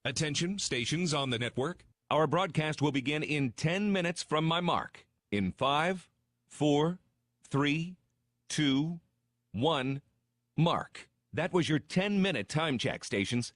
Attention, stations on the network. Our broadcast will begin in 10 minutes from my mark. In 5, 4, 3, 2, 1, mark. That was your 10-minute time check, stations.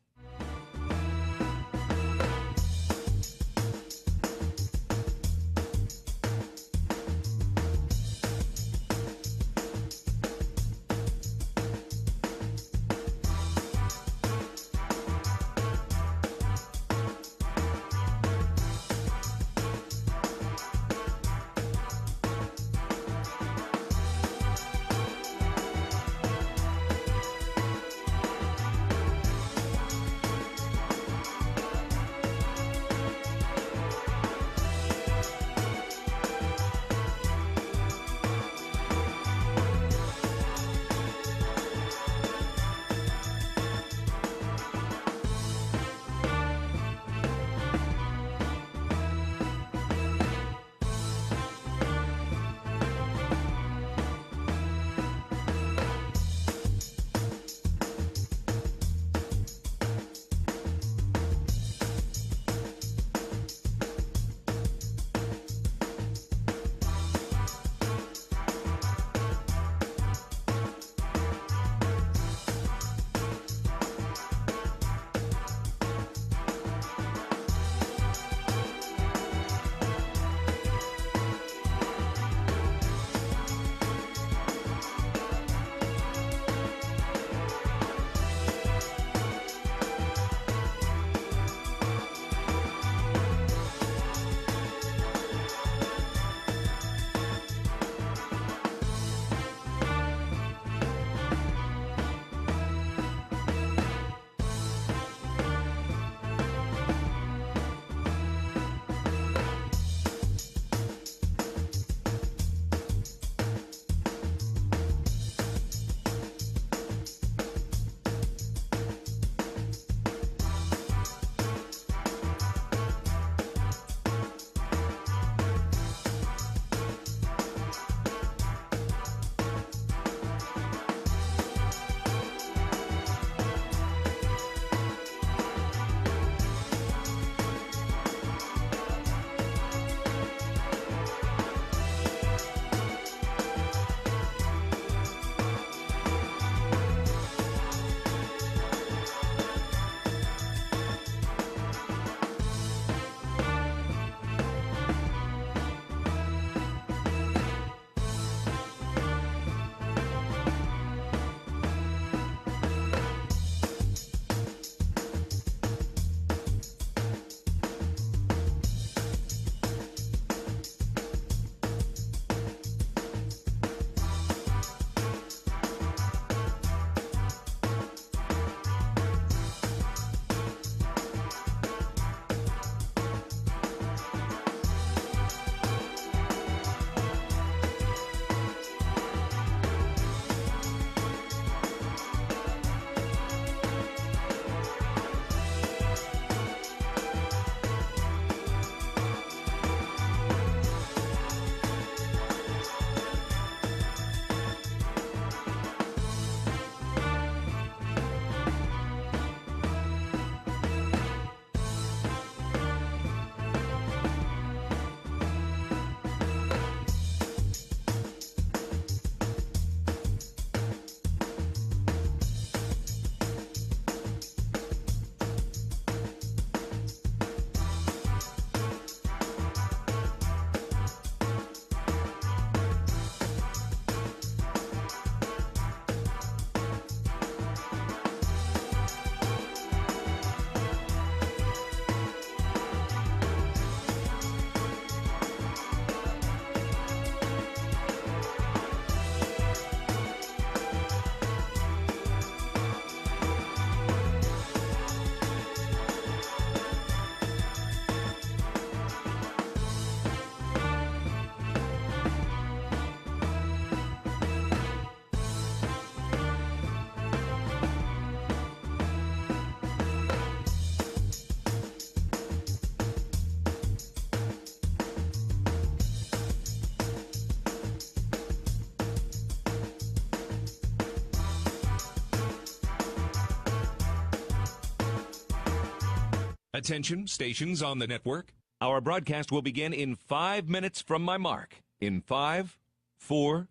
Attention, stations on the network. Our broadcast will begin in 5 minutes from my mark. In 5, 4,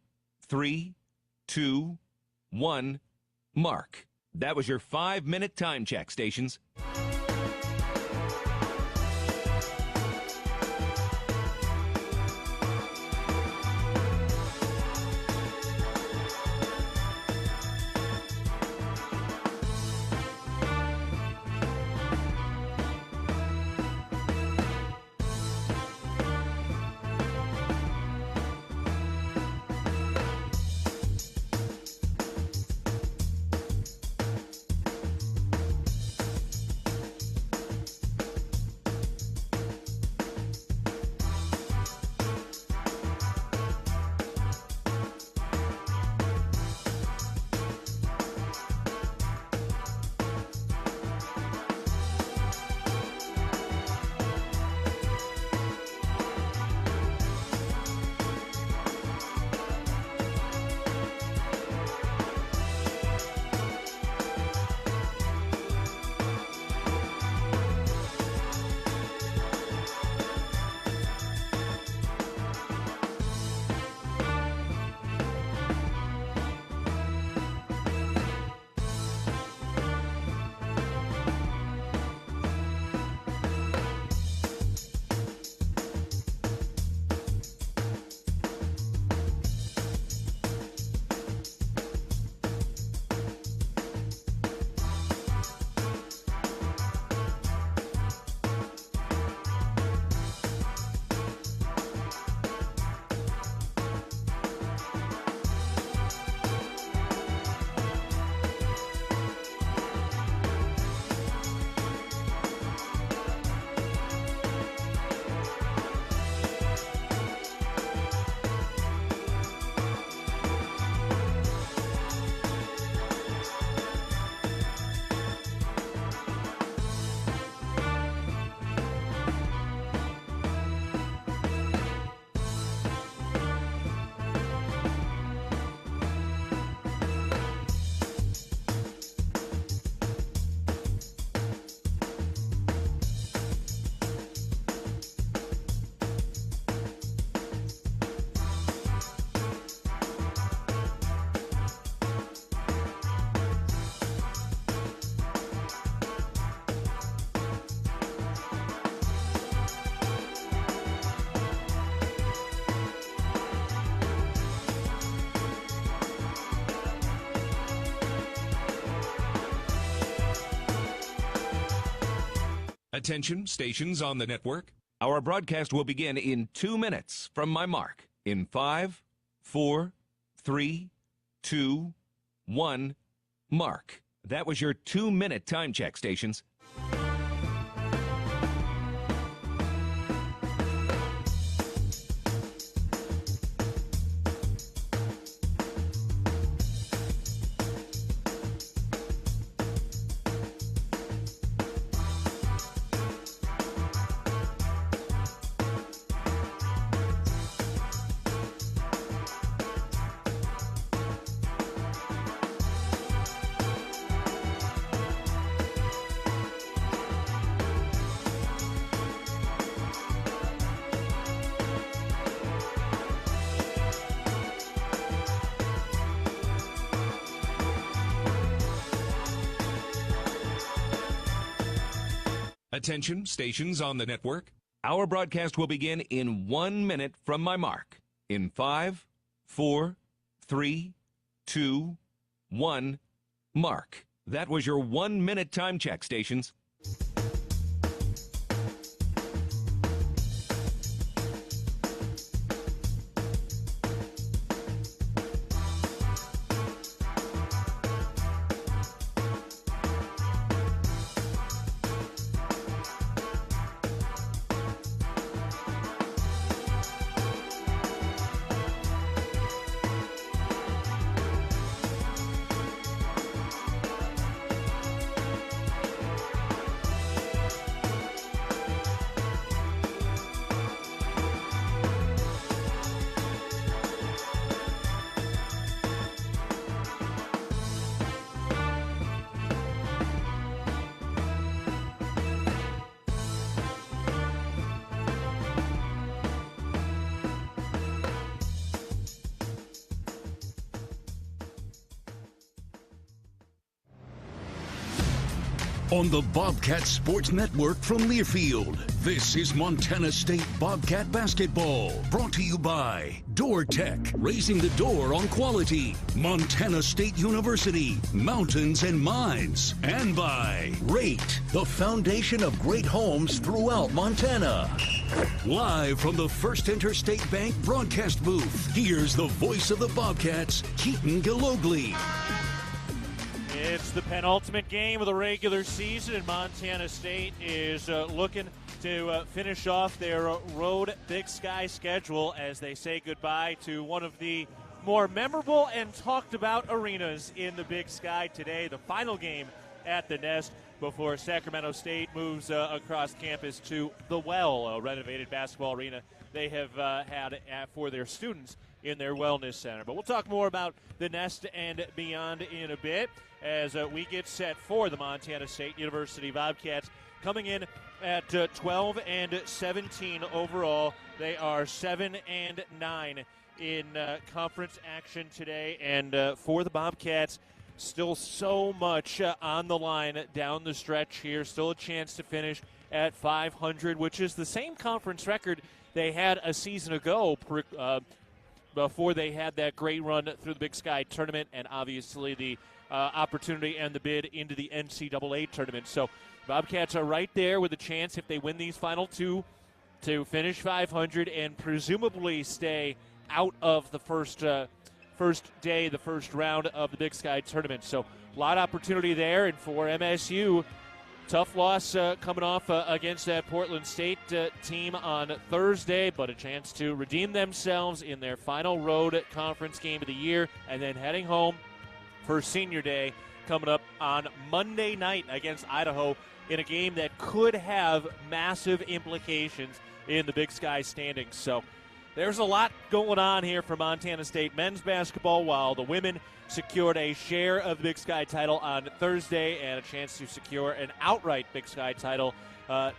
3, 2, 1, mark. That was your 5-minute time check, stations. Attention, stations on the network. Our broadcast will begin in 2 minutes from my mark. In 5, 4, 3, 2, 1, mark. That was your 2-minute time check, stations. Attention, stations on the network. Our broadcast will begin in 1 minute from my mark. In 5, 4, 3, 2, 1, mark. That was your 1-minute time check, stations. on the Bobcats Sports Network from Learfield. This is Montana State Bobcat Basketball, brought to you by Door Tech, raising the door on quality, Montana State University, Mountains and Mines, and by Rate, the foundation of great homes throughout Montana. Live from the First Interstate Bank broadcast booth, here's the voice of the Bobcats, Keaton Gillogly. It's the penultimate game of the regular season, and Montana State is looking to finish off their road Big Sky schedule as they say goodbye to one of the more memorable and talked about arenas in the Big Sky today, the final game at the Nest before Sacramento State moves across campus to the Well, a renovated basketball arena they have had for their students in their wellness center. But we'll talk more about the Nest and beyond in a bit as we get set for the Montana State University Bobcats coming in at 12-17 overall. They are 7-9 in conference action today, and for the Bobcats, still so much on the line down the stretch here. Still a chance to finish at 500, which is the same conference record they had a season ago before they had that great run through the Big Sky tournament and obviously the opportunity and the bid into the NCAA tournament. So Bobcats are right there with a chance, if they win these final two, to finish 500 and presumably stay out of the first day, the first round of the Big Sky tournament. So a lot of opportunity there, and for MSU, tough loss coming off against that Portland State team on Thursday, but a chance to redeem themselves in their final road conference game of the year, and then heading home for senior day coming up on Monday night against Idaho in a game that could have massive implications in the Big Sky standings. So there's a lot going on here for Montana State men's basketball, while the women secured a share of the Big Sky title on Thursday and a chance to secure an outright Big Sky title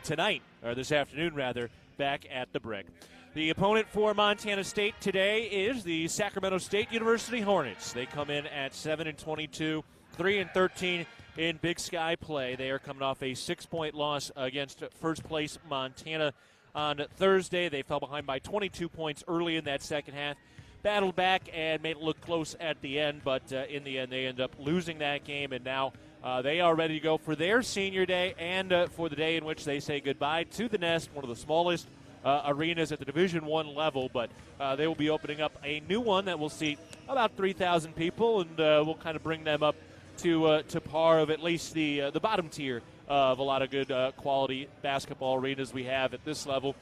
tonight, or this afternoon rather, back at the Brick. The opponent for Montana State today is the Sacramento State University Hornets. They come in at 7-22, 3-13 in Big Sky play. They are coming off a 6-point loss against first place Montana on Thursday. They fell behind by 22 points early in that second half, battled back and made it look close at the end, but in the end they end up losing that game, and now they are ready to go for their senior day and for the day in which they say goodbye to the Nest, one of the smallest arenas at the Division I level, but they will be opening up a new one that will seat about 3,000 people, and we'll kind of bring them up to par of at least the bottom tier of a lot of good quality basketball arenas we have at this level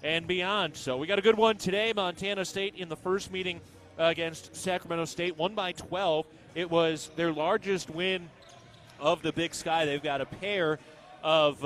and beyond. So we got a good one today. Montana State in the first meeting against Sacramento State won by 12. It was their largest win of the Big Sky. They've got a pair of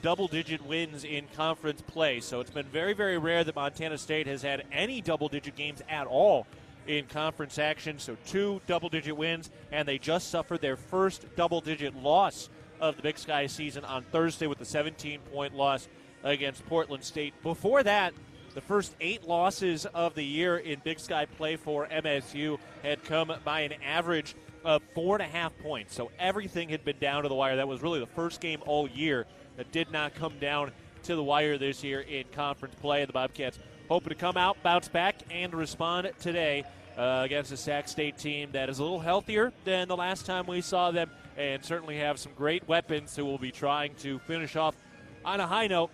double-digit wins in conference play. So it's been very, very rare that Montana State has had any double-digit games at all in conference action. So 2 double-digit wins, and they just suffered their first double-digit loss of the Big Sky season on Thursday with a 17-point loss against Portland State. Before that, the first 8 losses of the year in Big Sky play for MSU had come by an average of 4.5 points. So everything had been down to the wire. That was really the first game all year that did not come down to the wire this year in conference play. The Bobcats hoping to come out, bounce back, and respond today against a Sac State team that is a little healthier than the last time we saw them, and certainly have some great weapons who will be trying to finish off on a high note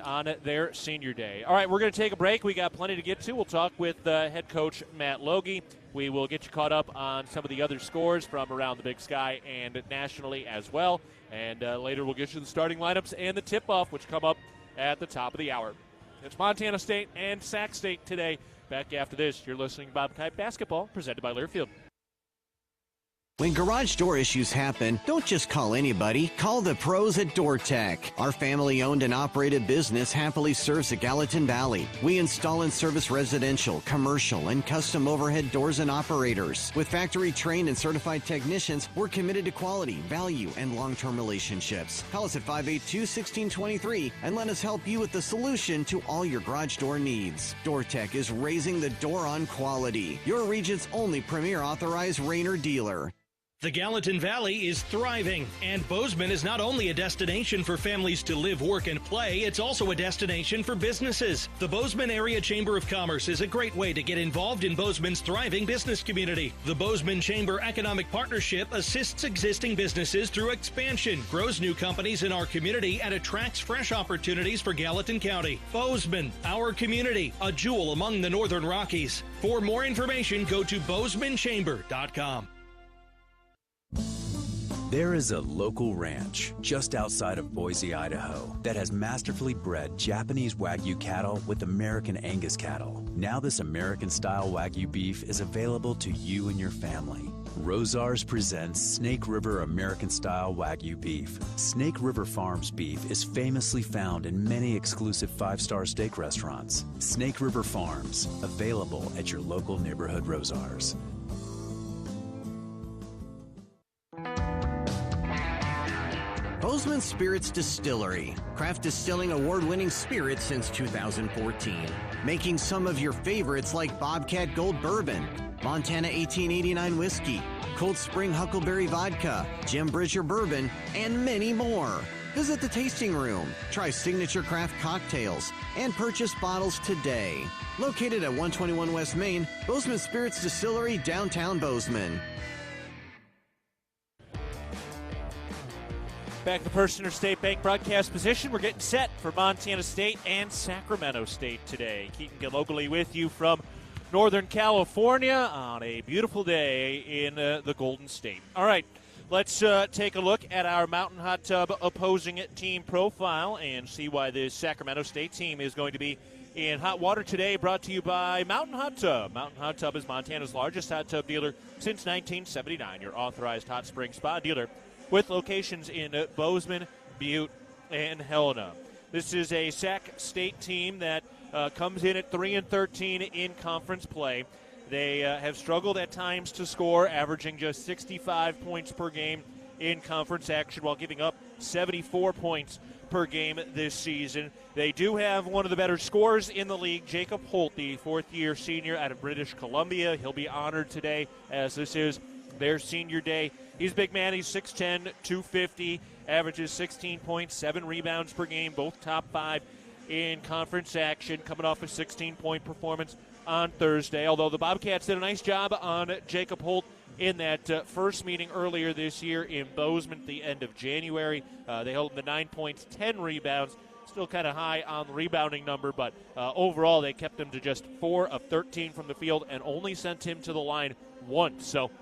on their senior day. All right, we're going to take a break. We got plenty to get to. We'll talk with head coach Matt Logie. We will get you caught up on some of the other scores from around the Big Sky and nationally as well. And later we'll get you the starting lineups and the tip-off, which come up at the top of the hour. It's Montana State and Sac State today. Back after this, you're listening to Bobcat Basketball, presented by Learfield. When garage door issues happen, don't just call anybody. Call the pros at Door Tech. Our family-owned and operated business happily serves the Gallatin Valley. We install and service residential, commercial, and custom overhead doors and operators. With factory-trained and certified technicians, we're committed to quality, value, and long-term relationships. Call us at 582-1623 and let us help you with the solution to all your garage door needs. Door Tech is raising the door on quality. Your region's only premier authorized Rainer dealer. The Gallatin Valley is thriving, and Bozeman is not only a destination for families to live, work, and play, it's also a destination for businesses. The Bozeman Area Chamber of Commerce is a great way to get involved in Bozeman's thriving business community. The Bozeman Chamber Economic Partnership assists existing businesses through expansion, grows new companies in our community, and attracts fresh opportunities for Gallatin County. Bozeman, our community, a jewel among the Northern Rockies. For more information, go to bozemanchamber.com. There is a local ranch just outside of Boise, Idaho, that has masterfully bred Japanese Wagyu cattle with American Angus cattle. Now this American-style Wagyu beef is available to you and your family. Rosars presents Snake River American-style Wagyu beef. Snake River Farms beef is famously found in many exclusive five-star steak restaurants. Snake River Farms, available at your local neighborhood Rosars. Bozeman Spirits Distillery, craft distilling award-winning spirits since 2014. Making some of your favorites like Bobcat Gold Bourbon, Montana 1889 Whiskey, Cold Spring Huckleberry Vodka, Jim Bridger Bourbon, and many more. Visit the tasting room, try signature craft cocktails, and purchase bottles today. Located at 121 West Main, Bozeman Spirits Distillery, downtown Bozeman. Back to First Interstate Bank broadcast position. We're getting set for Montana State and Sacramento State today. Keaton Gillogly with you from Northern California on a beautiful day in the Golden State. All right, let's take a look at our Mountain Hot Tub opposing team profile and see why this Sacramento State team is going to be in hot water today, brought to you by Mountain Hot Tub. Mountain Hot Tub is Montana's largest hot tub dealer since 1979, your authorized hot spring spa dealer, with locations in Bozeman, Butte, and Helena. This is a Sac State team that comes in at 3-13 in conference play. They have struggled at times to score, averaging just 65 points per game in conference action while giving up 74 points per game this season. They do have one of the better scorers in the league, Jacob Holt, the fourth-year senior out of British Columbia. He'll be honored today as this is their senior day. He's a big man. He's 6'10", 250, averages 16 points, 7 rebounds per game, both top 5 in conference action, coming off a 16-point performance on Thursday. Although the Bobcats did a nice job on Jacob Holt in that first meeting earlier this year in Bozeman at the end of January. They held him to 9 points, 10 rebounds. Still kind of high on the rebounding number, but overall they kept him to just 4 of 13 from the field and only sent him to the line once. So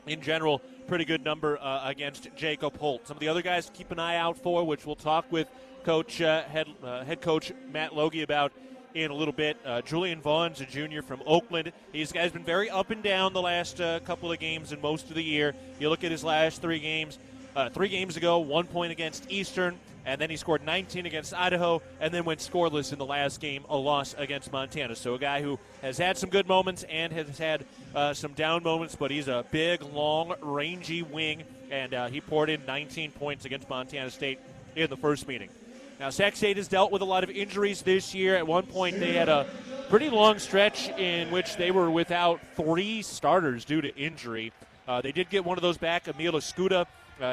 in general, pretty good number against Jacob Holt. Some of the other guys to keep an eye out for, which we'll talk with head coach Matt Logie about in a little bit. Julian Vaughn's a junior from Oakland. He's guy's been very up and down the last couple of games and most of the year. You look at his last 3 games. 3 games ago, 1 point against Eastern, and then he scored 19 against Idaho, and then went scoreless in the last game, a loss against Montana. So a guy who has had some good moments and has had some down moments, but he's a big, long, rangy wing, and he poured in 19 points against Montana State in the first meeting. Now, Sac State has dealt with a lot of injuries this year. At one point, they had a pretty long stretch in which they were without 3 starters due to injury. They did get one of those back, Emil Escuda.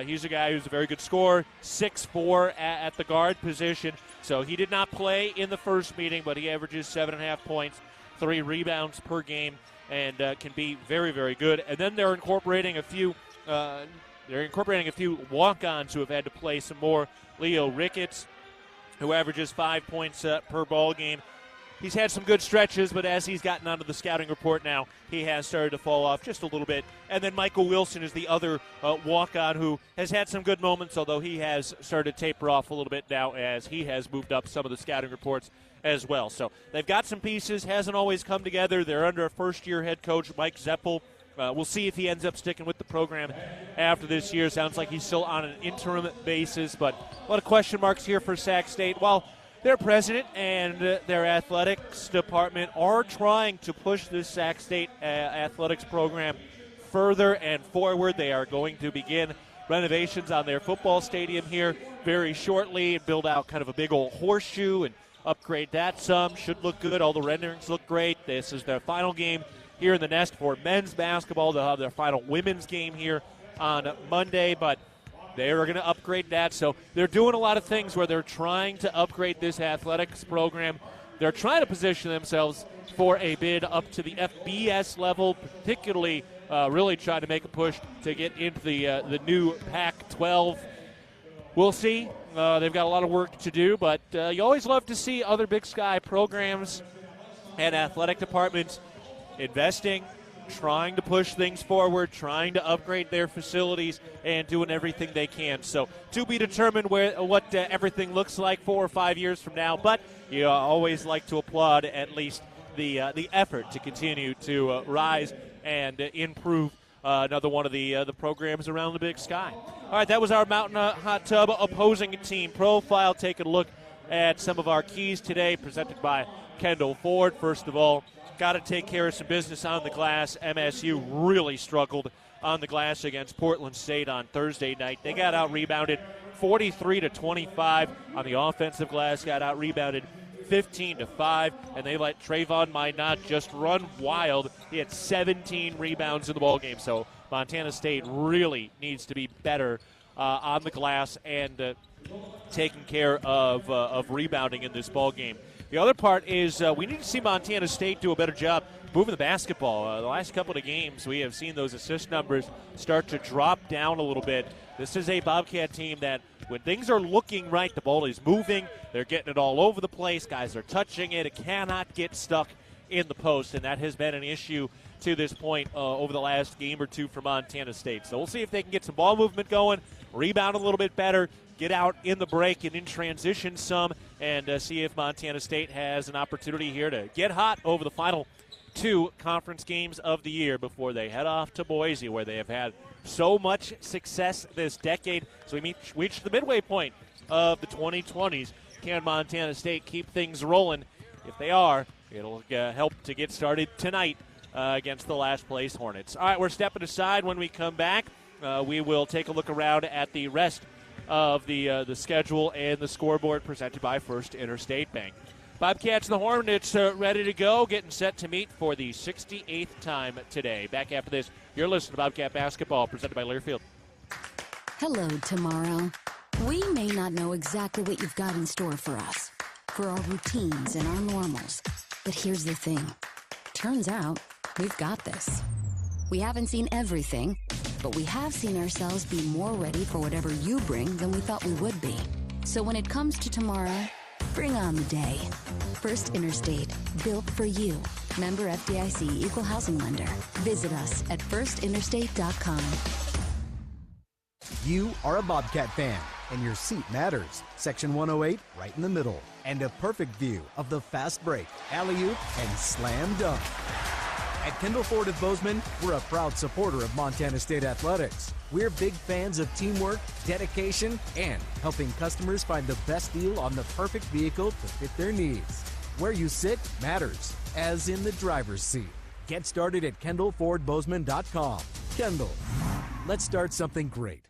He's a guy who's a very good scorer, 6'4" at the guard position. So he did not play in the first meeting, but he averages 7.5 points, 3 rebounds per game, and can be very, very good. And then they're incorporating a few walk-ons who have had to play some more. Leo Ricketts, who averages 5 points per ball game. He's had some good stretches, but as he's gotten onto the scouting report now, he has started to fall off just a little bit. And then Michael Wilson is the other walk-on who has had some good moments, although he has started to taper off a little bit now as he has moved up some of the scouting reports as well. So they've got some pieces, hasn't always come together. They're under a first-year head coach, Mike Zeppel. We'll see if he ends up sticking with the program after this year. Sounds like he's still on an interim basis, but a lot of question marks here for Sac State. While their president and their athletics department are trying to push this Sac State athletics program further and forward. They are going to begin renovations on their football stadium here very shortly and build out kind of a big old horseshoe and upgrade that some. Should look good. All the renderings look great. This is their final game here in the Nest for men's basketball. They'll have their final women's game here on Monday, but they are going to upgrade that. So they're doing a lot of things where they're trying to upgrade this athletics program. They're trying to position themselves for a bid up to the FBS level, particularly really trying to make a push to get into the new Pac-12. We'll see. They've got a lot of work to do, but you always love to see other Big Sky programs and athletic departments investing, trying to push things forward, trying to upgrade their facilities, and doing everything they can. So to be determined what everything looks like 4 or 5 years from now, but you always like to applaud at least the effort to continue to rise and improve another one of the programs around the Big Sky. All right, that was our Mountain Hot Tub opposing team profile. Taking a look at some of our keys today, presented by Kendall Ford. First of all, got to take care of some business on the glass. MSU really struggled on the glass against Portland State on Thursday night. They got out-rebounded 43-25 on the offensive glass, got out-rebounded 15-5, and they let Trayvon Minot just run wild. He had 17 rebounds in the ballgame, so Montana State really needs to be better on the glass and taking care of rebounding in this ballgame. The other part is we need to see Montana State do a better job moving the basketball. The last couple of games, we have seen those assist numbers start to drop down a little bit. This is a Bobcat team that when things are looking right, the ball is moving, they're getting it all over the place, guys are touching it, it cannot get stuck in the post, and that has been an issue to this point over the last game or two for Montana State. So we'll see if they can get some ball movement going, rebound a little bit better, get out in the break and in transition some, and see if Montana State has an opportunity here to get hot over the final 2 conference games of the year before they head off to Boise, where they have had so much success this decade. So we reach the midway point of the 2020s. Can Montana State keep things rolling? If they are, it'll help to get started tonight against the last place Hornets. All right, we're stepping aside. When we come back, we will take a look around at the rest of the schedule and the scoreboard presented by First Interstate Bank. Bobcats and the Hornets ready to go, getting set to meet for the 68th time today. Back after this, you're listening to Bobcat Basketball, presented by Learfield. Hello, tomorrow. We may not know exactly what you've got in store for us, for our routines and our normals. But here's the thing. Turns out, we've got this. We haven't seen everything, but we have seen ourselves be more ready for whatever you bring than we thought we would be. So when it comes to tomorrow, bring on the day. First Interstate, built for you. Member FDIC, Equal Housing Lender. Visit us at firstinterstate.com. You are a Bobcat fan, and your seat matters. Section 108, right in the middle. And a perfect view of the fast break, alley-oop, and slam dunk. At Kendall Ford of Bozeman, we're a proud supporter of Montana State Athletics. We're big fans of teamwork, dedication, and helping customers find the best deal on the perfect vehicle to fit their needs. Where you sit matters, as in the driver's seat. Get started at KendallFordBozeman.com. Kendall, let's start something great.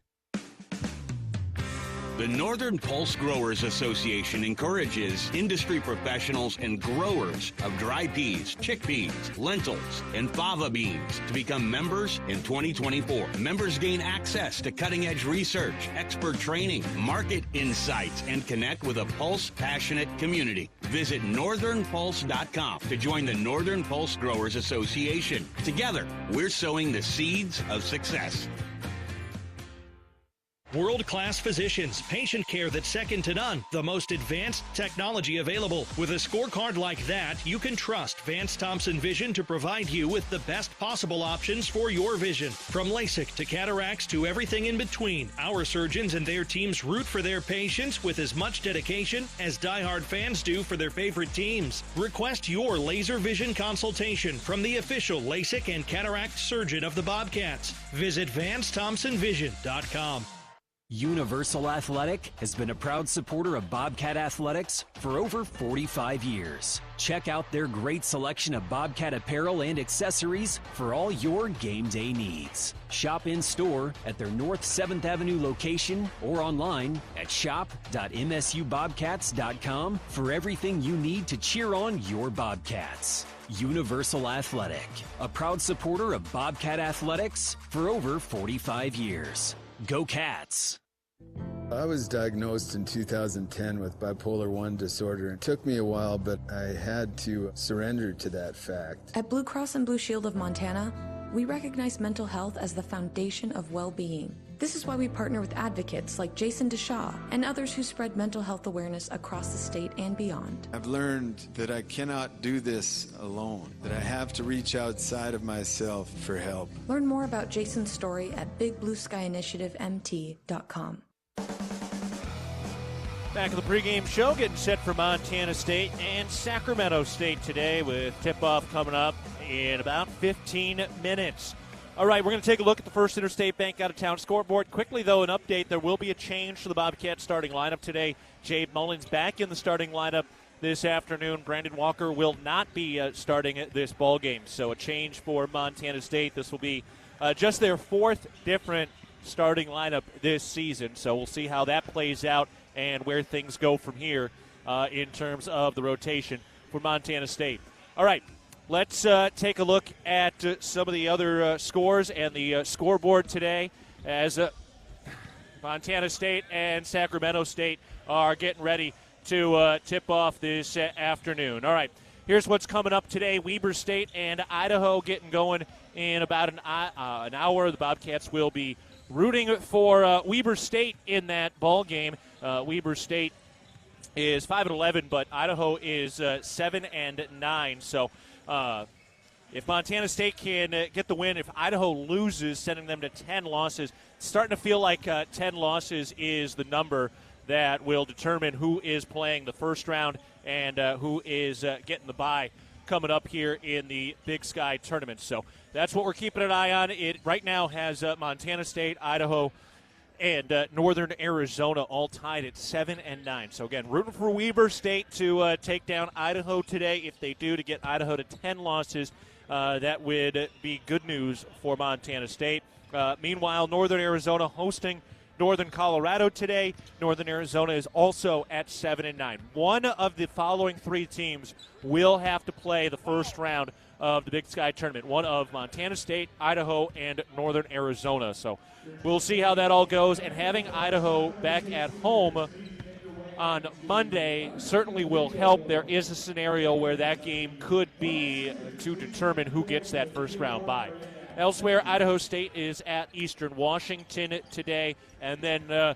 The Northern Pulse Growers Association encourages industry professionals and growers of dry peas, chickpeas, lentils, and fava beans to become members in 2024. Members gain access to cutting-edge research, expert training, market insights, and connect with a Pulse-passionate community. Visit northernpulse.com to join the Northern Pulse Growers Association. Together, we're sowing the seeds of success. World-class physicians, patient care that's second to none, the most advanced technology available. With a scorecard like that, you can trust Vance Thompson Vision to provide you with the best possible options for your vision. From LASIK to cataracts to everything in between, our surgeons and their teams root for their patients with as much dedication as diehard fans do for their favorite teams. Request your laser vision consultation from the official LASIK and cataract surgeon of the Bobcats. Visit VanceThompsonVision.com. Universal Athletic has been a proud supporter of Bobcat Athletics for over 45 years. Check out their great selection of Bobcat apparel and accessories for all your game day needs. Shop in-store at their North 7th Avenue location or online at shop.msubobcats.com for everything you need to cheer on your Bobcats. Universal Athletic, a proud supporter of Bobcat athletics for over 45 years. Go Cats! I was diagnosed in 2010 with bipolar 1 disorder. It took me a while, but I had to surrender to that fact. At Blue Cross and Blue Shield of Montana, we recognize mental health as the foundation of well-being. This is why we partner with advocates like Jason DeShaw and others who spread mental health awareness across the state and beyond. I've learned that I cannot do this alone, that I have to reach outside of myself for help. Learn more about Jason's story at bigblueskyinitiativemt.com. Back in the pregame show, getting set for Montana State and Sacramento State today with tip-off coming up in about 15 minutes. All right, we're going to take a look at the First Interstate Bank out-of-town scoreboard. Quickly, though, an update. There will be a change to the Bobcats starting lineup today. Jabe Mullins back in the starting lineup this afternoon. Brandon Walker will not be starting this ball game, so a change for Montana State. This will be just their fourth different starting lineup this season, so we'll see how that plays out and where things go from here in terms of the rotation for Montana State. All right, let's take a look at some of the other scores and the scoreboard today as Montana State and Sacramento State are getting ready to tip off this afternoon. All right, here's what's coming up today. Weber State and Idaho getting going in about an hour. The Bobcats will be rooting for Weber State in that ball game. Weber State is 5-11, but Idaho is 7-9. So if Montana State can get the win, if Idaho loses, sending them to 10 losses, it's starting to feel like 10 losses is the number that will determine who is playing the first round and who is getting the bye coming up here in the Big Sky tournament. So that's what we're keeping an eye on. It right now has Montana State, Idaho, and Northern Arizona all tied at 7-9. So again, rooting for Weber State to take down Idaho today. If they do, to get Idaho to 10 losses, that would be good news for Montana State. Meanwhile, Northern Arizona hosting Northern Colorado today. Northern Arizona is also at 7-9. One of the following three teams will have to play the first round of the Big Sky tournament. One of Montana State, Idaho, and Northern Arizona. So we'll see how that all goes. And having Idaho back at home on Monday certainly will help. There is a scenario where that game could be to determine who gets that first round bye. Elsewhere, Idaho State is at Eastern Washington today. And then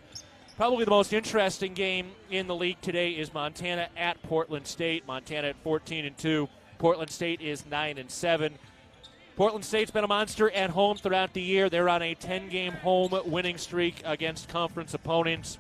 probably the most interesting game in the league today is Montana at Portland State. Montana at 14-2. Portland State is 9-7. Portland State's been a monster at home throughout the year. They're on a 10-game home winning streak against conference opponents.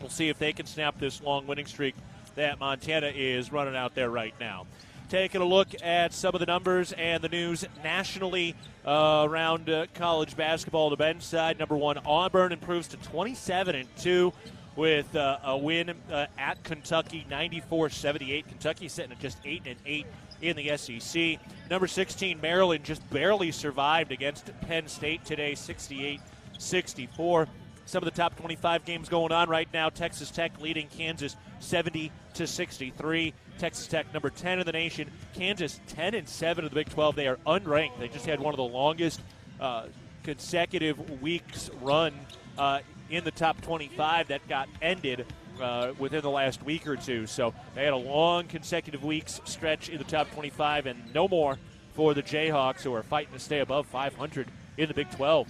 We'll see if they can snap this long winning streak that Montana is running out there right now. Taking a look at some of the numbers and the news nationally around college basketball on the men's side. Number one, Auburn improves to 27-2 with a win at Kentucky, 94-78. Kentucky sitting at just 8-8 in the SEC. Number 16, Maryland just barely survived against Penn State today, 68-64. Some of the top 25 games going on right now. Texas Tech leading Kansas 70-63. Texas Tech number 10 in the nation. Kansas 10-7 in the Big 12. They are unranked. They just had one of the longest consecutive weeks run in the top 25 that got ended within the last week or two. So they had a long consecutive weeks stretch in the top 25 and no more for the Jayhawks, who are fighting to stay above 500 in the Big 12.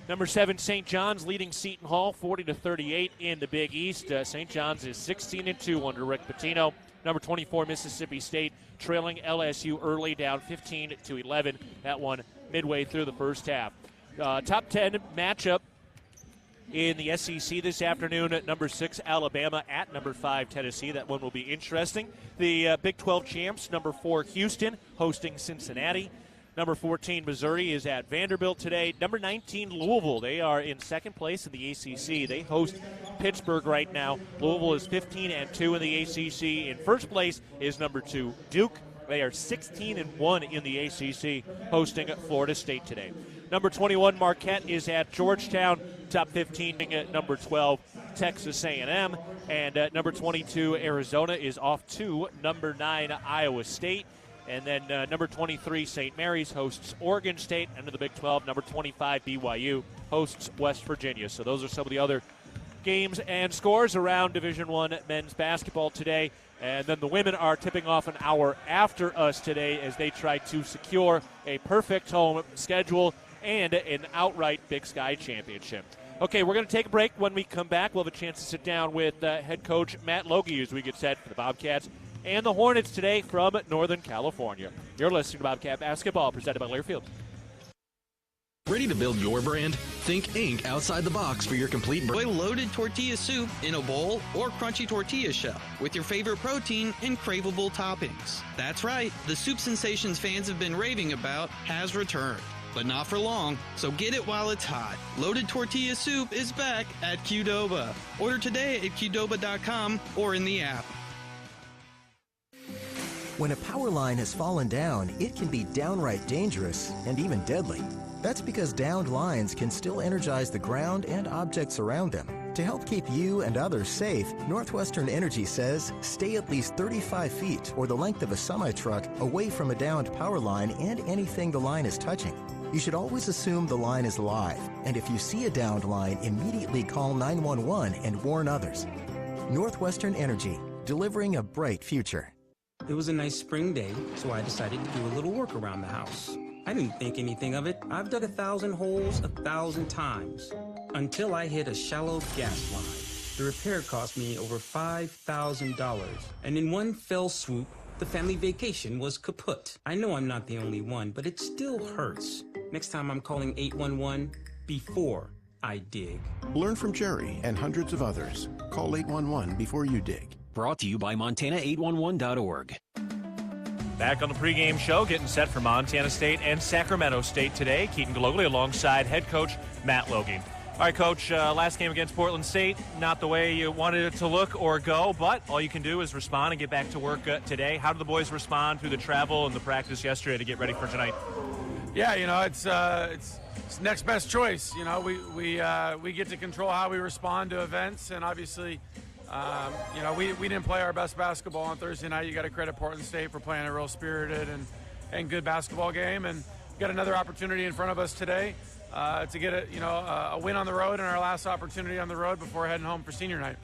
Number 7, St. John's leading Seton Hall 40-38 in the Big East. St. John's is 16-2 under Rick Pitino. Number 24, Mississippi State trailing LSU early, down 15-11. That one midway through the first half. Top 10 matchup in the SEC this afternoon at number 6, Alabama at number 5, Tennessee. That one will be interesting. The Big 12 champs, number 4, Houston, hosting Cincinnati. Number 14, Missouri, is at Vanderbilt today. Number 19, Louisville. They are in second place in the ACC. They host Pittsburgh right now. Louisville is 15-2 in the ACC. In first place is number 2, Duke. They are 16-1 in the ACC, hosting Florida State today. Number 21, Marquette, is at Georgetown. Top 15 at number 12, Texas A&M. And number 22, Arizona, is off to number 9, Iowa State. And then number 23, St. Mary's, hosts Oregon State. Under the Big 12, number 25, BYU, hosts West Virginia. So those are some of the other games and scores around Division I men's basketball today. And then the women are tipping off an hour after us today as they try to secure a perfect home schedule and an outright Big Sky championship. Okay, we're going to take a break. When we come back, we'll have a chance to sit down with head coach Matt Logie as we get set for the Bobcats and the Hornets today from Northern California. You're listening to Bobcat Basketball, presented by Learfield. Ready to build your brand? Think Inc. outside the box for your complete brand. Enjoy loaded tortilla soup in a bowl or crunchy tortilla shell with your favorite protein and craveable toppings. That's right, the soup sensations fans have been raving about has returned. But not for long, so get it while it's hot. Loaded tortilla soup is back at Qdoba. Order today at Qdoba.com or in the app. When a power line has fallen down, it can be downright dangerous and even deadly. That's because downed lines can still energize the ground and objects around them. To help keep you and others safe, Northwestern Energy says stay at least 35 feet or the length of a semi-truck away from a downed power line and anything the line is touching. You should always assume the line is live, and if you see a downed line, immediately call 911 and warn others. Northwestern Energy, delivering a bright future. It was a nice spring day, so I decided to do a little work around the house. I didn't think anything of it. I've dug 1,000 holes 1,000 times until I hit a shallow gas line. The repair cost me over $5,000, and in one fell swoop, the family vacation was kaput. I know I'm not the only one, but it still hurts. Next time I'm calling 811 before I dig. Learn from Jerry and hundreds of others. Call 811 before you dig. Brought to you by Montana811.org. Back on the pregame show, getting set for Montana State and Sacramento State today. Keaton Gillogly alongside head coach Matt Logie. All right, Coach, last game against Portland State, not the way you wanted it to look or go, but all you can do is respond and get back to work today. How did the boys respond through the travel and the practice yesterday to get ready for tonight? Yeah, you know, it's next best choice. You know, we get to control how we respond to events, and obviously, you know, we didn't play our best basketball on Thursday night. You got to credit Portland State for playing a real spirited and good basketball game, and got another opportunity in front of us today to get a win on the road and our last opportunity on the road before heading home for senior night.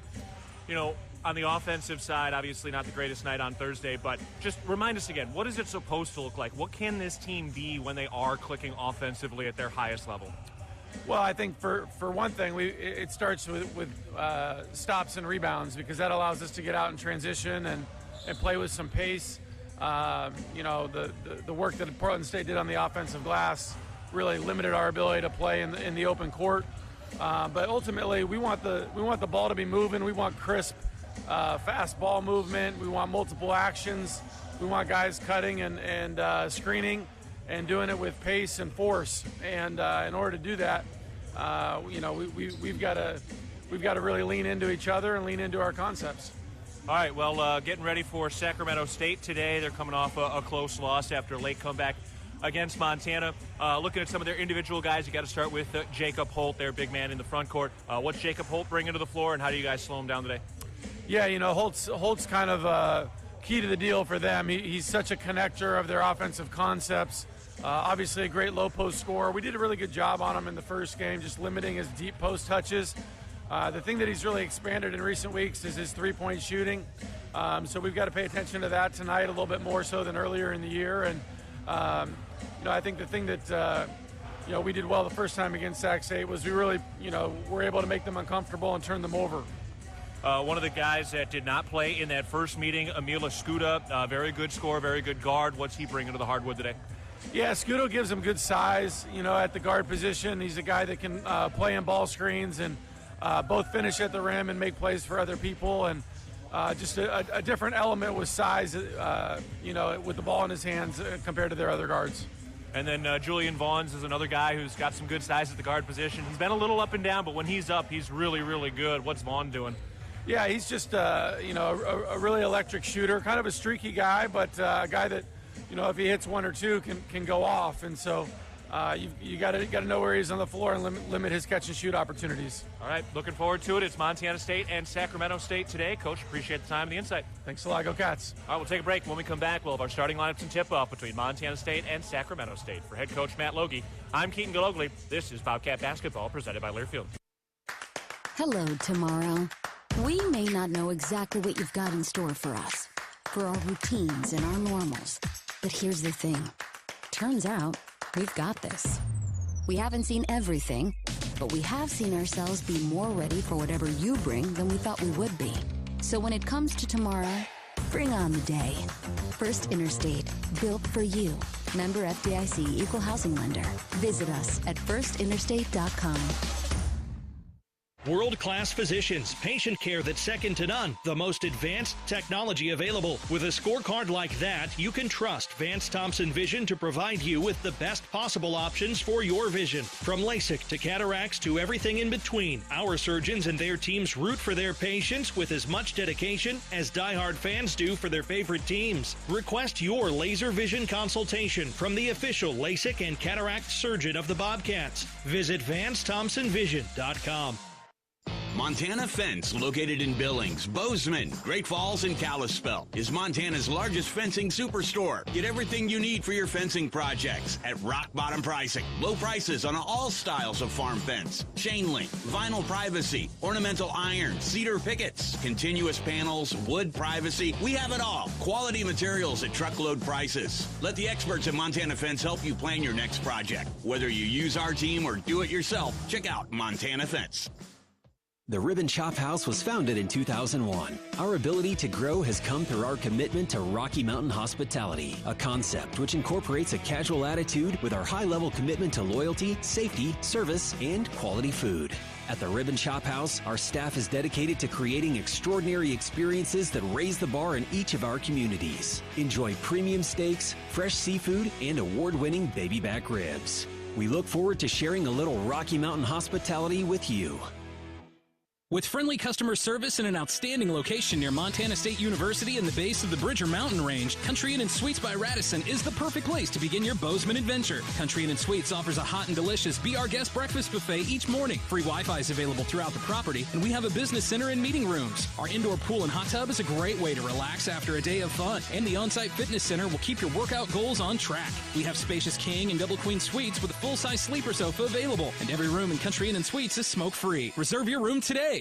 You know, on the offensive side, obviously not the greatest night on Thursday, but just remind us again, what is it supposed to look like? What can this team be when they are clicking offensively at their highest level? Well, I think for one thing, it starts with stops and rebounds, because that allows us to get out in transition and play with some pace. You know, the work that Portland State did on the offensive glass really limited our ability to play in the open court. But ultimately, we want the ball to be moving. We want crisp, fast ball movement. We want multiple actions. We want guys cutting and screening, and doing it with pace and force. And in order to do that, you know, we've got to really lean into each other and lean into our concepts. All right, well, getting ready for Sacramento State today. They're coming off a close loss after a late comeback against Montana. Looking at some of their individual guys, you got to start with Jacob Holt, their big man in the front court. What's Jacob Holt bringing to the floor, and how do you guys slow him down today? Yeah, you know, Holt's kind of key to the deal for them. He's such a connector of their offensive concepts. Obviously a great low post scorer. We did a really good job on him in the first game, just limiting his deep post touches. The thing that he's really expanded in recent weeks is his three-point shooting. So we've got to pay attention to that tonight a little bit more so than earlier in the year. And, you know, I think the thing that, you know, we did well the first time against Sac State was we really, you know, were able to make them uncomfortable and turn them over. One of the guys that did not play in that first meeting, Emil Escuda, very good scorer, very good guard. What's he bringing to the hardwood today? Yeah, Scudo gives him good size, you know, at the guard position. He's a guy that can play in ball screens and both finish at the rim and make plays for other people. And just a different element with size, you know, with the ball in his hands compared to their other guards. And then Julian Vaughns is another guy who's got some good size at the guard position. He's been a little up and down, but when he's up, he's really, really good. What's Vaughn doing? Yeah, he's just a really electric shooter, kind of a streaky guy, but a guy that, if he hits one or two, can go off. And so you got to know where he's on the floor and limit his catch and shoot opportunities. All right, looking forward to it. It's Montana State and Sacramento State today. Coach, appreciate the time and the insight. Thanks a lot. Go Cats. All right, we'll take a break. When we come back, we'll have our starting lineups and tip-off between Montana State and Sacramento State. For head coach Matt Logie, I'm Keaton Gillogly. This is Bobcat Basketball presented by Learfield. Hello, tomorrow. We may not know exactly what you've got in store for us, for our routines and our normals. But here's the thing. Turns out, we've got this. We haven't seen everything, but we have seen ourselves be more ready for whatever you bring than we thought we would be. So when it comes to tomorrow, bring on the day. First Interstate, built for you. Member FDIC, Equal Housing Lender. Visit us at firstinterstate.com. World-class physicians, patient care that's second to none, the most advanced technology available. With a scorecard like that, you can trust Vance Thompson Vision to provide you with the best possible options for your vision. From LASIK to cataracts to everything in between, our surgeons and their teams root for their patients with as much dedication as diehard fans do for their favorite teams. Request your laser vision consultation from the official LASIK and cataract surgeon of the Bobcats. Visit VanceThompsonVision.com. Montana Fence, located in Billings, Bozeman, Great Falls, and Kalispell, is Montana's largest fencing superstore. Get everything you need for your fencing projects at rock bottom pricing. Low prices on all styles of farm fence, chain link, vinyl privacy, ornamental iron, cedar pickets, continuous panels, wood privacy. We have it all. Quality materials at truckload prices. Let the experts at Montana Fence help you plan your next project. Whether you use our team or do it yourself, check out Montana Fence. The Ribbon Chop House was founded in 2001. Our ability to grow has come through our commitment to Rocky Mountain hospitality, a concept which incorporates a casual attitude with our high-level commitment to loyalty, safety, service, and quality food. At the Ribbon Chop House, our staff is dedicated to creating extraordinary experiences that raise the bar in each of our communities. Enjoy premium steaks, fresh seafood, and award-winning baby back ribs. We look forward to sharing a little Rocky Mountain hospitality with you. With friendly customer service and an outstanding location near Montana State University and the base of the Bridger Mountain Range, Country Inn & Suites by Radisson is the perfect place to begin your Bozeman adventure. Country Inn & Suites offers a hot and delicious Be Our Guest breakfast buffet each morning. Free Wi-Fi is available throughout the property, and we have a business center and meeting rooms. Our indoor pool and hot tub is a great way to relax after a day of fun, and the on-site fitness center will keep your workout goals on track. We have spacious king and double queen suites with a full-size sleeper sofa available, and every room in Country Inn & Suites is smoke-free. Reserve your room today.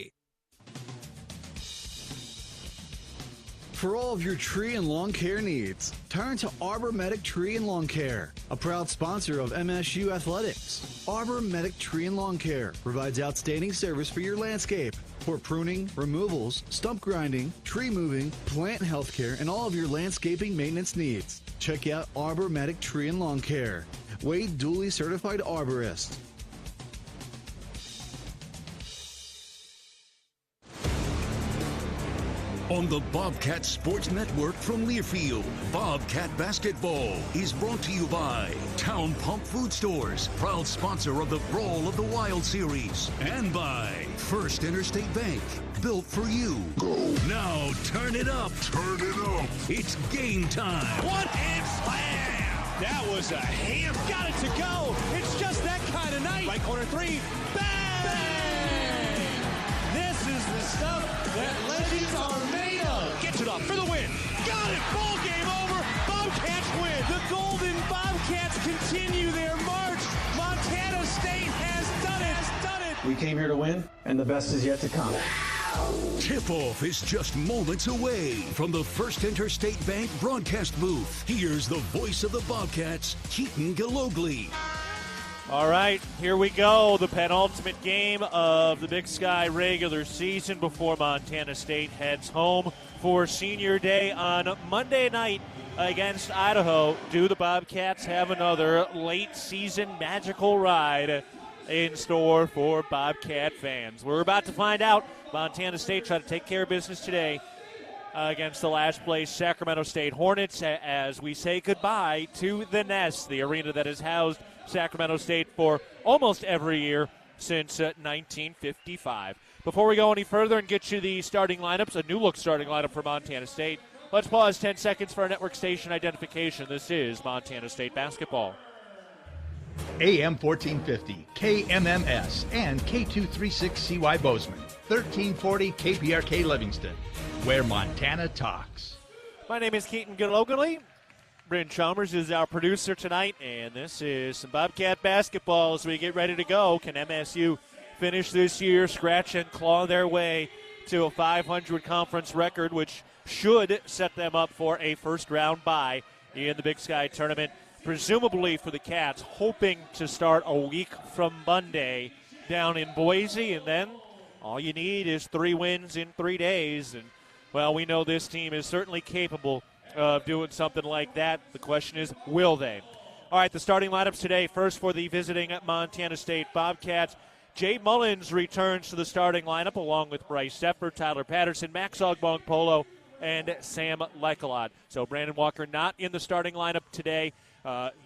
For all of your tree and lawn care needs, turn to Arbor Medic Tree and Lawn Care, a proud sponsor of MSU Athletics. Arbor Medic Tree and Lawn Care provides outstanding service for your landscape. For pruning, removals, stump grinding, tree moving, plant health care, and all of your landscaping maintenance needs. Check out Arbor Medic Tree and Lawn Care. Wade duly certified arborist. On the Bobcat Sports Network from Learfield, Bobcat Basketball is brought to you by Town Pump Food Stores, proud sponsor of the Brawl of the Wild Series, and by First Interstate Bank, built for you. Go. Now turn it up. Turn it up. It's game time. One-hand slam. That was a hammer. Got it to go. It's just that kind of night. Right corner three. Bang! Bang! This is the stuff that legends are made of. Gets it up for the win. Got it. Ball game over. Bobcats win. The Golden Bobcats continue their march. Montana State has done it. We came here to win, and the best is yet to come. Tip-off is just moments away from the First Interstate Bank broadcast booth. Here's the voice of the Bobcats, Keaton Gillogly. All right, here we go. The penultimate game of the Big Sky regular season before Montana State heads home for Senior Day on Monday night against Idaho. Do the Bobcats have another late season magical ride in store for Bobcat fans? We're about to find out. Montana State try to take care of business today against the last place Sacramento State Hornets as we say goodbye to the Nest, the arena that has housed Sacramento State for almost every year since 1955. Before we go any further and get you the starting lineups, a new look starting lineup for Montana State, let's pause 10 seconds for our network station identification. This is Montana State basketball. AM 1450, KMMS, and K236CY Bozeman, 1340 KPRK Livingston, where Montana talks. My name is Keaton Gillogly. Bryn Chalmers is our producer tonight, and this is some Bobcat basketball as we get ready to go. Can MSU finish this year, scratch and claw their way to a 500 conference record, which should set them up for a first-round bye in the Big Sky Tournament, presumably for the Cats, hoping to start a week from Monday down in Boise, and then all you need is 3 wins in 3 days. And, well, we know this team is certainly capable of doing something like that. The question is, will they? All right, the starting lineups today. First for the visiting Montana State Bobcats. Jay Mullins returns to the starting lineup along with Bryce Zephyr, Tyler Patterson, Max Ogbong-Polo, and Sam Lekelot. So Brandon Walker not in the starting lineup today.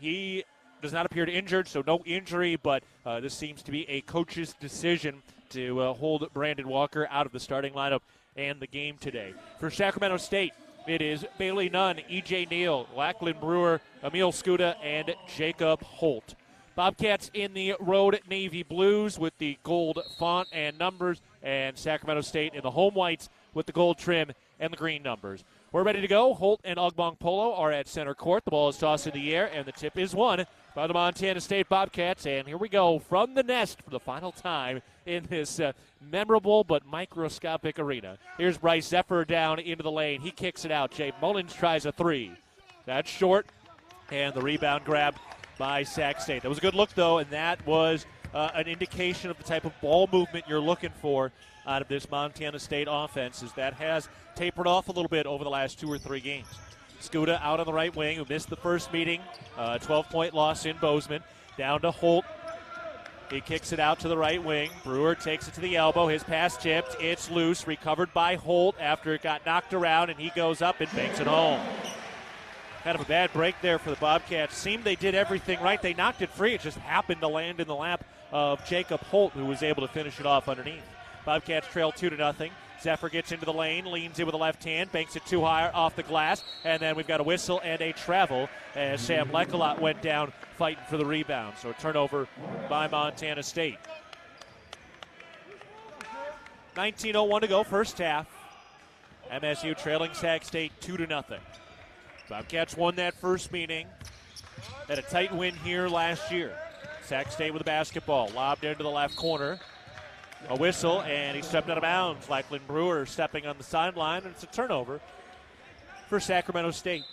He does not appear injured, so no injury, but this seems to be a coach's decision to hold Brandon Walker out of the starting lineup and the game today. For Sacramento State, it is Bailey Nunn, E.J. Neal, Lachlan Brewer, Emil Skuda, and Jacob Holt. Bobcats in the road navy blues with the gold font and numbers, and Sacramento State in the home whites with the gold trim and the green numbers. We're ready to go. Holt and Ogbong-Polo are at center court. The ball is tossed in the air, and the tip is won by the Montana State Bobcats. And here we go from the Nest for the final time in this memorable but microscopic arena. Here's Bryce Zephyr down into the lane. He kicks it out. Jay Mullins tries a 3. That's short, and the rebound grab by Sac State. That was a good look, though, and that was an indication of the type of ball movement you're looking for out of this Montana State offense, as that has tapered off a little bit over the last 2 or 3 games. Skuda out on the right wing, who missed the first meeting, 12-point loss in Bozeman. Down to Holt. He kicks it out to the right wing. Brewer takes it to the elbow. His pass tipped. It's loose. Recovered by Holt after it got knocked around, and he goes up and banks it home. Kind of a bad break there for the Bobcats. Seemed they did everything right. They knocked it free. It just happened to land in the lap of Jacob Holt, who was able to finish it off underneath. Bobcats trail 2-0. Zephyr gets into the lane, leans in with the left hand, banks it too high off the glass, and then we've got a whistle and a travel as Sam Lekelot went down fighting for the rebound. So a turnover by Montana State. 19:01 to go, first half. MSU trailing Sac State 2-0. Bobcats won that first meeting. Had a tight win here last year. Sac State with the basketball, lobbed into the left corner. A whistle, and he stepped out of bounds. Lachlan Brewer stepping on the sideline, and it's a turnover for Sacramento State.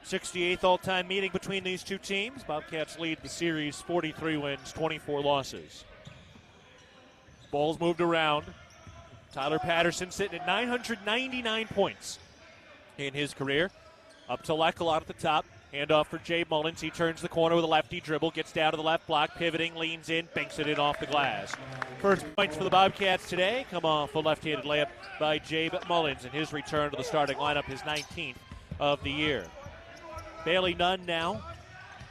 68th all-time meeting between these two teams. Bobcats lead the series 43 wins, 24 losses. Ball's moved around. Tyler Patterson sitting at 999 points in his career. Up to Lekelot at the top. Handoff for Jay Mullins. He turns the corner with a lefty dribble, gets down to the left block, pivoting, leans in, banks it in off the glass. First points for the Bobcats today come off a left-handed layup by Jay Mullins in his return to the starting lineup, his 19th of the year. Bailey Nunn now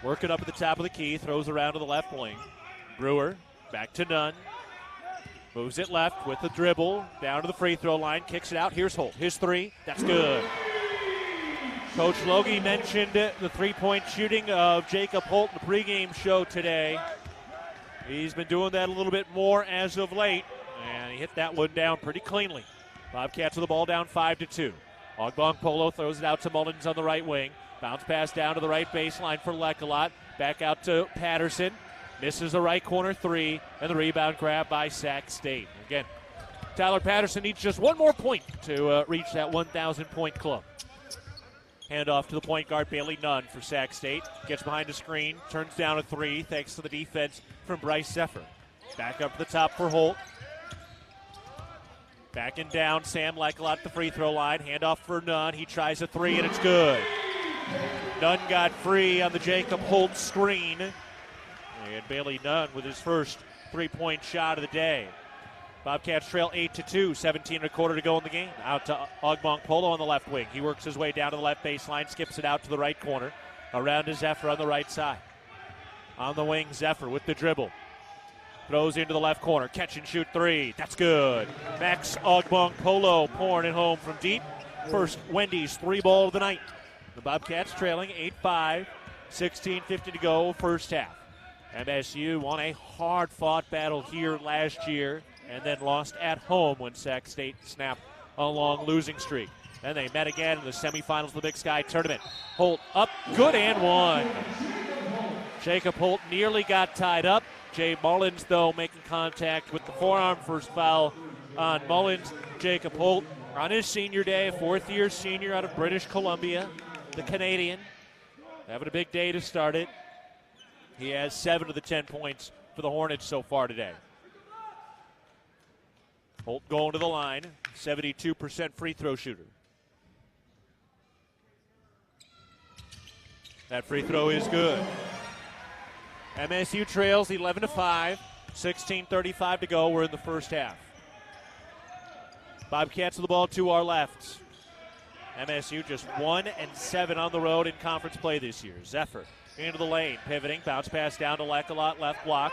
working up at the top of the key, throws around to the left wing. Brewer back to Nunn. Moves it left with the dribble, down to the free throw line, kicks it out. Here's Holt. His 3, that's good. Coach Logie mentioned the three-point shooting of Jacob Holt in the pregame show today. He's been doing that a little bit more as of late, and he hit that one down pretty cleanly. Bobcats with the ball down 5-2. Ogbong-Polo throws it out to Mullins on the right wing. Bounce pass down to the right baseline for Lekelot. Back out to Patterson. Misses the right corner 3, and the rebound grab by Sac State. Again, Tyler Patterson needs just one more point to reach that 1,000-point club. Handoff to the point guard, Bailey Nunn for Sac State. Gets behind the screen, turns down a 3 thanks to the defense from Bryce Zephyr. Back up to the top for Holt. Backing down, Sam Lekelot at the free throw line. Handoff for Nunn. He tries a 3, and it's good. Nunn got free on the Jacob Holt screen. And Bailey Nunn with his first three-point shot of the day. Bobcats trail 8-2, 17 and a quarter to go in the game. Out to Ogbong Polo on the left wing. He works his way down to the left baseline, skips it out to the right corner. Around to Zephyr on the right side. On the wing, Zephyr with the dribble. Throws into the left corner. Catch and shoot three. That's good. Max Ogbong Polo pouring it home from deep. First Wendy's 3-ball of the night. The Bobcats trailing 8-5, 16:50 to go first half. MSU won a hard-fought battle here last year and then lost at home when Sac State snapped a long losing streak. Then they met again in the semifinals of the Big Sky Tournament. Holt up, good and one. Jacob Holt nearly got tied up. Jay Mullins, though, making contact with the forearm. First foul on Mullins. Jacob Holt on his senior day, a fourth-year senior out of British Columbia, the Canadian, having a big day to start it. He has 7 of the 10 points for the Hornets so far today. Holt going to the line, 72% free throw shooter. That free throw is good. MSU trails 11-5, 16:35 to go. We're in the first half. Bobcats with the ball to our left. MSU just 1-7 on the road in conference play this year. Zephyr into the lane, pivoting, bounce pass down to Lekalot, left block.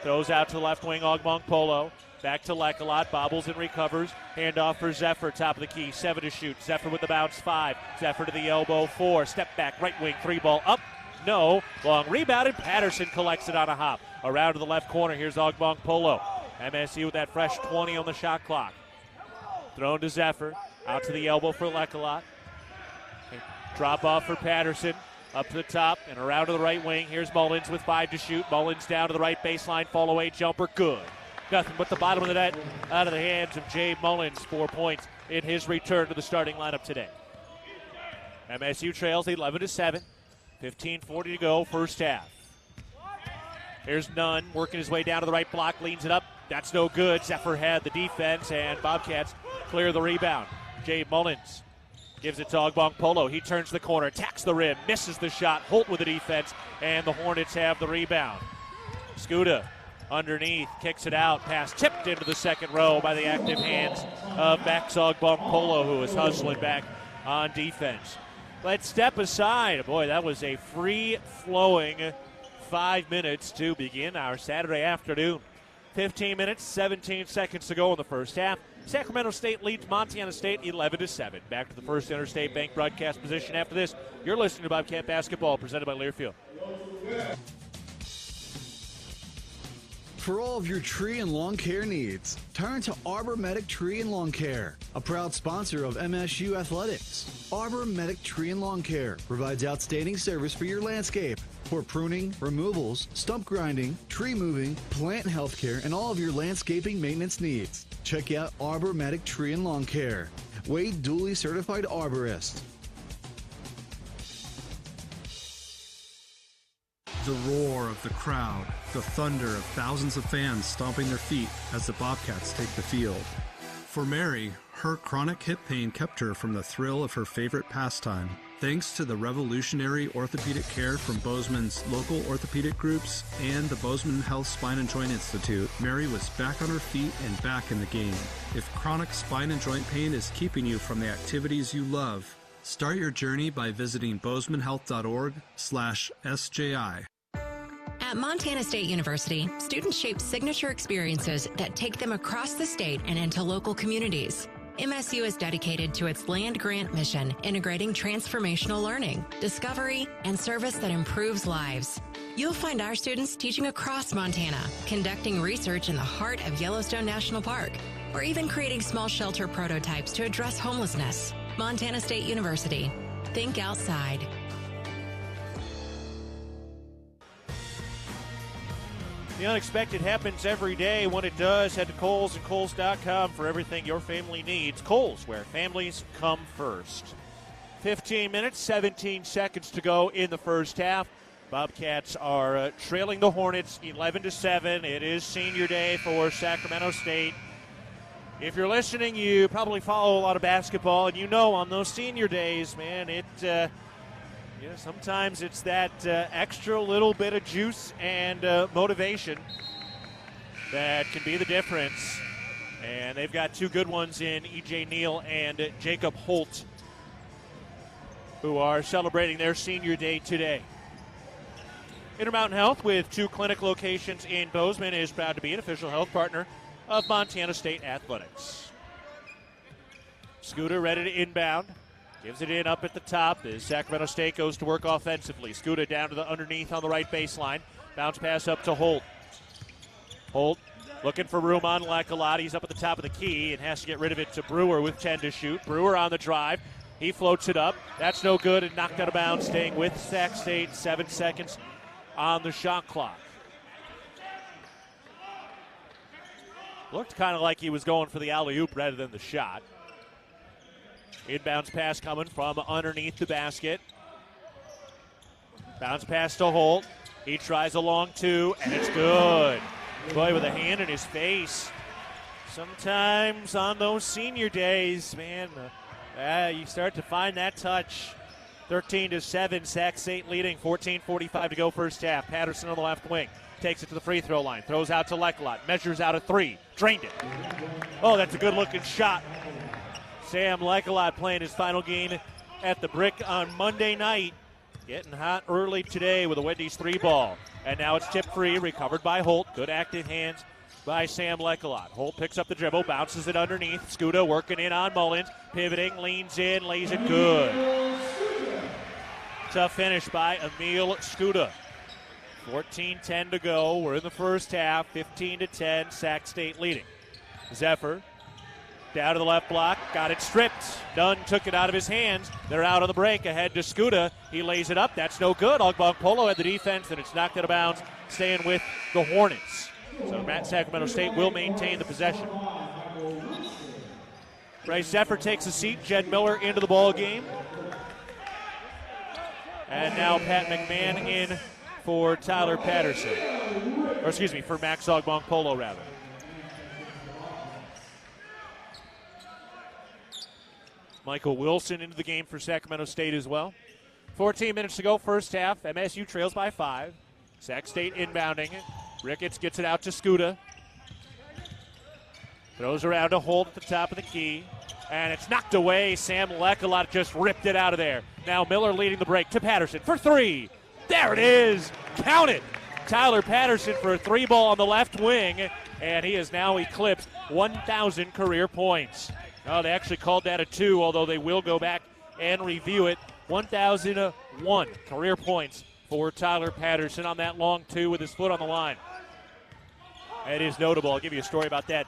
Throws out to the left wing, Ogbong Polo. Back to Lekalot, bobbles and recovers. Handoff for Zephyr, top of the key, 7 to shoot. Zephyr with the bounce, 5. Zephyr to the elbow, 4. Step back, right wing, 3-ball up. No. Long rebounded. Patterson collects it on a hop. Around to the left corner. Here's Ogbong Polo. MSU with that fresh 20 on the shot clock. Thrown to Zephyr. Out to the elbow for Lekalot. Drop off for Patterson. Up to the top and around to the right wing. Here's Mullins with 5 to shoot. Mullins down to the right baseline. Fall away jumper. Good. Nothing but the bottom of the net out of the hands of Jay Mullins. 4 points in his return to the starting lineup today. MSU trails 11-7. 15:40 to go, first half. Here's Nunn working his way down to the right block, leans it up. That's no good. Zephyr had the defense, and Bobcats clear the rebound. Jay Mullins gives it to Ogbong Polo. He turns the corner, attacks the rim, misses the shot. Holt with the defense, and the Hornets have the rebound. Scuda underneath, kicks it out. Pass tipped into the second row by the active hands of Max Ogbong Polo, who is hustling back on defense. Let's step aside. Boy, that was a free-flowing 5 minutes to begin our Saturday afternoon. 15 minutes, 17 seconds to go in the first half. Sacramento State leads Montana State 11-7. Back to the First Interstate Bank broadcast position after this. You're listening to Bobcat Basketball, presented by Learfield. For all of your tree and lawn care needs, turn to Arbor Medic Tree and Lawn Care, a proud sponsor of MSU Athletics. Arbor Medic Tree and Lawn Care provides outstanding service for your landscape. For pruning, removals, stump grinding, tree moving, plant health care, and all of your landscaping maintenance needs. Check out Arbor Medic Tree and Lawn Care. Wade duly certified arborist. The roar of the crowd, the thunder of thousands of fans stomping their feet as the Bobcats take the field. For Mary, her chronic hip pain kept her from the thrill of her favorite pastime. Thanks to the revolutionary orthopedic care from Bozeman's local orthopedic groups and the Bozeman Health Spine and Joint Institute, Mary was back on her feet and back in the game. If chronic spine and joint pain is keeping you from the activities you love, start your journey by visiting bozemanhealth.org/SJI. At Montana State University, students shape signature experiences that take them across the state and into local communities. MSU is dedicated to its land-grant mission, integrating transformational learning, discovery, and service that improves lives. You'll find our students teaching across Montana, conducting research in the heart of Yellowstone National Park, or even creating small shelter prototypes to address homelessness. Montana State University. Think outside. The unexpected happens every day. When it does, head to Kohl's and Kohls.com for everything your family needs. Kohl's, where families come first. 15 minutes, 17 seconds to go in the first half. Bobcats are trailing the Hornets 11-7. It is senior day for Sacramento State. If you're listening, you probably follow a lot of basketball, and you know on those senior days, man, sometimes it's that extra little bit of juice and motivation that can be the difference And they've got two good ones in E.J. Neal and Jacob Holt, who are celebrating their senior day today. Intermountain Health, with two clinic locations in Bozeman, is proud to be an official health partner of Montana State Athletics. Scooter ready to inbound. Gives it in up at the top as Sacramento State goes to work offensively. Scooter down to the underneath on the right baseline. Bounce pass up to Holt. Holt looking for room on Lecolot. He's up at the top of the key and has to get rid of it to Brewer with 10 to shoot. Brewer on the drive. He floats it up. That's no good and knocked out of bounds, staying with Sac State. 7 seconds on the shot clock. Looked kind of like he was going for the alley-oop rather than the shot. Inbounds pass coming from underneath the basket. Bounce pass to Holt. He tries a long two, and it's good. Boy, with a hand in his face. Sometimes on those senior days, man, you start to find that touch. 13-7, Sac State leading. 14:45 to go first half. Patterson on the left wing. Takes it to the free throw line. Throws out to Lecolot. Measures out a three. Drained it. Oh, that's a good-looking shot. Sam Lecolot playing his final game at the Brick on Monday night. Getting hot early today with a Wendy's 3-ball. And now it's tip free, recovered by Holt. Good active hands by Sam Lecolot. Holt picks up the dribble, bounces it underneath. Scuda working in on Mullins. Pivoting, leans in, lays it good. Tough finish by Emil Scuda. 14:10 to go. We're in the first half. 15-10, Sac State leading. Zephyr down to the left block, got it stripped. Dunn took it out of his hands. They're out on the break, ahead to Scuda. He lays it up, that's no good. Ogbong-Polo had the defense, and it's knocked out of bounds, staying with the Hornets. So Sacramento State will maintain the possession. Bryce Zephyr takes a seat, Jed Miller into the ball game. And now Pat McMahon in for Tyler Patterson. Or excuse me, for Max Ogbong-Polo rather. Michael Wilson into the game for Sacramento State as well. 14 minutes to go, first half. MSU trails by 5. Sac State inbounding it. Ricketts gets it out to Scuda. Throws around to Holt at the top of the key. And it's knocked away. Sam Lecolot just ripped it out of there. Now Miller leading the break to Patterson for 3. There it is. Count it. Tyler Patterson for a 3-ball on the left wing. And he has now eclipsed 1,000 career points. Oh, they actually called that a 2, although they will go back and review it. 1,001 career points for Tyler Patterson on that long 2 with his foot on the line. It is notable. I'll give you a story about that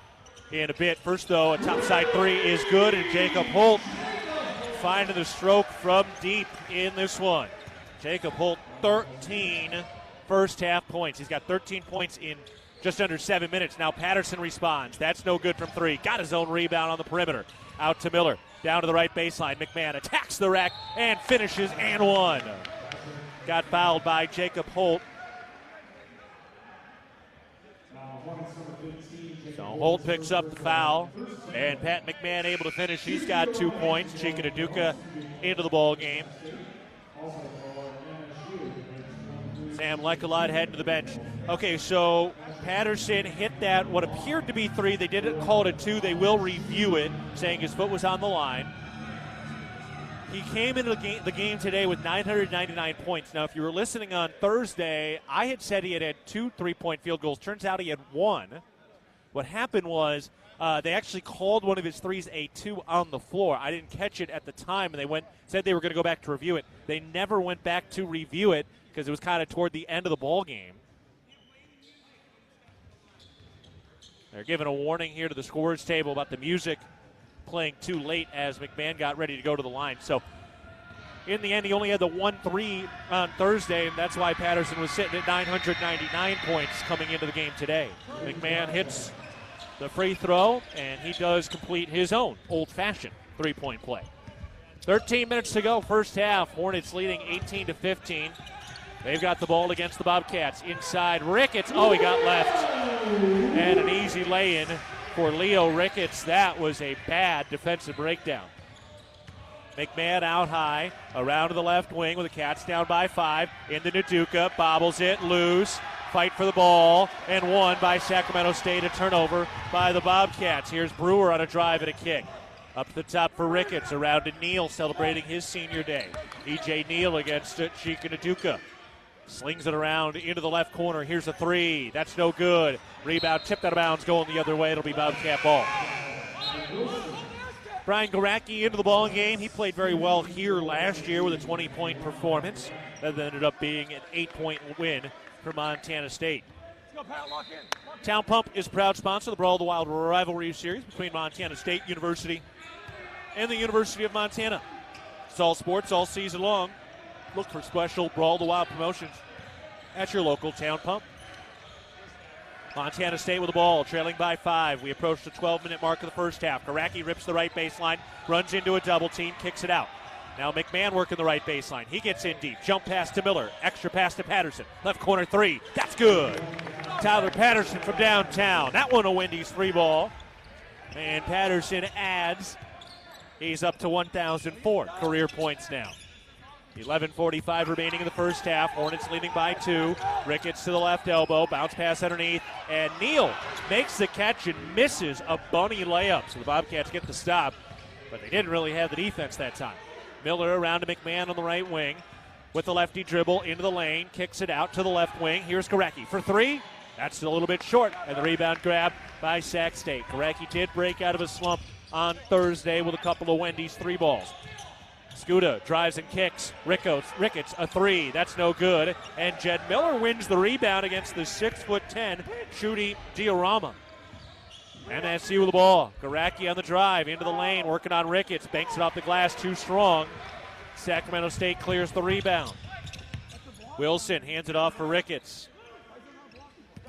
in a bit. First, though, a topside 3 is good, and Jacob Holt finding the stroke from deep in this one. Jacob Holt, 13 first half points. He's got 13 points in just under 7 minutes. Now Patterson responds. That's no good from 3. Got his own rebound on the perimeter. Out to Miller. Down to the right baseline. McMahon attacks the rack and finishes and 1. Got fouled by Jacob Holt. So Holt picks up the foul. And Pat McMahon able to finish. He's got 2 points. Chika Naduka into the ball game. Sam Lecolot heading to the bench. Okay, so Patterson hit that, what appeared to be 3. They didn't call it a 2. They will review it, saying his foot was on the line. He came into the game today with 999 points. Now, if you were listening on Thursday, I had said he had 2 3-point field goals. Turns out he had 1. What happened was they actually called one of his 3s a 2 on the floor. I didn't catch it at the time, and they said they were going to go back to review it. They never went back to review it because it was kind of toward the end of the ball game. They're giving a warning here to the scorers table about the music playing too late as McMahon got ready to go to the line. So in the end, he only had the 1-3 on Thursday, and that's why Patterson was sitting at 999 points coming into the game today. McMahon hits the free throw, and he does complete his own old-fashioned 3-point play. 13 minutes to go, first half. Hornets leading 18-15. They've got the ball against the Bobcats. Inside, Ricketts. Oh, he got left. And an easy lay-in for Leo Ricketts. That was a bad defensive breakdown. McMahon out high, around to the left wing with the Cats down by 5. Into Naduka, bobbles it, loose. fight for the ball, and won by Sacramento State. A turnover by the Bobcats. Here's Brewer on a drive and a kick. Up to the top for Ricketts, around to Neal, celebrating his senior day. E.J. Neal against Chika Naduka. Slings it around into the left corner. Here's a three. That's no good. Rebound tipped out of bounds, going the other way. It'll be Bobcat ball. Brian Garacki into the ball game. He played very well here last year with a 20-point performance. That ended up being an 8-point win for Montana State. Town Pump is proud sponsor of the Brawl of the Wild rivalry series between Montana State University and the University of Montana. It's all sports all season long. Look for special Brawl of the Wild promotions at your local Town Pump. Montana State with the ball, trailing by 5. We approach the 12-minute mark of the first half. Garacki rips the right baseline, runs into a double team, kicks it out. Now McMahon working the right baseline. He gets in deep. Jump pass to Miller. Extra pass to Patterson. Left corner three. That's good. Tyler Patterson from downtown. That one a Wendy's free ball. And Patterson adds. He's up to 1,004 career points now. 11:45 remaining in the first half. Hornets leading by 2. Ricketts to the left elbow. Bounce pass underneath. And Neal makes the catch and misses a bunny layup. So the Bobcats get the stop. But they didn't really have the defense that time. Miller around to McMahon on the right wing with the lefty dribble into the lane. Kicks it out to the left wing. Here's Garacki for 3. That's a little bit short. And the rebound grab by Sac State. Garacki did break out of a slump on Thursday with a couple of Wendy's 3 balls. Scuda drives and kicks. Ricketts a 3. That's no good. And Jed Miller wins the rebound against the 6'10" Shooty Diorama. MSU with the ball. Garacki on the drive into the lane, working on Ricketts. Banks it off the glass, too strong. Sacramento State clears the rebound. Wilson hands it off for Ricketts.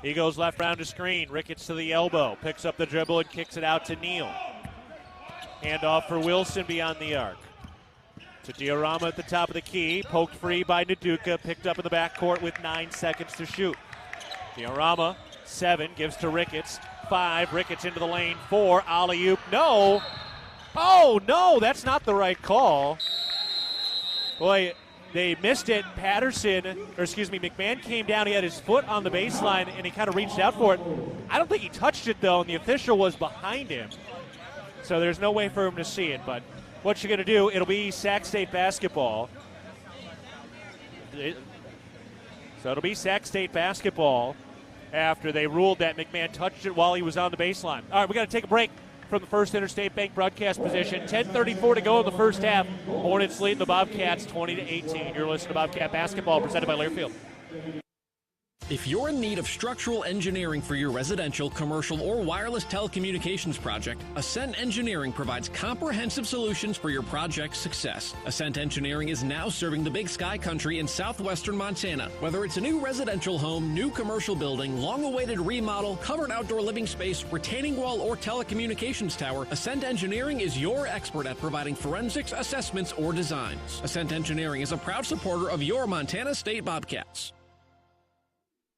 He goes left round to screen. Ricketts to the elbow. Picks up the dribble and kicks it out to Neal. Hand off for Wilson beyond the arc. To Diorama at the top of the key. Poked free by Naduka. Picked up in the backcourt with 9 seconds to shoot. Diorama, 7, gives to Ricketts. 5, Ricketts into the lane. 4, alley-oop. No. Oh, no, that's not the right call. Boy, they missed it. McMahon came down. He had his foot on the baseline, and he kind of reached out for it. I don't think he touched it, though, and the official was behind him. So there's no way for him to see it. But what you're going to do, it'll be Sac State basketball. So it'll be Sac State basketball after they ruled that McMahon touched it while he was on the baseline. All right, we got to take a break from the First Interstate Bank broadcast position. 10:34 to go in the first half. Hornets leading the Bobcats 20-18. You're listening to Bobcat Basketball presented by Learfield. If you're in need of structural engineering for your residential, commercial, or wireless telecommunications project, Ascent Engineering provides comprehensive solutions for your project's success. Ascent Engineering is now serving the Big Sky Country in southwestern Montana. Whether it's a new residential home, new commercial building, long-awaited remodel, covered outdoor living space, retaining wall, or telecommunications tower, Ascent Engineering is your expert at providing forensics, assessments, or designs. Ascent Engineering is a proud supporter of your Montana State Bobcats.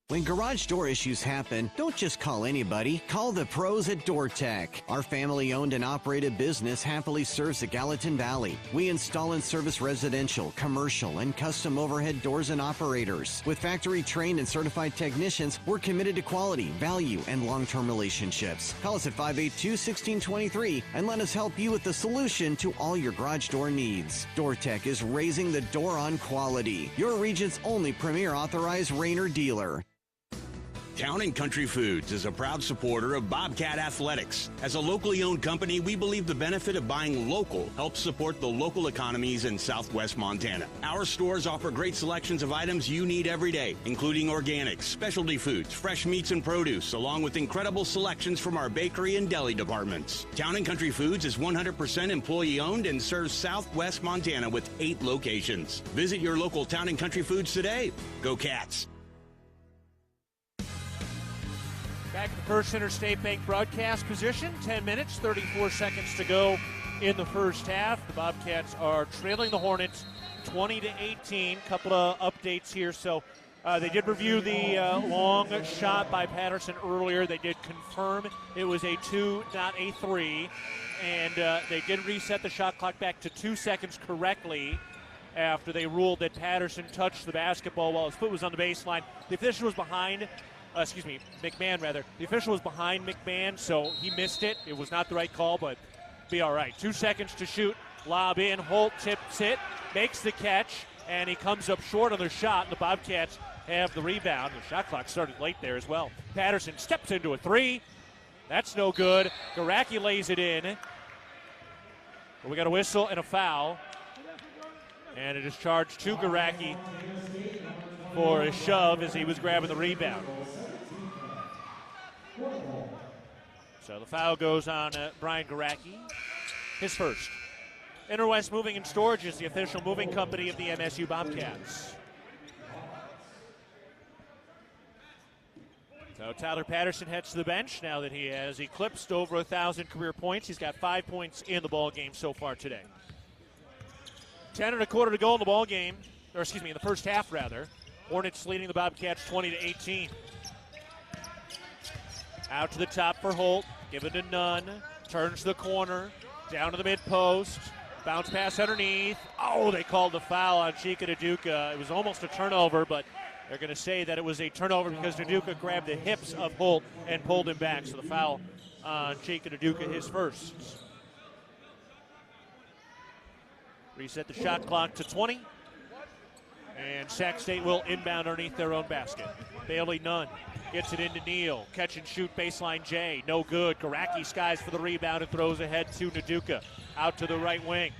When garage door issues happen, don't just call anybody. Call the pros at DoorTech. Our family-owned and operated business happily serves the Gallatin Valley. We install and service residential, commercial, and custom overhead doors and operators. With factory-trained and certified technicians, we're committed to quality, value, and long-term relationships. Call us at 582-1623 and let us help you with the solution to all your garage door needs. DoorTech is raising the door on quality. Your region's only premier authorized Rainer dealer. Town & Country Foods is a proud supporter of Bobcat Athletics. As a locally owned company, we believe the benefit of buying local helps support the local economies in southwest Montana. Our stores offer great selections of items you need every day, including organics, specialty foods, fresh meats and produce, along with incredible selections from our bakery and deli departments. Town & Country Foods is 100% employee-owned and serves southwest Montana with 8 locations. Visit your local Town & Country Foods today. Go Cats! Back at the First Interstate Bank broadcast position. 10 minutes, 34 seconds to go in the first half. The Bobcats are trailing the Hornets 20-18. Couple of updates here. So they did review the long shot by Patterson earlier. They did confirm it was a 2, not a 3. And they did reset the shot clock back to 2 seconds correctly. after they ruled that Patterson touched the basketball while his foot was on the baseline. The official was behind, McMahon rather. The official was behind McMahon, so he missed it. It was not the right call, but be all right. 2 seconds to shoot. Lob in. Holt tips it, makes the catch, and he comes up short on the shot. The Bobcats have the rebound. The shot clock started late there as well. Patterson steps into a three. That's no good. Gillogly lays it in. But we got a whistle and a foul. And it is charged to Gillogly for a shove as he was grabbing the rebound. So the foul goes on Brian Gillogly, his first. Interwest Moving and Storage is the official moving company of the MSU Bobcats. So Tyler Patterson heads to the bench now that he has eclipsed over 1,000 career points. He's got 5 points in the ball game so far today. 10.25 to go in the ball game, in the first half rather. Hornets leading the Bobcats 20-18. Out to the top for Holt, give it to Nunn, turns the corner, down to the mid post, bounce pass underneath. Oh, they called the foul on Chika Nduka. It was almost a turnover, but they're going to say that it was a turnover because Nduka grabbed the hips of Holt and pulled him back. So the foul on Chika Nduka, his first. Reset the shot clock to 20. And Sac State will inbound underneath their own basket. Bailey Nunn gets it into Neal. Catch and shoot baseline J. No good. Gillogly skies for the rebound and throws ahead to Nduka. Out to the right wing.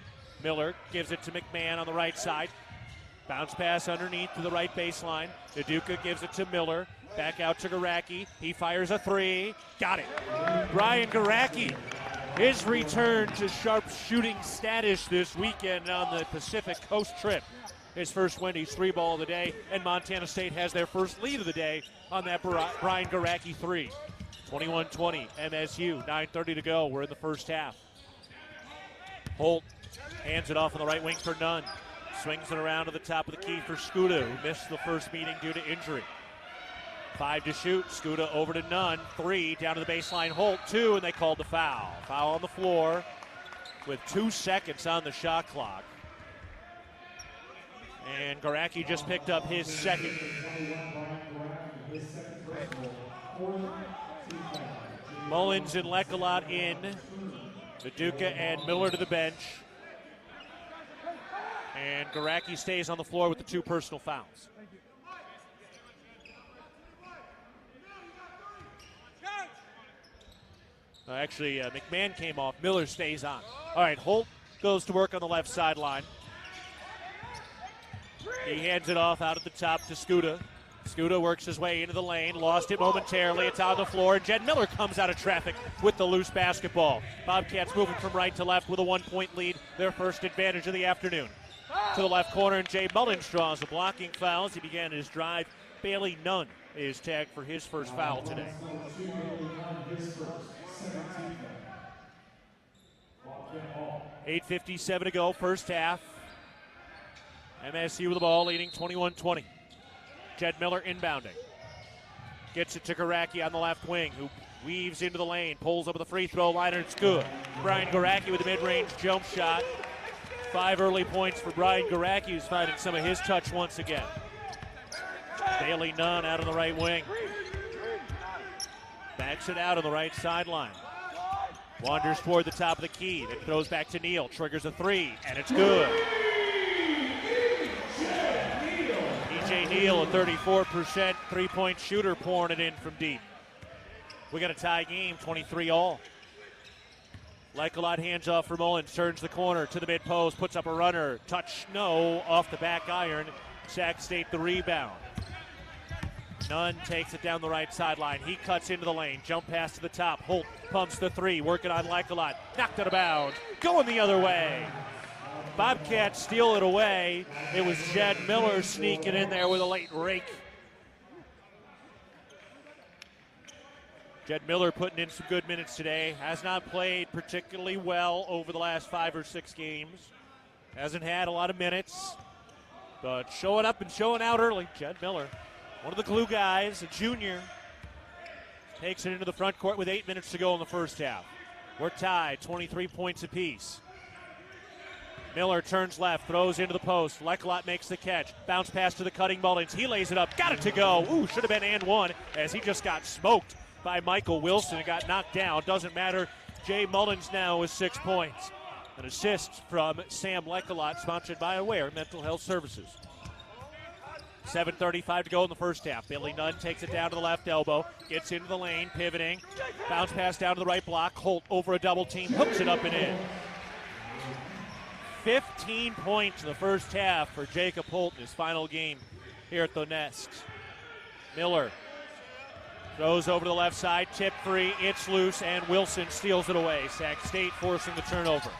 Miller gives it to McMahon on the right side. Bounce pass underneath to the right baseline. Nduka gives it to Miller. Back out to Gillogly. He fires a three. Got it. Brian Gillogly. His return to sharp shooting status this weekend on the Pacific Coast trip. His first Wendy's three ball of the day, and Montana State has their first lead of the day on that Brian Gillogly three. 21-20, MSU, 9:30 to go. We're in the first half. Holt hands it off on the right wing for Nunn. Swings it around to the top of the key for Skuta, who missed the first meeting due to injury. 5 to shoot. Skuta over to Nunn. 3 down to the baseline. Holt 2, and they called the foul. Foul on the floor with 2 seconds on the shot clock. And Gillogly just picked up his second. Mullins and Lecolot in. Nduka and Miller to the bench. And Gillogly stays on the floor with the 2 personal fouls. Actually, McMahon came off. Miller stays on. All right, Holt goes to work on the left sideline. He hands it off out at the top to Skuta. Skuta works his way into the lane, lost it momentarily. It's on the floor, and Jed Miller comes out of traffic with the loose basketball. Bobcats moving from right to left with a 1-point lead, their first advantage of the afternoon. To the left corner, and Jay Mullins draws a blocking foul as he began his drive. Bailey Nunn is tagged for his first foul today. 8:57 to go, first half. MSU with the ball, leading 21-20. Jed Miller inbounding. Gets it to Gillogly on the left wing, who weaves into the lane, pulls up at the free throw line, and it's good. Brian Gillogly with a mid-range jump shot. 5 early points for Brian Gillogly, who's finding some of his touch once again. Bailey Nunn out on the right wing. Backs it out on the right sideline. Wanders toward the top of the key, then throws back to Neal, triggers a 3, and it's good. DJ Neal, a 34% three-point shooter, pouring it in from deep. We got a tie game, 23-all. Lecolot hands off for Mullins, turns the corner to the mid-post, puts up a runner. Touch, no, off the back iron. Sac State the rebound. Nunn takes it down the right sideline. He cuts into the lane. Jump pass to the top. Holt pumps the 3, working on Lecolot. Knocked out of bounds. Going the other way. Bobcats steal it away. It was Jed Miller sneaking in there with a late rake. Jed Miller putting in some good minutes today. Has not played particularly well over the last 5 or 6 games. Hasn't had a lot of minutes. But showing up and showing out early. Jed Miller, one of the glue guys, a junior, takes it into the front court with 8 minutes to go in the first half. We're tied, 23 points apiece. Miller turns left, throws into the post. Lecolot makes the catch. Bounce pass to the cutting Mullins. He lays it up. Got it to go. Ooh, should have been and one as he just got smoked by Michael Wilson and got knocked down. Doesn't matter. Jay Mullins now with 6 points. An assist from Sam Lecolot, sponsored by Aware Mental Health Services. 7:35 to go in the first half. Billy Nunn takes it down to the left elbow, gets into the lane, pivoting. Bounce pass down to the right block. Holt over a double team, hooks it up and in. 15 points in the first half for Jacob Holt in his final game here at the Nest. Miller throws over to the left side, tip free, it's loose, and Wilson steals it away. Sac State forcing the turnover.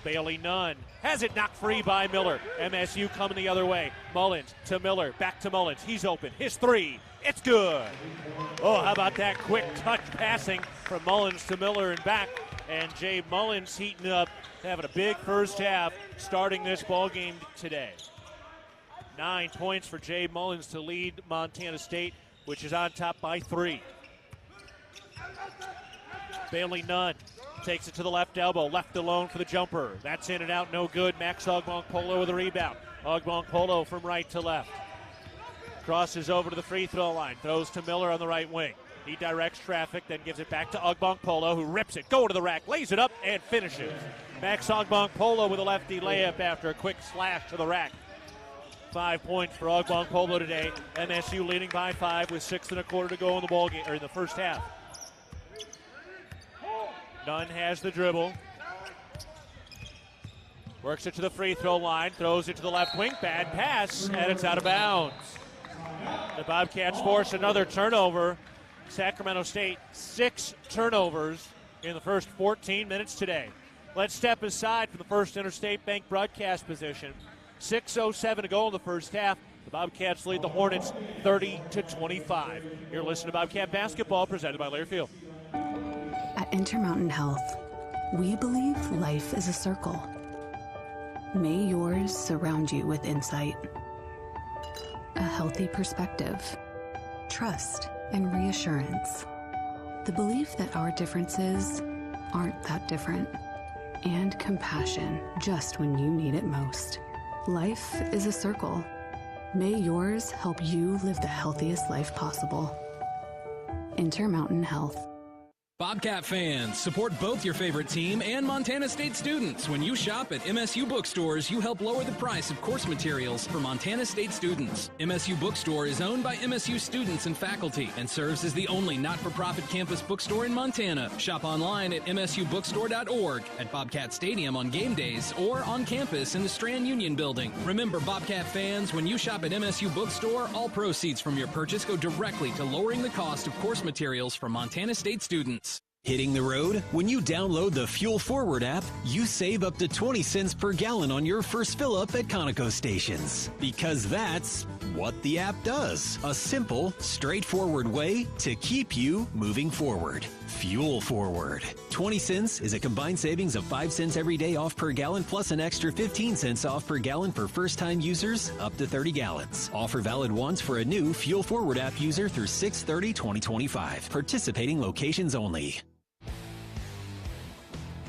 Bailey Nunn has it knocked free by Miller. MSU coming the other way. Mullins to Miller, back to Mullins. He's open. His three. It's good. Oh, how about that quick touch passing from Mullins to Miller and back. And Jay Mullins heating up, having a big first half, starting this ball game today. 9 points for Jay Mullins to lead Montana State, which is on top by 3. Bailey Nunn takes it to the left elbow, left alone for the jumper. That's in and out, no good. Max Ogbong-Polo with a rebound. Ogbong-Polo from right to left. Crosses over to the free throw line, throws to Miller on the right wing. He directs traffic, then gives it back to Ogbong-Polo, who rips it, go to the rack, lays it up, and finishes. Max Ogbong-Polo with a lefty layup after a quick slash to the rack. 5 points for Ogbong-Polo today. MSU leading by 5 with 6 1/4 to go in the ball game, or in the first half. Nunn has the dribble. Works it to the free throw line, throws it to the left wing, bad pass, and it's out of bounds. The Bobcats force another turnover. Sacramento State, 6 turnovers in the first 14 minutes today. Let's step aside from the First Interstate Bank broadcast position. 6:07 to go in the first half. The Bobcats lead the Hornets 30-25. You're listening to Bobcat Basketball, presented by Learfield. At Intermountain Health, we believe life is a circle. May yours surround you with insight, a healthy perspective, trust, and reassurance. The belief that our differences aren't that different, and compassion just when you need it most. Life is a circle. May yours help you live the healthiest life possible. Intermountain Health. Bobcat fans, support both your favorite team and Montana State students. When you shop at MSU bookstores, you help lower the price of course materials for Montana State students. MSU Bookstore is owned by MSU students and faculty and serves as the only not-for-profit campus bookstore in Montana. Shop online at msubookstore.org, at Bobcat Stadium on game days, or on campus in the Strand Union Building. Remember, Bobcat fans, when you shop at MSU Bookstore, all proceeds from your purchase go directly to lowering the cost of course materials for Montana State students. Hitting the road? When you download the Fuel Forward app, you save up to 20 cents per gallon on your first fill-up at Conoco stations. Because that's what the app does. A simple, straightforward way to keep you moving forward. Fuel Forward. 20 cents is a combined savings of 5 cents every day off per gallon, plus an extra 15 cents off per gallon for first-time users up to 30 gallons. Offer valid once for a new Fuel Forward app user through 6/30/2025. Participating locations only.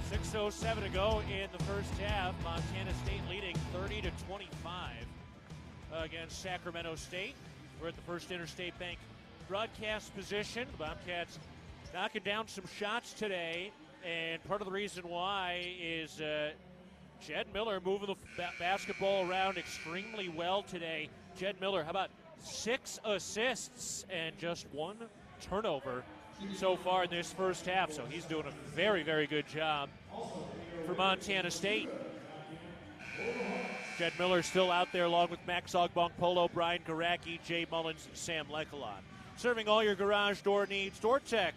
6:07 to go in the first half. Montana State leading 30-25 against Sacramento State. We're at the First Interstate Bank broadcast position. The Bobcats knocking down some shots today, and part of the reason why is Jed Miller moving the basketball around extremely well today. Jed Miller, how about 6 assists and just 1 turnover so far in this first half, so he's doing a very, very good job for Montana State. Jed Miller still out there along with Max Ogbong-Polo, Brian Garacki, Jay Mullins, and Sam Lecolot. Serving all your garage door needs, DoorTech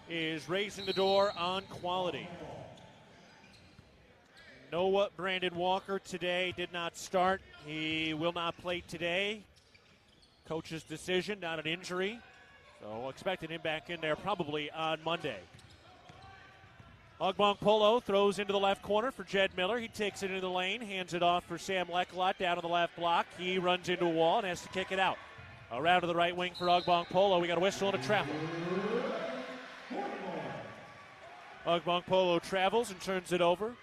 is raising the door on quality. Noah Brandon Walker today did not start. He will not play today. Coach's decision, not an injury. So expecting him back in there probably on Monday. Ogbong-Polo throws into the left corner for Jed Miller. He takes it into the lane, hands it off for Sam Lecolot down to the left block. He runs into a wall and has to kick it out. Around to the right wing for Ogbong-Polo. We got a whistle and a travel. Ogbong-Polo travels and turns it over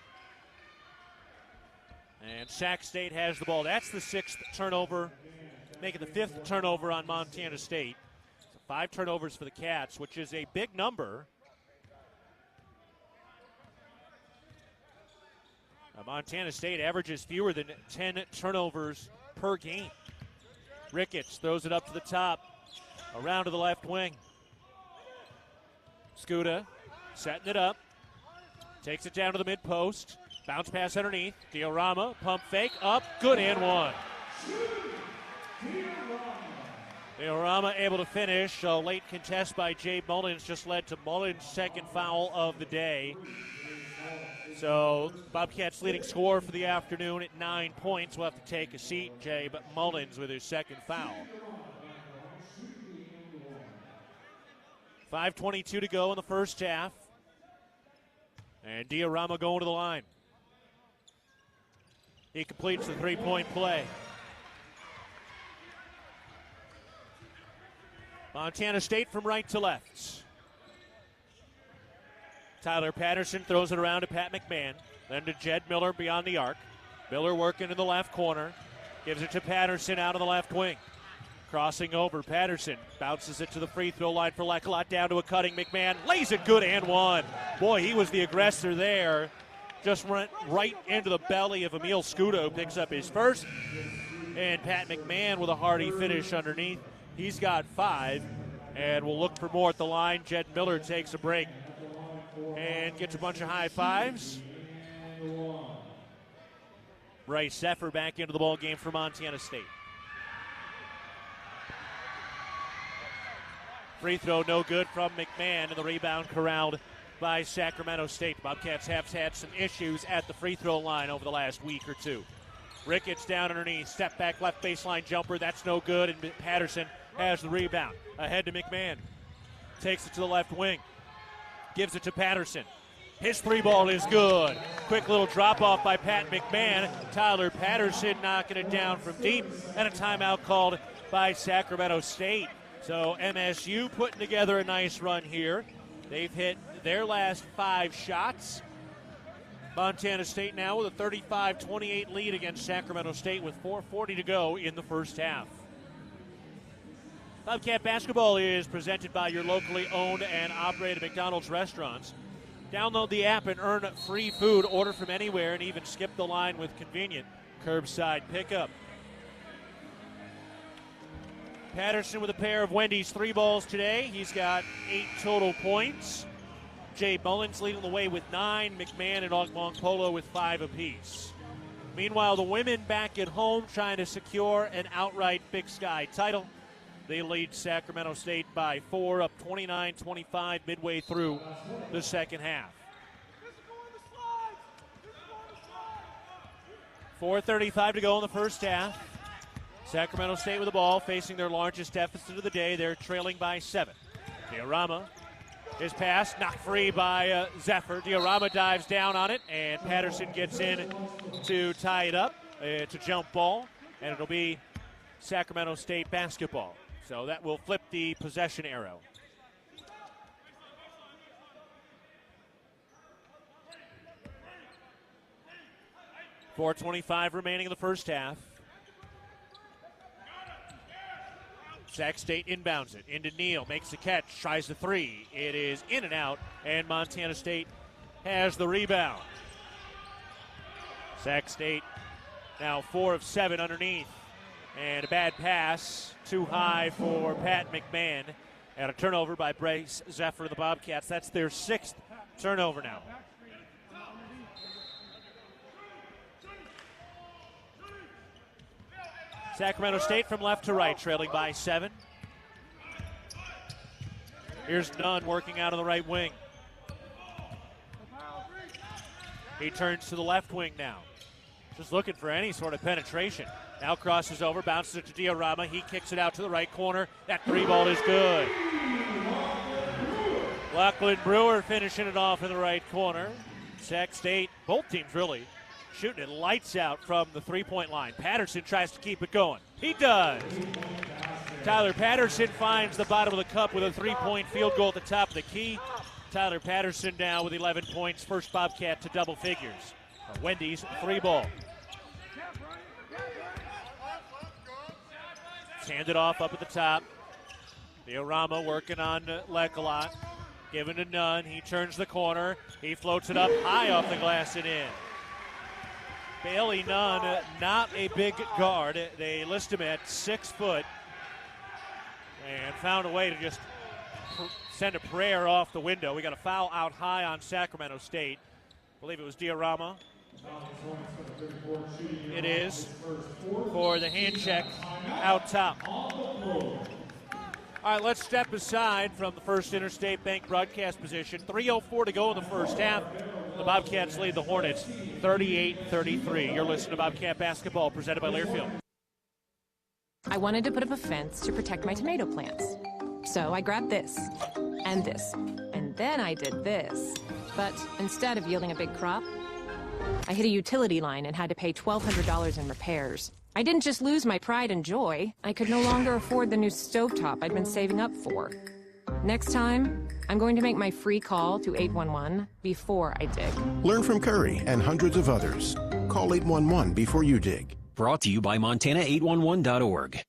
And Sac State has the ball. That's the 6th turnover, making the 5th turnover on Montana State. So 5 turnovers for the Cats, which is a big number. Montana State averages fewer than 10 turnovers per game. Ricketts throws it up to the top, around to the left wing. Skuda setting it up, takes it down to the mid-post. Bounce pass underneath. Diorama, pump fake, up, good and one. Diorama able to finish. A late contest by Jay Mullins just led to Mullins' second foul of the day. So Bobcats leading scorer for the afternoon at 9 points. We'll have to take a seat, Jay, but Mullins with his second foul. 5:22 to go in the first half. And Diorama going to the line. He completes the three-point play. Montana State from right to left. Tyler Patterson throws it around to Pat McMahon. Then to Jed Miller beyond the arc. Miller working in the left corner. Gives it to Patterson out of the left wing. Crossing over, Patterson bounces it to the free throw line for Lecolot, down to a cutting McMahon. Lays it good and one. Boy, he was the aggressor there. Just went right into the belly of Emil Skuda, who picks up his first. And Pat McMahon with a hearty finish underneath. He's got 5, and we'll look for more at the line. Jed Miller takes a break and gets a bunch of high fives. Bryce Zephyr back into the ball game for Montana State. Free throw no good from McMahon, and the rebound corralled by Sacramento State. Bobcats have had some issues at the free throw line over the last week or two. Ricketts down underneath, step back left baseline jumper, that's no good, and Patterson has the rebound. Ahead to McMahon. Takes it to the left wing. Gives it to Patterson. His three ball is good. Quick little drop off by Pat McMahon. Tyler Patterson knocking it down from deep, and a timeout called by Sacramento State. So MSU putting together a nice run here. They've hit their last 5 shots. Montana State now with a 35-28 lead against Sacramento State with 4:40 to go in the first half. Bobcat basketball is presented by your locally owned and operated McDonald's restaurants. Download the app and earn free food. Order from anywhere and even skip the line with convenient curbside pickup. Patterson with a pair of Wendy's 3 balls today. He's got 8 total points. Jay Mullins leading the way with 9. McMahon and Ogmong-Polo with 5 apiece. Meanwhile, the women back at home trying to secure an outright Big Sky title. They lead Sacramento State by 4, up 29-25 midway through the second half. 4:35 to go in the first half. Sacramento State with the ball, facing their largest deficit of the day. They're trailing by 7. Diorama, his pass knocked free by Zephyr. Diorama dives down on it, and Patterson gets in to tie it up. It's a jump ball, and it'll be Sacramento State basketball. So that will flip the possession arrow. .425 remaining in the first half. Sac State inbounds it into Neal, makes the catch, tries the 3. It is in and out, and Montana State has the rebound. Sac State now 4 of 7 underneath. And a bad pass, too high for Pat McMahon. And a turnover by Bryce Zephyr of the Bobcats. That's their 6th turnover now. Sacramento State from left to right, trailing by 7. Here's Nunn working out on the right wing. He turns to the left wing now. Just looking for any sort of penetration. Now crosses over, bounces it to Diorama. He kicks it out to the right corner. That 3 ball is good. Lachlan Brewer finishing it off in the right corner. Sac State, both teams really, shooting it lights out from the 3-point line. Patterson tries to keep it going. He does. Tyler Patterson finds the bottom of the cup with a 3-point field goal at the top of the key. Tyler Patterson now with 11 points. First Bobcat to double figures. Wendy's 3 ball. handed off up at the top. Diorama working on Lecolot. Given to Nunn. He turns the corner. He floats it up high off the glass and in. Bailey Nunn, not a big guard. They list him at 6 foot. And found a way to just send a prayer off the window. We got a foul out high on Sacramento State. I believe it was Diorama. It is for the hand check out top. All right, let's step aside from the First Interstate Bank broadcast position. 3:04 to go in the first half. The Bobcats lead the Hornets 38-33. You're listening to Bobcat Basketball presented by Learfield. I wanted to put up a fence to protect my tomato plants. So I grabbed this, and then I did this. But instead of yielding a big crop, I hit a utility line and had to pay $1,200 in repairs. I didn't just lose my pride and joy, I could no longer afford the new stovetop I'd been saving up for. Next time, I'm going to make my free call to 811 before I dig. Learn from Curry and hundreds of others. Call 811 before you dig. Brought to you by Montana811.org.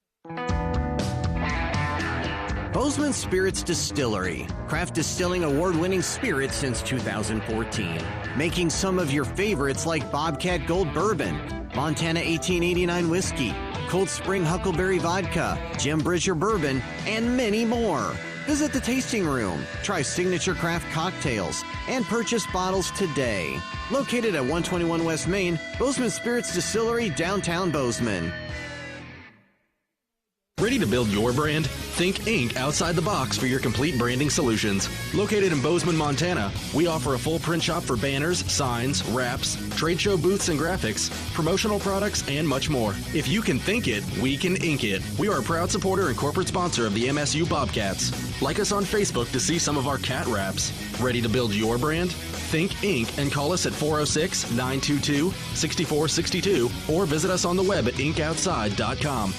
Bozeman Spirits Distillery. Craft distilling award-winning spirits since 2014. Making some of your favorites like Bobcat Gold Bourbon, Montana 1889 Whiskey, Cold Spring Huckleberry Vodka, Jim Bridger Bourbon, and many more. Visit the tasting room, try signature craft cocktails, and purchase bottles today. Located at 121 West Main, Bozeman Spirits Distillery, downtown Bozeman. Ready to build your brand? Think Inc. outside the box for your complete branding solutions. Located in Bozeman, Montana, we offer a full print shop for banners, signs, wraps, trade show booths and graphics, promotional products, and much more. If you can think it, we can ink it. We are a proud supporter and corporate sponsor of the MSU Bobcats. Like us on Facebook to see some of our cat wraps. Ready to build your brand? Think Inc. and call us at 406-922-6462 or visit us on the web at inkoutside.com.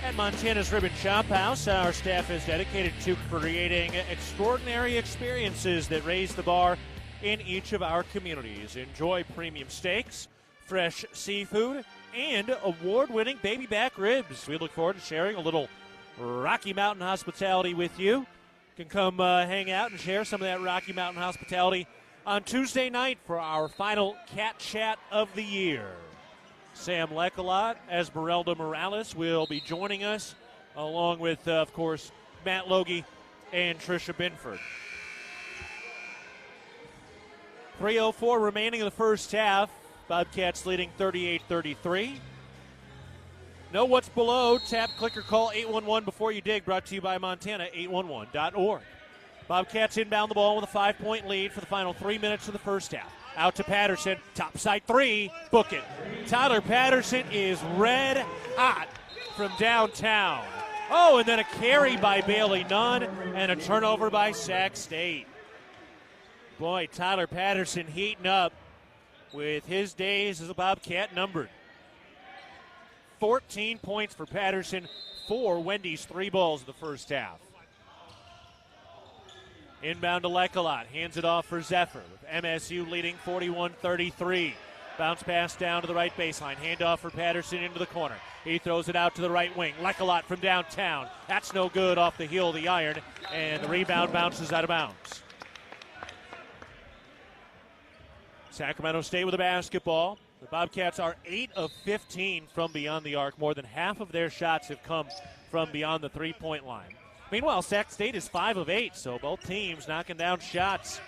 At Montana's Ribbon Shop House, our staff is dedicated to creating extraordinary experiences that raise the bar in each of our communities. Enjoy premium steaks, fresh seafood, and award-winning baby back ribs. We look forward to sharing a little Rocky Mountain hospitality with you. You can come hang out and share some of that Rocky Mountain hospitality on Tuesday night for our final Cat Chat of the year. Sam Lecolot, Esmeralda Morales will be joining us, along with, of course, Matt Logie and Tricia Binford. 3:04 remaining in the first half. Bobcats leading 38-33. Know what's below. Tap, click, or call 811 before you dig. Brought to you by Montana811.org. Bobcats inbound the ball with a 5-point lead for the final 3 minutes of the first half. Out to Patterson, topside three, book it. Tyler Patterson is red hot from downtown. Oh, and then a carry by Bailey Nunn and a turnover by Sac State. Boy, Tyler Patterson heating up with his days as a Bobcat numbered. 14 points for Patterson, 4 Wendy's 3 balls in the first half. Inbound to Lecolot, hands it off for Zephyr. With MSU leading 41-33. Bounce pass down to the right baseline. Handoff for Patterson into the corner. He throws it out to the right wing. Lecolot from downtown. That's no good off the heel of the iron, and the rebound bounces out of bounds. Sacramento State with the basketball. The Bobcats are 8 of 15 from beyond the arc. More than half of their shots have come from beyond the three-point line. Meanwhile, Sac State is 5 of 8, so both teams knocking down shots.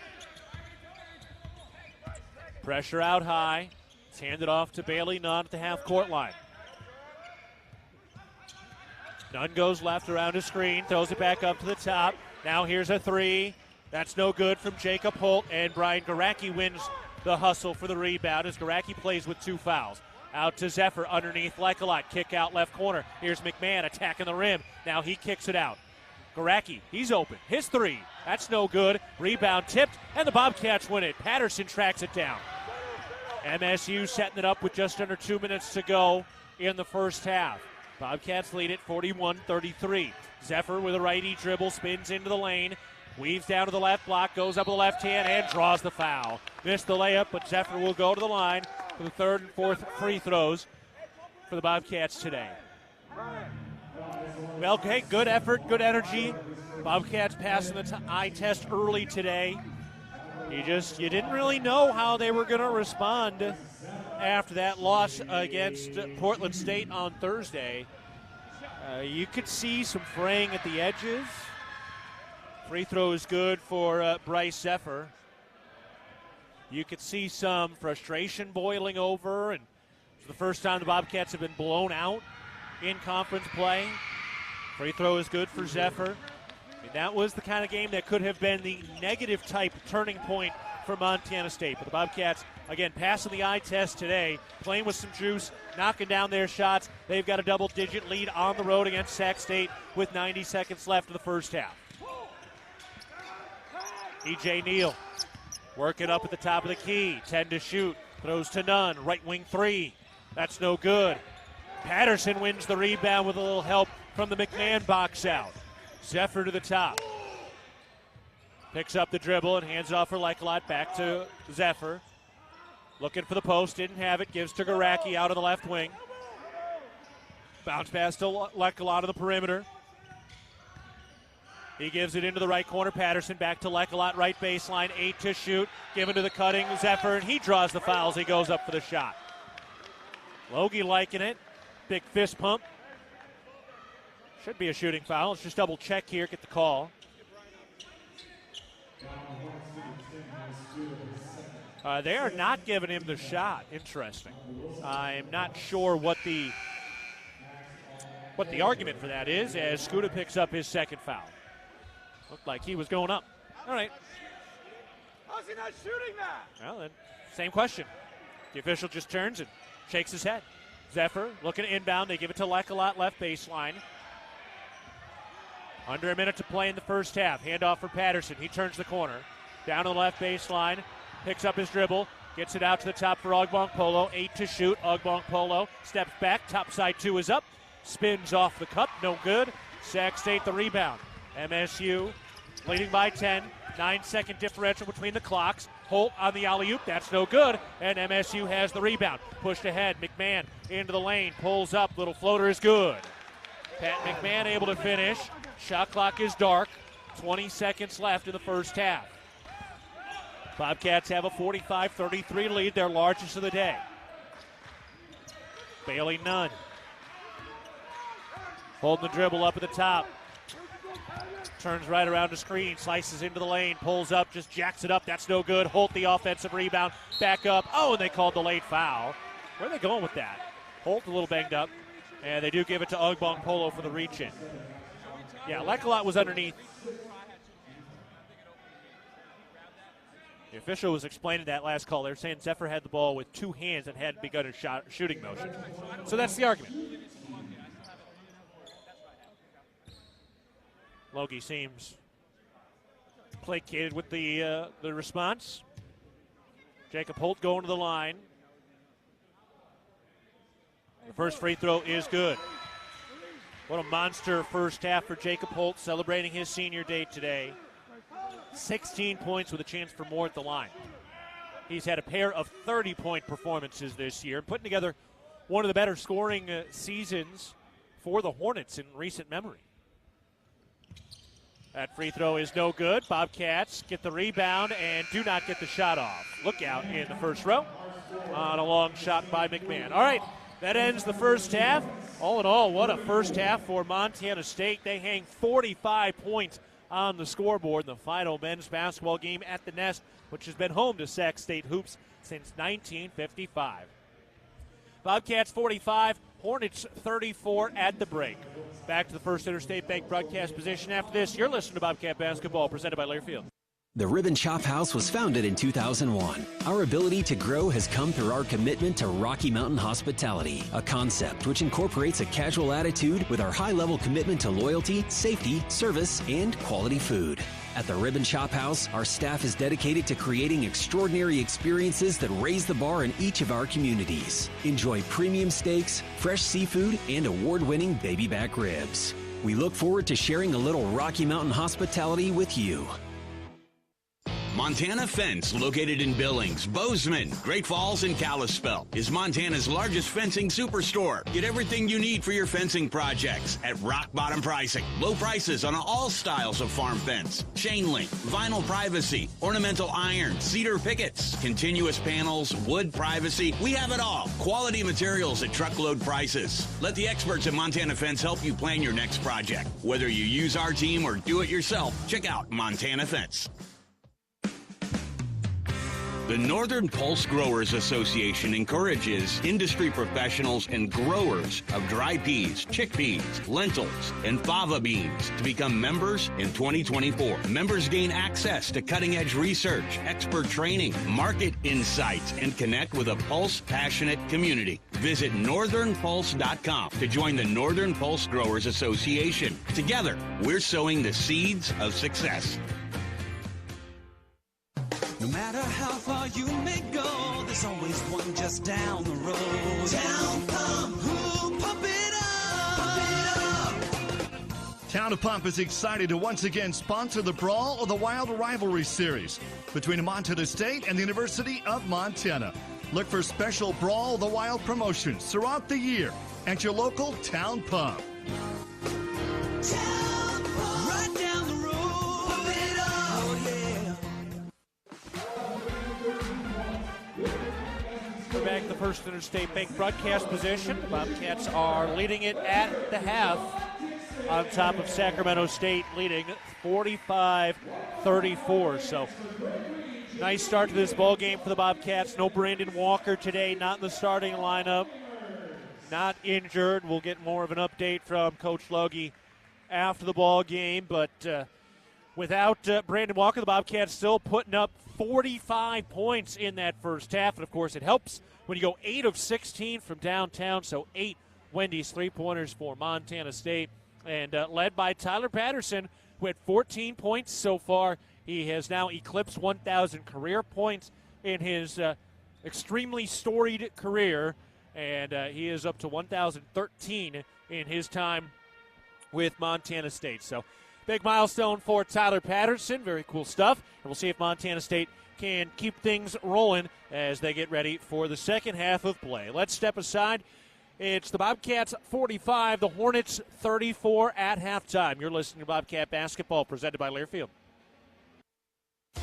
Pressure out high. It's handed off to Bailey Nunn at the half-court line. Nunn goes left around his screen, throws it back up to the top. Now here's a three. That's no good from Jacob Holt, and Brian Garacki wins the hustle for the rebound as Garacki plays with 2 fouls. Out to Zephyr underneath Lecolot. Kick out left corner. Here's McMahon attacking the rim. Now he kicks it out. Garacki, he's open. His three. That's no good. Rebound tipped, and the Bobcats win it. Patterson tracks it down. MSU setting it up with just under 2 minutes to go in the first half. Bobcats lead it 41-33. Zephyr with a righty dribble, spins into the lane, weaves down to the left block, goes up with the left hand, and draws the foul. Missed the layup, but Zephyr will go to the line for the third and fourth free throws for the Bobcats today. Well, okay, good effort, good energy. Bobcats passing the eye test early today. You didn't really know how they were going to respond after that loss against Portland State on Thursday. You could see some fraying at the edges. Free throw is good for Bryce Zephyr. You could see some frustration boiling over, and it's the first time the Bobcats have been blown out in conference play. Free throw is good for Zephyr. I mean, that was the kind of game that could have been the negative type turning point for Montana State. But the Bobcats, again, passing the eye test today, playing with some juice, knocking down their shots. They've got a double-digit lead on the road against Sac State with 90 seconds left in the first half. E.J. Neal working up at the top of the key. 10 to shoot. Throws to none. Right wing three. That's no good. Patterson wins the rebound with a little help from the McMahon box out. Zephyr to the top. Picks up the dribble and hands it off for Lekelot. Back to Zephyr. Looking for the post. Didn't have it. Gives to Garacki out of the left wing. Bounce pass to Lekelot on the perimeter. He gives it into the right corner. Patterson back to Lekelot, right baseline, 8 to shoot. Given to the cutting Zephyr, and he draws the fouls. He goes up for the shot. Logie liking it. Big fist pump. Should be a shooting foul. Let's just double check here, get the call. They are not giving him the shot. Interesting. I'm not sure what the argument for that is, as Scuda picks up his second foul. Looked like he was going up. All right. How's he not shooting that? Well, then, same question. The official just turns and shakes his head. Zephyr looking to inbound. They give it to Lekelot, left baseline. Under a minute to play in the first half. Handoff for Patterson. He turns the corner. Down to the left baseline. Picks up his dribble. Gets it out to the top for Ogbong-Polo. 8 to shoot. Ogbong-Polo steps back. Top side two is up. Spins off the cup. No good. Sac State the rebound. MSU leading by 10. 9-second differential between the clocks. Holt on the alley-oop. That's no good. And MSU has the rebound. Pushed ahead. McMahon into the lane. Pulls up. Little floater is good. Pat McMahon able to finish. Shot clock is dark. 20 seconds left in the first half. Bobcats have a 45-33 lead, their largest of the day. Bailey Nunn. Holding the dribble up at the top. Turns right around the screen, slices into the lane, pulls up, just jacks it up. That's no good. Holt the offensive rebound. Back up. Oh, and they called the late foul. Where are they going with that? Holt a little banged up. And they do give it to Ogbong-Polo for the reach-in. Yeah, Lekelot was underneath. The official was explaining that last call. They were saying Zephyr had the ball with two hands and hadn't begun his shooting motion. So that's the argument. Logie seems placated with the response. Jacob Holt going to the line. The first free throw is good. What a monster first half for Jacob Holt, celebrating his senior day today. 16 points with a chance for more at the line. He's had a pair of 30-point performances this year, putting together one of the better scoring seasons for the Hornets in recent memory. That free throw is no good. Bobcats get the rebound and do not get the shot off. Look out in the first row on a long shot by McMahon. All right, that ends the first half. All in all, what a first half for Montana State. They hang 45 points on the scoreboard in the final men's basketball game at the Nest, which has been home to Sac State hoops since 1955. Bobcats 45, Hornets 34 at the break. Back to the First Interstate Bank broadcast position after this. You're listening to Bobcat Basketball, presented by Learfield. The Ribbon Chop House was founded in 2001. Our ability to grow has come through our commitment to Rocky Mountain hospitality, a concept which incorporates a casual attitude with our high-level commitment to loyalty, safety, service, and quality food. At the Ribbon Chop House, our staff is dedicated to creating extraordinary experiences that raise the bar in each of our communities. Enjoy premium steaks, fresh seafood, and award-winning baby back ribs. We look forward to sharing a little Rocky Mountain hospitality with you. Montana Fence, located in Billings, Bozeman, Great Falls, and Kalispell, is Montana's largest fencing superstore. Get everything you need for your fencing projects at rock bottom pricing. Low prices on all styles of farm fence, chain link, vinyl privacy, ornamental iron, cedar pickets, continuous panels, wood privacy. We have it all. Quality materials at truckload prices. Let the experts at Montana Fence help you plan your next project. Whether you use our team or do it yourself, check out Montana Fence. The Northern Pulse Growers Association encourages industry professionals and growers of dry peas, chickpeas, lentils, and fava beans to become members in 2024. Members gain access to cutting-edge research, expert training, market insights, and connect with a Pulse-passionate community. Visit northernpulse.com to join the Northern Pulse Growers Association. Together, we're sowing the seeds of success. No matter how far you may go, there's always one just down the road. Town Pump, who pump it up, Town of Pump is excited to once again sponsor the Brawl of the Wild Rivalry Series between Montana State and the University of Montana. Look for special Brawl of the Wild promotions throughout the year at your local Town Pump. Town Pump, right down the road, pump it up, oh yeah. We're back to the First Interstate Bank broadcast position. The Bobcats are leading it at the half on top of Sacramento State, leading 45-34. So nice start to this ball game for the Bobcats. No Brandon Walker today, not in the starting lineup, not injured. We'll get more of an update from Coach Logie after the ball game, but without Brandon Walker, the Bobcats still putting up 45 points in that first half. And, of course, it helps when you go 8 of 16 from downtown, so 8 Wendy's three-pointers for Montana State. And led by Tyler Patterson, who had 14 points so far. He has now eclipsed 1,000 career points in his extremely storied career. And he is up to 1,013 in his time with Montana State. So big milestone for Tyler Patterson. Very cool stuff. And we'll see if Montana State can keep things rolling as they get ready for the second half of play. Let's step aside. It's the Bobcats 45, the Hornets 34 at halftime. You're listening to Bobcat Basketball presented by Learfield.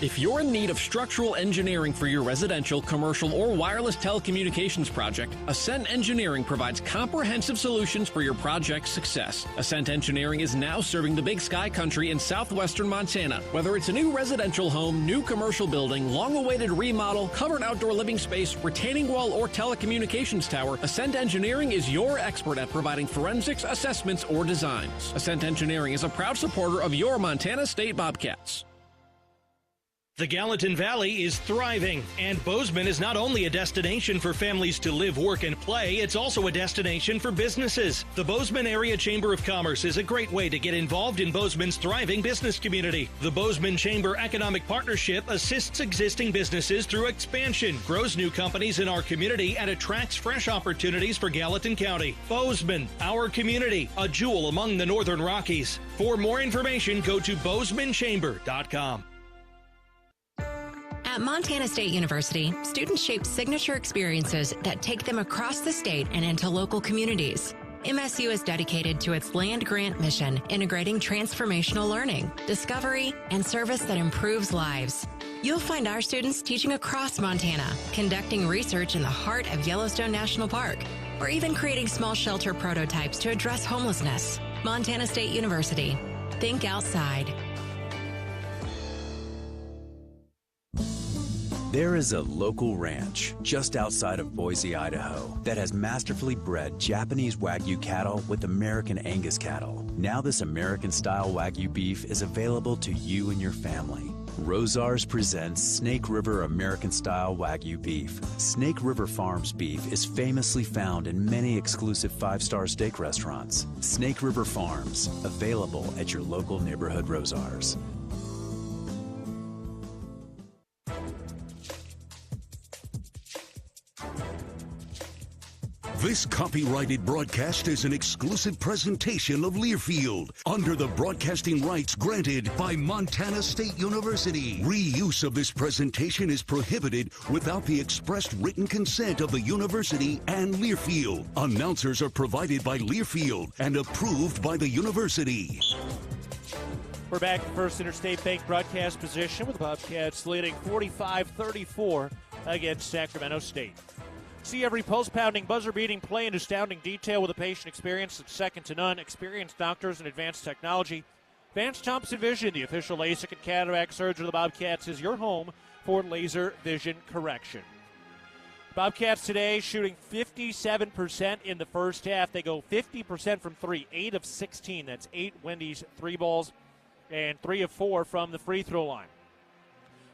If you're in need of structural engineering for your residential, commercial, or wireless telecommunications project, Ascent Engineering provides comprehensive solutions for your project's success. Ascent Engineering is now serving the Big Sky Country in southwestern Montana. Whether it's a new residential home, new commercial building, long-awaited remodel, covered outdoor living space, retaining wall, or telecommunications tower, Ascent Engineering is your expert at providing forensics, assessments, or designs. Ascent Engineering is a proud supporter of your Montana State Bobcats. The Gallatin Valley is thriving, and Bozeman is not only a destination for families to live, work, and play, it's also a destination for businesses. The Bozeman Area Chamber of Commerce is a great way to get involved in Bozeman's thriving business community. The Bozeman Chamber Economic Partnership assists existing businesses through expansion, grows new companies in our community, and attracts fresh opportunities for Gallatin County. Bozeman, our community, a jewel among the Northern Rockies. For more information, go to bozemanchamber.com. At Montana State University, students shape signature experiences that take them across the state and into local communities. MSU is dedicated to its land grant mission, integrating transformational learning, discovery, and service that improves lives. You'll find our students teaching across Montana, conducting research in the heart of Yellowstone National Park, or even creating small shelter prototypes to address homelessness. Montana State University. Think outside. There is a local ranch just outside of Boise, Idaho, that has masterfully bred Japanese Wagyu cattle with American Angus cattle. Now this American-style Wagyu beef is available to you and your family. Rosars presents Snake River American-style Wagyu beef. Snake River Farms beef is famously found in many exclusive five-star steak restaurants. Snake River Farms, available at your local neighborhood Rosars. This copyrighted broadcast is an exclusive presentation of Learfield under the broadcasting rights granted by Montana State University. Reuse of this presentation is prohibited without the expressed written consent of the university and Learfield. Announcers are provided by Learfield and approved by the university. We're back in First Interstate Bank broadcast position with the Bobcats leading 45-34 against Sacramento State. See every post-pounding, buzzer-beating play in astounding detail with a patient experience that's second to none. Experienced doctors and advanced technology. Vance Thompson Vision, the official LASIK and cataract surgeon of the Bobcats, is your home for laser vision correction. Bobcats today shooting 57% in the first half. They go 50% from three, 8 of 16. That's 8 Wendy's 3 balls and 3 of 4 from the free throw line.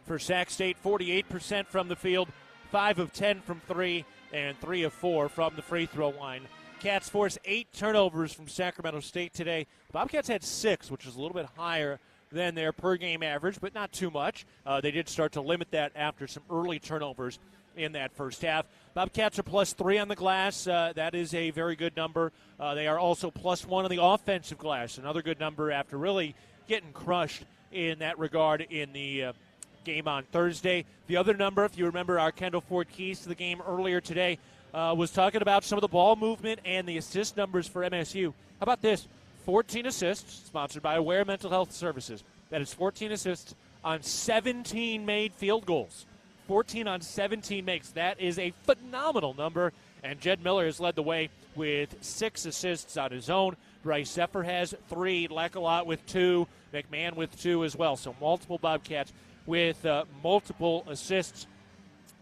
For Sac State, 48% from the field, 5 of 10 from 3, and 3 of 4 from the free throw line. Cats forced 8 turnovers from Sacramento State today. The Bobcats had 6, which is a little bit higher than their per-game average, but not too much. They did start to limit that after some early turnovers in that first half. Bobcats are +3 on the glass. That is a very good number. They are also +1 on the offensive glass, another good number after really getting crushed in that regard in the game on Thursday. The other number, if you remember our Kendall Ford keys to the game earlier today, was talking about some of the ball movement and the assist numbers for MSU. How about this? 14 assists, sponsored by Aware Mental Health Services. That is 14 assists on 17 made field goals. 14 on 17 makes. That is a phenomenal number, and Jed Miller has led the way with 6 assists on his own. Bryce Zephyr has 3, Lecolot with 2, McMahon with 2 as well. So multiple Bobcats with multiple assists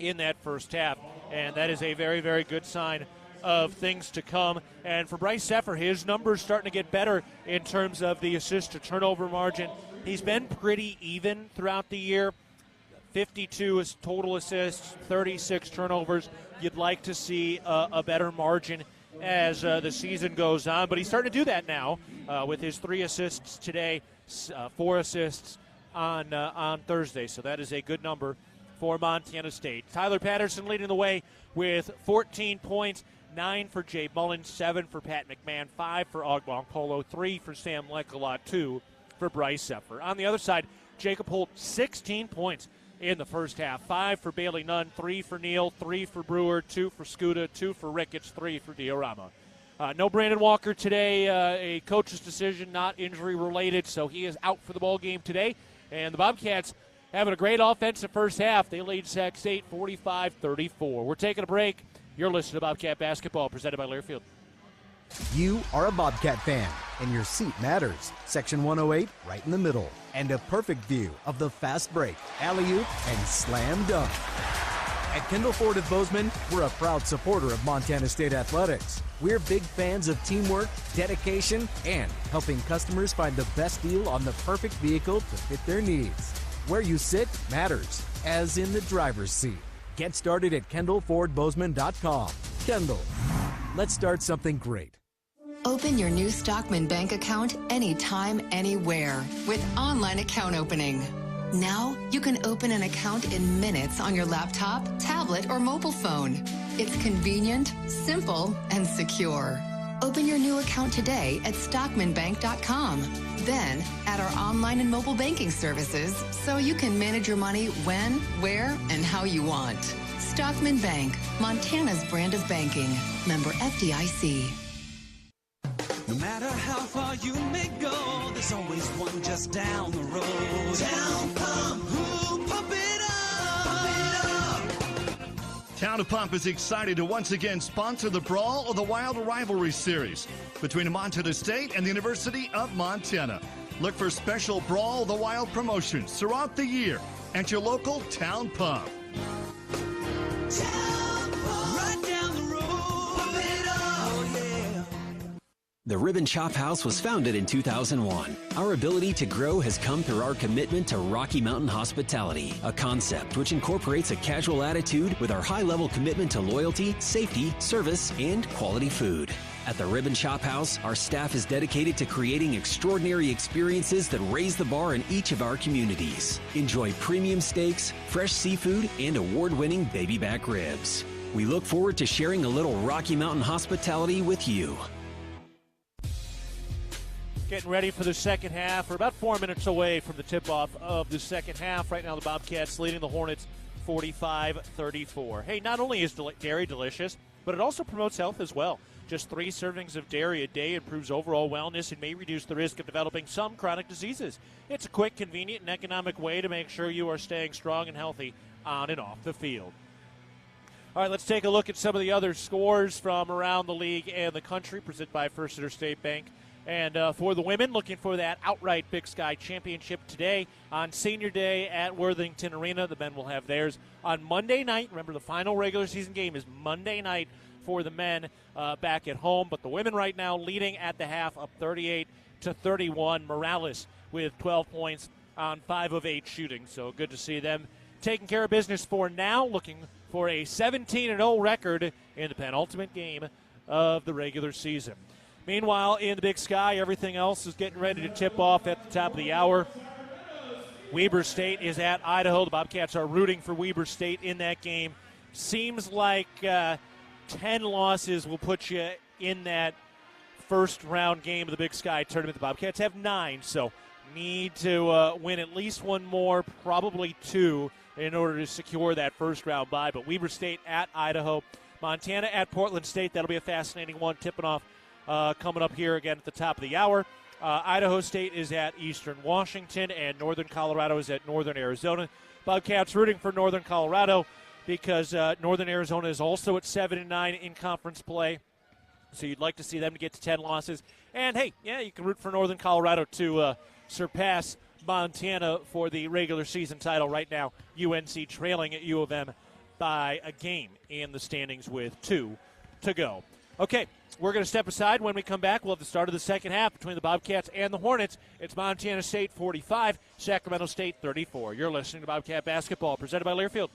in that first half, and that is a very, very good sign of things to come. And for Bryce Zephyr, his numbers starting to get better in terms of the assist-to-turnover margin. He's been pretty even throughout the year. 52 total assists, 36 turnovers. You'd like to see a better margin as the season goes on, but he's starting to do that now with his 3 assists today, 4 assists on Thursday. So that is a good number for Montana State. Tyler Patterson leading the way with 14 points, 9 for Jay Mullen, 7 for Pat McMahon, 5 for Ogbong Polo, 3 for Sam Lecolot, 2 for Bryce Zephyr. On the other side, Jacob Holt, 16 points in the first half, 5 for Bailey Nunn, 3 for Neal, 3 for Brewer, 2 for Scuda, 2 for Ricketts, 3 for Diorama. No Brandon Walker today, a coach's decision, not injury-related, so he is out for the ball game today. And the Bobcats having a great offensive first half. They lead Sac State 45-34. We're taking a break. You're listening to Bobcat Basketball, presented by Learfield. You are a Bobcat fan, and your seat matters. Section 108, right in the middle. And a perfect view of the fast break, alley-oop, and slam dunk. At Kendall Ford of Bozeman, we're a proud supporter of Montana State Athletics. We're big fans of teamwork, dedication, and helping customers find the best deal on the perfect vehicle to fit their needs. Where you sit matters, as in the driver's seat. Get started at KendallFordBozeman.com. Kendall, let's start something great. Open your new Stockman Bank account anytime, anywhere with online account opening. Now, you can open an account in minutes on your laptop, tablet, or mobile phone. It's convenient, simple, and secure. Open your new account today at StockmanBank.com. Then, add our online and mobile banking services so you can manage your money when, where, and how you want. Stockman Bank, Montana's brand of banking. Member FDIC. No matter how far you may go, there's always one just down the road. Town Pump, who pump it up. Town of Pump is excited to once again sponsor the Brawl of the Wild Rivalry Series between Montana State and the University of Montana. Look for special Brawl of the Wild promotions throughout the year at your local Town Pump. The Ribbon Chop House was founded in 2001. Our ability to grow has come through our commitment to Rocky Mountain hospitality, a concept which incorporates a casual attitude with our high-level commitment to loyalty, safety, service, and quality food. At the Ribbon Chop House, our staff is dedicated to creating extraordinary experiences that raise the bar in each of our communities. Enjoy premium steaks, fresh seafood, and award-winning baby back ribs. We look forward to sharing a little Rocky Mountain hospitality with you. Getting ready for the second half. We're about 4 minutes away from the tip-off of the second half. Right now the Bobcats leading the Hornets 45-34. Hey, not only is dairy delicious, but it also promotes health as well. Just 3 servings of dairy a day improves overall wellness and may reduce the risk of developing some chronic diseases. It's a quick, convenient, and economic way to make sure you are staying strong and healthy on and off the field. All right, let's take a look at some of the other scores from around the league and the country, presented by First Interstate Bank. And for the women, looking for that outright Big Sky Championship today on Senior Day at Worthington Arena. The men will have theirs on Monday night. Remember, the final regular season game is Monday night for the men back at home. But the women right now leading at the half up 38-31. Morales with 12 points on 5 of 8 shooting. So good to see them taking care of business for now, looking for a 17-0 record in the penultimate game of the regular season. Meanwhile, in the Big Sky, everything else is getting ready to tip off at the top of the hour. Weber State is at Idaho. The Bobcats are rooting for Weber State in that game. Seems like 10 losses will put you in that first-round game of the Big Sky tournament. The Bobcats have 9, so need to win at least one more, probably 2, in order to secure that first-round bye. But Weber State at Idaho. Montana at Portland State. That'll be a fascinating one, tipping off coming up here again at the top of the hour. Idaho State is at Eastern Washington, and Northern Colorado is at Northern Arizona. Bobcats rooting for Northern Colorado because Northern Arizona is also at 7-9 in conference play. So you'd like to see them to get to 10 losses. And, hey, yeah, you can root for Northern Colorado to surpass Montana for the regular season title. Right now, UNC trailing at U of M by a game in the standings with 2 to go. Okay, we're going to step aside. When we come back, we'll have the start of the second half between the Bobcats and the Hornets. It's Montana State 45, Sacramento State 34. You're listening to Bobcat Basketball, presented by Learfield.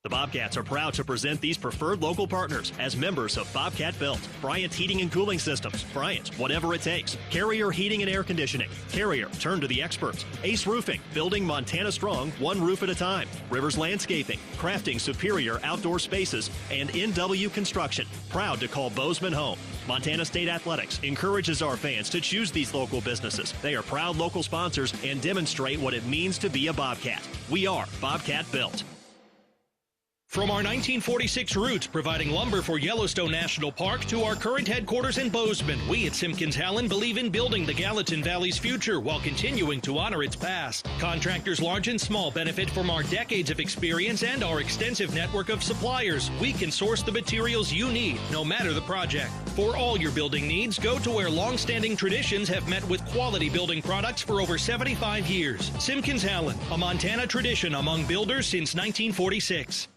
The Bobcats are proud to present these preferred local partners as members of Bobcat Built, Bryant Heating and Cooling Systems, Bryant, whatever it takes, Carrier Heating and Air Conditioning, Carrier, turn to the experts, Ace Roofing, building Montana strong, one roof at a time, Rivers Landscaping, crafting superior outdoor spaces, and NW Construction, proud to call Bozeman home. Montana State Athletics encourages our fans to choose these local businesses. They are proud local sponsors and demonstrate what it means to be a Bobcat. We are Bobcat Built. From our 1946 roots providing lumber for Yellowstone National Park to our current headquarters in Bozeman, we at Simpkins Hallen believe in building the Gallatin Valley's future while continuing to honor its past. Contractors large and small benefit from our decades of experience and our extensive network of suppliers. We can source the materials you need, no matter the project. For all your building needs, go to where long-standing traditions have met with quality building products for over 75 years. Simpkins Hallen, a Montana tradition among builders since 1946.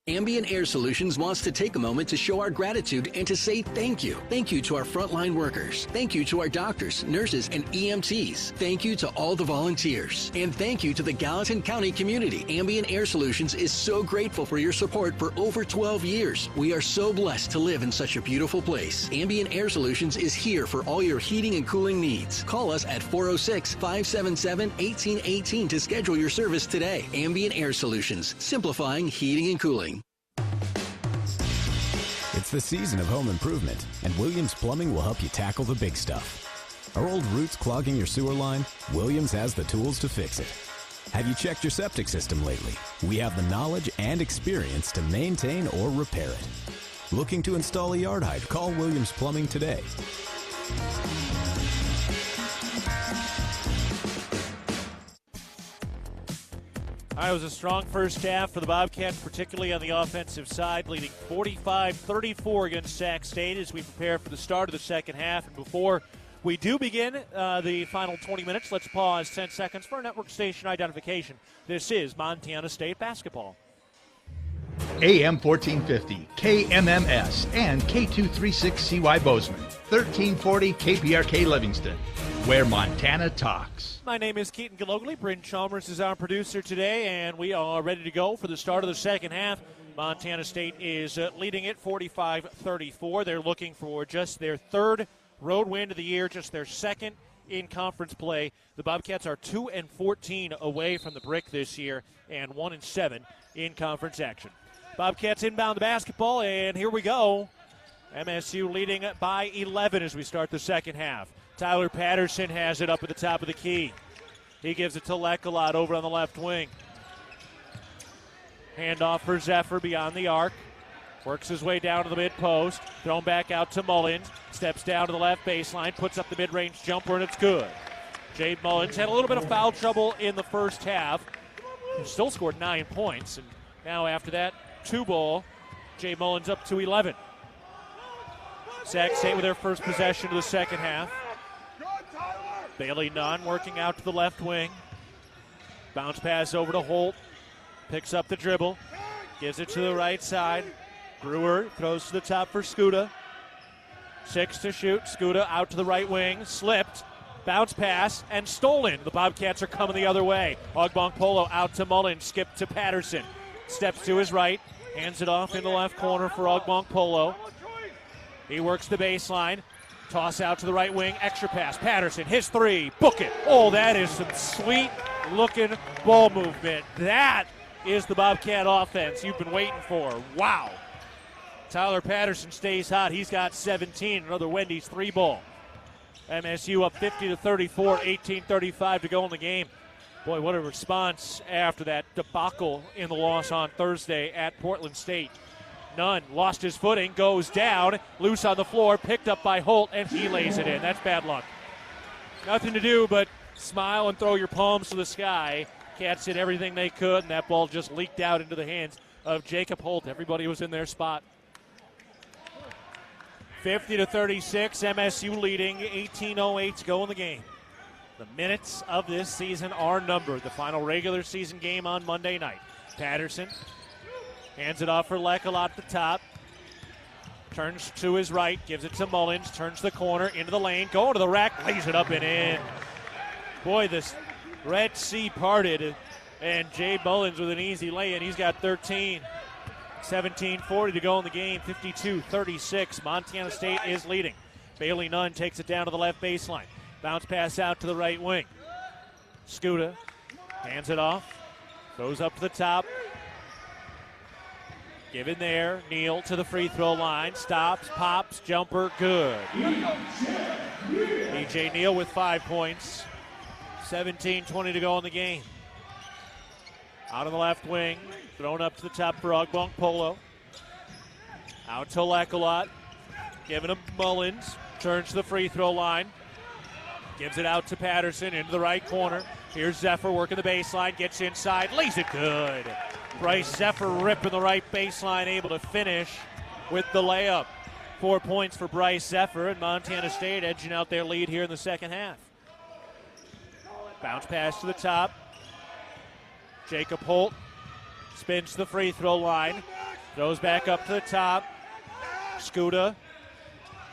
Ambient Air Solutions wants to take a moment to show our gratitude and to say thank you. Thank you to our frontline workers. Thank you to our doctors, nurses, and EMTs. Thank you to all the volunteers. And thank you to the Gallatin County community. Ambient Air Solutions is so grateful for your support for over 12 years. We are so blessed to live in such a beautiful place. Ambient Air Solutions is here for all your heating and cooling needs. Call us at 406-577-1818 to schedule your service today. Ambient Air Solutions, simplifying heating and cooling. It's the season of home improvement, and Williams Plumbing will help you tackle the big stuff. Are old roots clogging your sewer line? Williams has the tools to fix it. Have you checked your septic system lately? We have the knowledge and experience to maintain or repair it. Looking to install a yard hydrant? Call Williams Plumbing today. All right, it was a strong first half for the Bobcats, particularly on the offensive side, leading 45-34 against Sac State as we prepare for the start of the second half. And before we do begin the final 20 minutes, let's pause 10 seconds for network station identification. This is Montana State basketball. AM 1450, KMMS, and K236CY Bozeman, 1340 KPRK Livingston, where Montana talks. My name is Keaton Gillogly. Bryn Chalmers is our producer today, and we are ready to go for the start of the second half. Montana State is leading it 45-34. They're looking for just their third road win of the year, just their second in conference play. The Bobcats are 2-14 away from the brick this year and 1-7 in conference action. Bobcats inbound the basketball, and here we go. MSU leading by 11 as we start the second half. Tyler Patterson has it up at the top of the key. He gives it to Lekalot over on the left wing. Handoff for Zephyr beyond the arc. Works his way down to the mid-post. Thrown back out to Mullins. Steps down to the left baseline. Puts up the mid-range jumper, and it's good. Jade Mullins had a little bit of foul trouble in the first half. He still scored 9 points. And now after that, 2-ball. Jade Mullins up to 11. Sac State with their first possession of the second half. Bailey Nunn working out to the left wing. Bounce pass over to Holt. Picks up the dribble. Gives it to the right side. Brewer throws to the top for Skuta. 6 to shoot. Skuta out to the right wing. Slipped. Bounce pass and stolen. The Bobcats are coming the other way. Ogbong Polo out to Mullins. Skip to Patterson. Steps to his right. Hands it off in the left corner for Ogbong Polo. He works the baseline. Toss out to the right wing. Extra pass. Patterson, his three. Book it. Oh, that is some sweet-looking ball movement. That is the Bobcat offense you've been waiting for. Wow. Tyler Patterson stays hot. He's got 17. Another Wendy's 3-ball. MSU up 50-34, 18:35 to go in the game. Boy, what a response after that debacle in the loss on Thursday at Portland State. Nunn lost his footing, goes down, loose on the floor, picked up by Holt, and he lays it in. That's bad luck. Nothing to do but smile and throw your palms to the sky. Cats did everything they could, and that ball just leaked out into the hands of Jacob Holt. Everybody was in their spot. 50-36, MSU leading, 18:08 to go in the game. The minutes of this season are numbered. The final regular season game on Monday night. Patterson hands it off for Lekalot at the top. Turns to his right, gives it to Mullins, turns the corner, into the lane, going to the rack, lays it up and in. Boy, this Red Sea parted, and Jay Mullins with an easy lay-in. He's got 13. 17:40 to go in the game, 52-36. Montana State is leading. Bailey Nunn takes it down to the left baseline. Bounce pass out to the right wing. Skuta hands it off, goes up to the top. Give it there. Neal to the free throw line. Stops, pops, jumper, good. E.J. Neal with 5 points. 17:20 to go in the game. Out on the left wing. Thrown up to the top for Ogbong Polo. Out to Lekalot. Giving him Mullins. Turns to the free throw line. Gives it out to Patterson into the right corner. Here's Zephyr working the baseline. Gets inside. Lays it good. Bryce Zephyr ripping the right baseline, able to finish with the layup. 4 points for Bryce Zephyr, and Montana State edging out their lead here in the second half. Bounce pass to the top. Jacob Holt spins to the free throw line. Throws back up to the top. Skuta,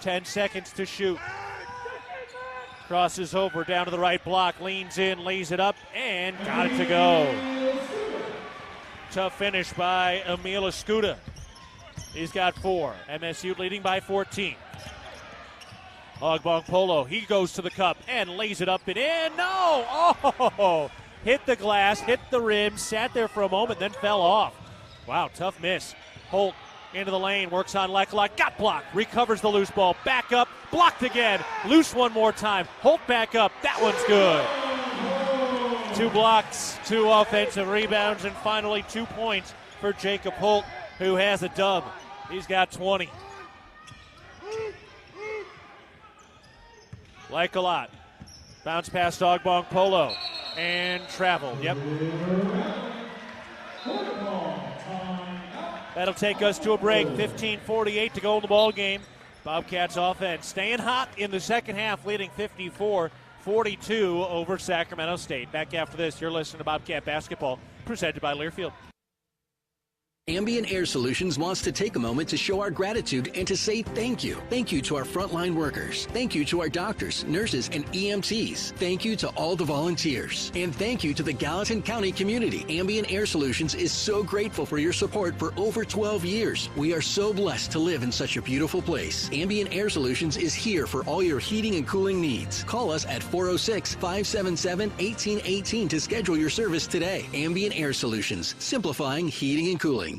10 seconds to shoot. Crosses over down to the right block, leans in, lays it up, and got it to go. Tough finish by Emil Skuta. He's got 4. MSU leading by 14. Ogbong Polo, he goes to the cup and lays it up and in. No! Oh! Hit the glass, hit the rim, sat there for a moment, then fell off. Wow, tough miss. Holt into the lane, works on Lekalot, got blocked, recovers the loose ball, back up, blocked again, loose one more time. Holt back up, that one's good. 2 blocks, 2 offensive rebounds, and finally 2 points for Jacob Holt, who has a dub. He's got 20. Lekalot, bounce past Ogbong Polo, and travel. Yep. That'll take us to a break. 15:48 to go in the ball game. Bobcats offense staying hot in the second half, leading 54-42 over Sacramento State. Back after this, you're listening to Bobcat Basketball, presented by Learfield. Ambient Air Solutions wants to take a moment to show our gratitude and to say thank you. Thank you to our frontline workers. Thank you to our doctors, nurses, and EMTs. Thank you to all the volunteers. And thank you to the Gallatin County community. Ambient Air Solutions is so grateful for your support for over 12 years. We are so blessed to live in such a beautiful place. Ambient Air Solutions is here for all your heating and cooling needs. Call us at 406-577-1818 to schedule your service today. Ambient Air Solutions, simplifying heating and cooling.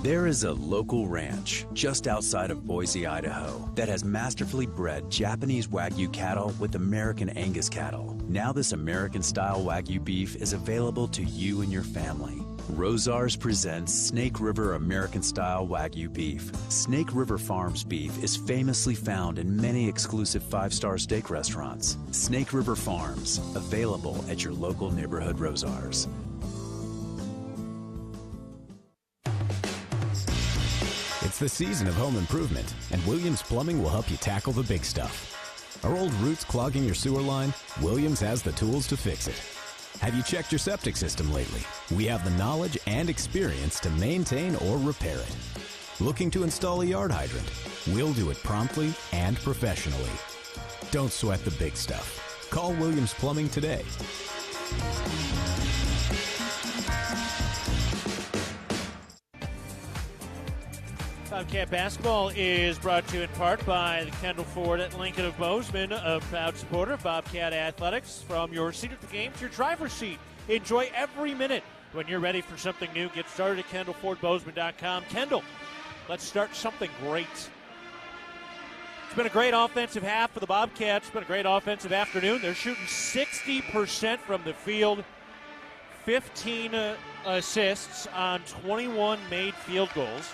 There is a local ranch just outside of Boise, Idaho, that has masterfully bred Japanese Wagyu cattle with American Angus cattle. Now this American-style Wagyu beef is available to you and your family. Rosars presents Snake River American-style Wagyu beef. Snake River Farms beef is famously found in many exclusive five-star steak restaurants. Snake River Farms, available at your local neighborhood Rosars. It's the season of home improvement, and Williams Plumbing will help you tackle the big stuff. Are old roots clogging your sewer line? Williams has the tools to fix it. Have you checked your septic system lately? We have the knowledge and experience to maintain or repair it. Looking to install a yard hydrant? We'll do it promptly and professionally. Don't sweat the big stuff. Call Williams Plumbing today. Bobcat basketball is brought to you in part by the Kendall Ford at Lincoln of Bozeman, a proud supporter of Bobcat Athletics. From your seat at the game to your driver's seat, enjoy every minute. When you're ready for something new, get started at KendallFordBozeman.com. Kendall, let's start something great. It's been a great offensive half for the Bobcats. It's been a great offensive afternoon. They're shooting 60% from the field, 15 assists on 21 made field goals.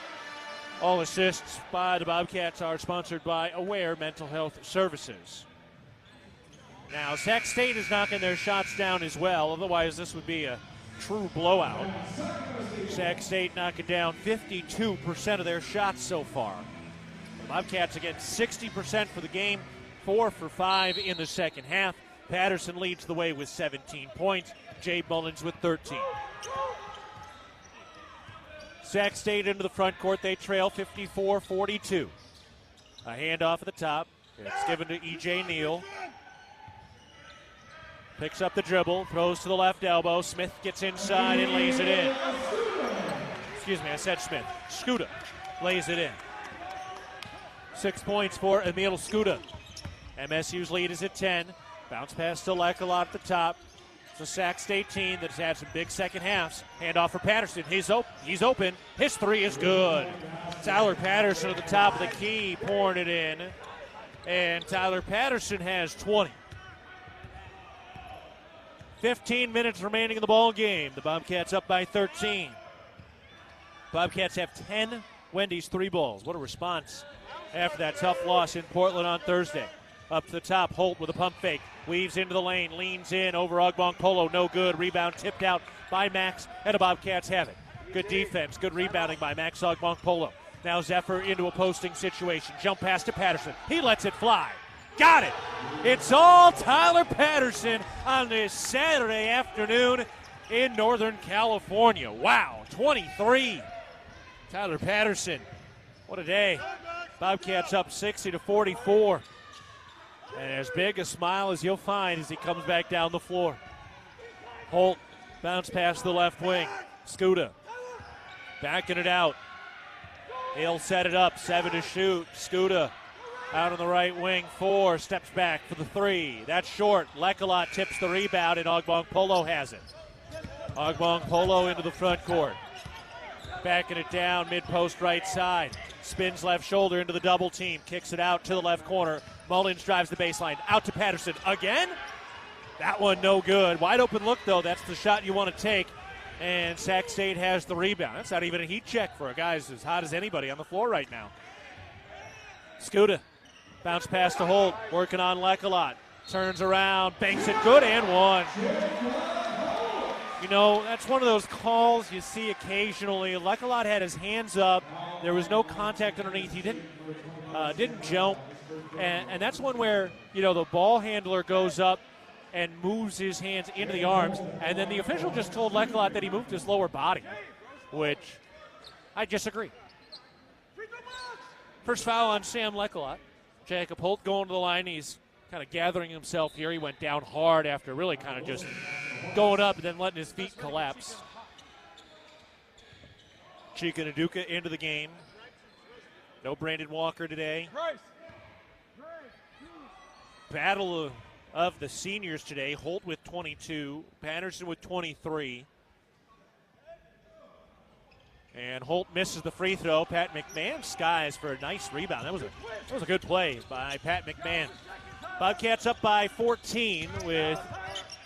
All assists by the Bobcats are sponsored by Aware Mental Health Services. Now, Sac State is knocking their shots down as well. Otherwise, this would be a true blowout. Sac State knocking down 52% of their shots so far. The Bobcats, again, 60% for the game, 4 for 5 in the second half. Patterson leads the way with 17 points. Jay Mullins with 13. Sac State into the front court. They trail 54-42. A handoff at the top. It's given to E.J. Neal. Picks up the dribble, throws to the left elbow. Smith gets inside and lays it in. Excuse me, I said Smith. Skuta lays it in. 6 points for Emil Skuta. MSU's lead is at 10. Bounce pass to Lekalot at the top. It's a Sac State team that's had some big second halves. Handoff for Patterson. He's open. His three is good. Tyler Patterson at the top of the key, pouring it in. And Tyler Patterson has 20. 15 minutes remaining in the ball game. The Bobcats up by 13. Bobcats have 10 Wendy's 3 balls. What a response after that tough loss in Portland on Thursday. Up to the top, Holt with a pump fake. Weaves into the lane, leans in over Ogbong Polo. No good. Rebound tipped out by Max, and the Bobcats have it. Good defense, good rebounding by Max Ogbong Polo. Now Zephyr into a posting situation. Jump pass to Patterson. He lets it fly. Got it. It's all Tyler Patterson on this Saturday afternoon in Northern California. Wow, 23. Tyler Patterson. What a day. Bobcats up 60-44. And as big a smile as you'll find as he comes back down the floor. Holt bounce past the left wing. Skuta backing it out. He'll set it up. 7 to shoot. Skuta out on the right wing. 4 steps back for the 3. That's short. Lekalot tips the rebound, and Ogbong Polo has it. Ogbong Polo into the front court. Backing it down, mid-post right side. Spins left shoulder into the double team. Kicks it out to the left corner. Mullins drives the baseline. Out to Patterson. Again? That one no good. Wide open look, though. That's the shot you want to take. And Sac State has the rebound. That's not even a heat check for a guy who's as hot as anybody on the floor right now. Skuta. Bounce pass to Holt. Working on Lekalot. Turns around. Banks it good and one. You know, that's one of those calls you see occasionally. Lekalot had his hands up. There was no contact underneath. He didn't jump. And that's one where, you know, the ball handler goes up and moves his hands into the arms. And then the official just told Lekalot that he moved his lower body, which I disagree. First foul on Sam Lekalot. Jacob Holt going to the line. He's kind of gathering himself here. He went down hard after really kind of just going up and then letting his feet collapse. Chika Naduka into the game. No Brandon Walker today. Battle of the seniors today. Holt with 22. Patterson with 23. And Holt misses the free throw. Pat McMahon skies for a nice rebound. That was a good play by Pat McMahon. Bobcats up by 14 with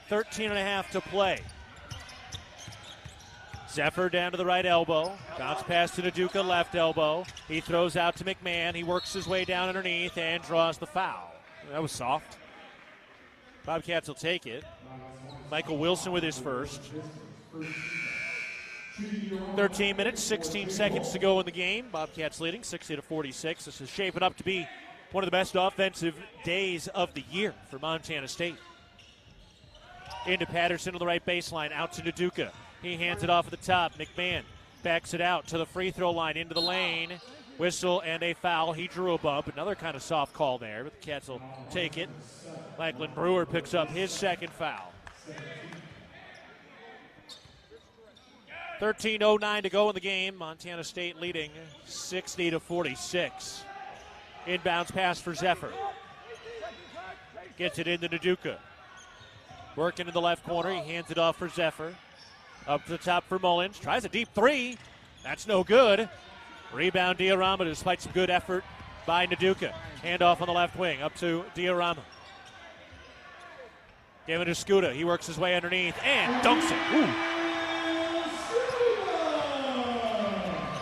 13.5 to play. Zephyr down to the right elbow. Bounce pass to Naduka, left elbow. He throws out to McMahon. He works his way down underneath and draws the foul. That was soft. Bobcats will take it. Michael Wilson with his first. 13 minutes, 16 seconds to go in the game. Bobcats leading 60-46. This is shaping up to be one of the best offensive days of the year for Montana State. Into Patterson to the right baseline, out to Naduka. He hands it off at the top. McMahon backs it out to the free throw line, into the lane. Whistle and a foul. He drew a bump. Another kind of soft call there, but the Cats will take it. Michael Brewer picks up his second foul. 13:09 to go in the game. Montana State leading 60-46. Inbounds pass for Zephyr. Gets it into Naduka. Working in the left corner. He hands it off for Zephyr. Up to the top for Mullins. Tries a deep three. That's no good. Rebound Diorama despite some good effort by Naduka. Handoff on the left wing. Up to Diorama. Give it to Scuda. He works his way underneath and dunks it. Ooh.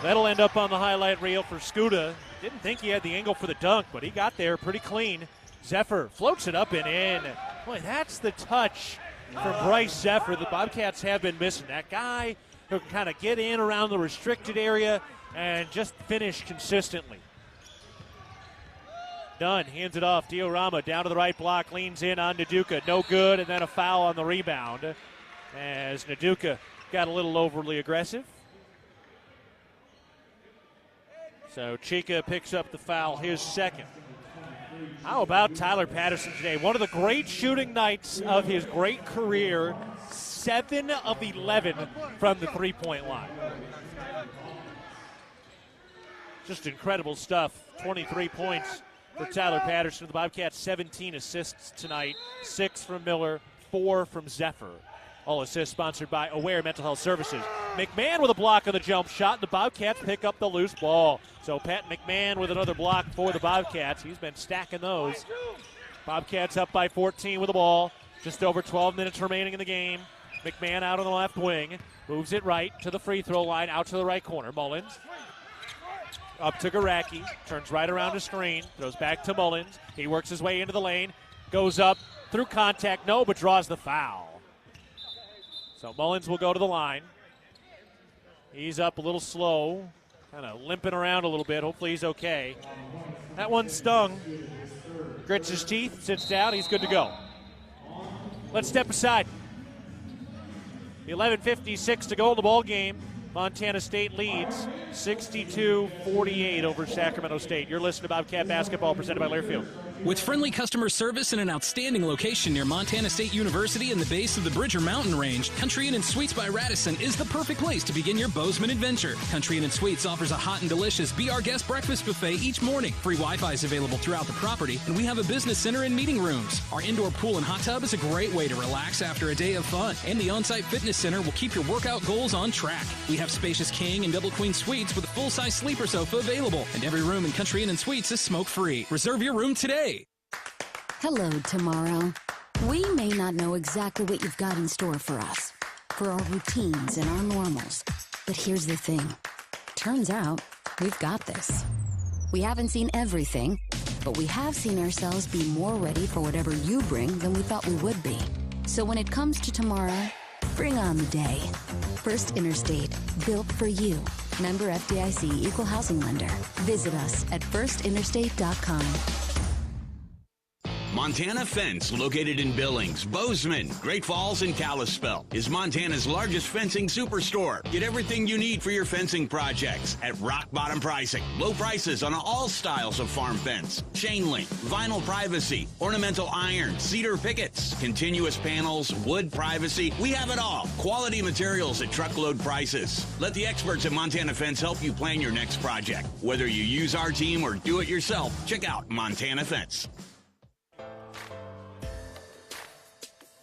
That'll end up on the highlight reel for Scuda. Didn't think he had the angle for the dunk, but he got there pretty clean. Zephyr floats it up and in. Boy, that's the touch from Bryce Zephyr the Bobcats have been missing. That guy who can kind of get in around the restricted area and just finish consistently. Dunn hands it off. Diorama down to the right block, leans in on Naduka. No good, and then a foul on the rebound as Naduka got a little overly aggressive. So Chica picks up the foul, his second. How about Tyler Patterson today? One of the great shooting nights of his great career. 7 of 11 from the three-point line. Just incredible stuff. 23 points for Tyler Patterson. The Bobcats 17 assists tonight. 6 from Miller, 4 from Zephyr. All assists sponsored by Aware Mental Health Services. McMahon with a block on the jump shot. The Bobcats pick up the loose ball. So Pat McMahon with another block for the Bobcats. He's been stacking those. Bobcats up by 14 with the ball. Just over 12 minutes remaining in the game. McMahon out on the left wing. Moves it right to the free throw line, out to the right corner. Mullins up to Garacki. Turns right around to screen. Throws back to Mullins. He works his way into the lane. Goes up through contact. No, but draws the foul. So Mullins will go to the line. He's up a little slow, kind of limping around a little bit. Hopefully he's okay. That one stung. Grits his teeth, sits down. He's good to go. Let's step aside. 11:56 to go in the ball game. Montana State leads 62-48 over Sacramento State. You're listening to Bobcat Basketball presented by Learfield. With friendly customer service and an outstanding location near Montana State University in the base of the Bridger Mountain Range, Country Inn & Suites by Radisson is the perfect place to begin your Bozeman adventure. Country Inn & Suites offers a hot and delicious Be Our Guest breakfast buffet each morning. Free Wi-Fi is available throughout the property, and we have a business center and meeting rooms. Our indoor pool and hot tub is a great way to relax after a day of fun, and the on-site fitness center will keep your workout goals on track. We have spacious king and double queen suites with a full-size sleeper sofa available, and every room in Country Inn & Suites is smoke-free. Reserve your room today. Hello, tomorrow. We may not know exactly what you've got in store for us, for our routines and our normals. But here's the thing. Turns out, we've got this. We haven't seen everything, but we have seen ourselves be more ready for whatever you bring than we thought we would be. So when it comes to tomorrow, bring on the day. First Interstate, built for you. Member FDIC Equal Housing Lender. Visit us at firstinterstate.com. Montana Fence, located in Billings, Bozeman, Great Falls, and Kalispell, is Montana's largest fencing superstore. Get everything you need for your fencing projects at rock bottom pricing. Low prices on all styles of farm fence, chain link, vinyl privacy, ornamental iron, cedar pickets, continuous panels, wood privacy. We have it all. Quality materials at truckload prices. Let the experts at Montana Fence help you plan your next project. Whether you use our team or do it yourself, check out Montana Fence.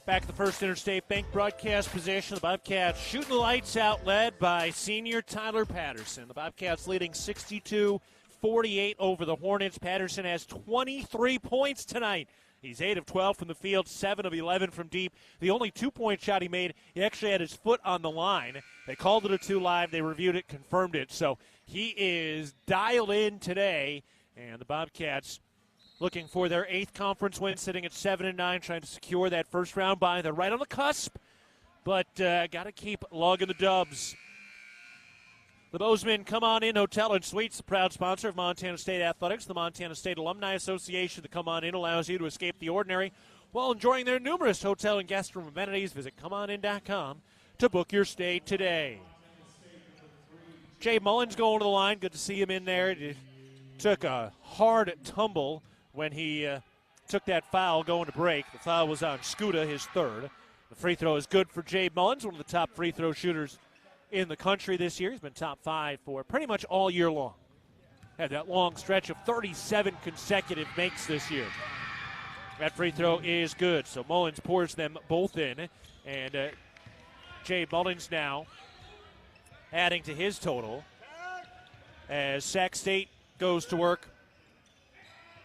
Back at the First Interstate Bank broadcast position, the Bobcats shooting the lights out, led by senior Tyler Patterson. The Bobcats leading 62-48 over the Hornets. Patterson has 23 points tonight. He's 8 of 12 from the field, 7 of 11 from deep. The only 2-point shot he made, he actually had his foot on the line. They called it a 2 live. They reviewed it, confirmed it. So he is dialed in today, and the Bobcats looking for their 8th conference win, sitting at 7-9, trying to secure that first round bye. They're right on the cusp, but got to keep logging the dubs. The Bozeman Come On In Hotel and Suites, the proud sponsor of Montana State Athletics. The Montana State Alumni Association. The Come On In allows you to escape the ordinary while enjoying their numerous hotel and guest room amenities. Visit ComeOnIn.com to book your stay today. Jay Mullins going to the line. Good to see him in there. It took a hard tumble when he took that foul going to break. The foul was on Scuda, his 3rd. The free throw is good for Jay Mullins, one of the top free throw shooters in the country this year. He's been top 5 for pretty much all year long. Had that long stretch of 37 consecutive makes this year. That free throw is good, so Mullins pours them both in. And Jay Mullins now adding to his total as Sac State goes to work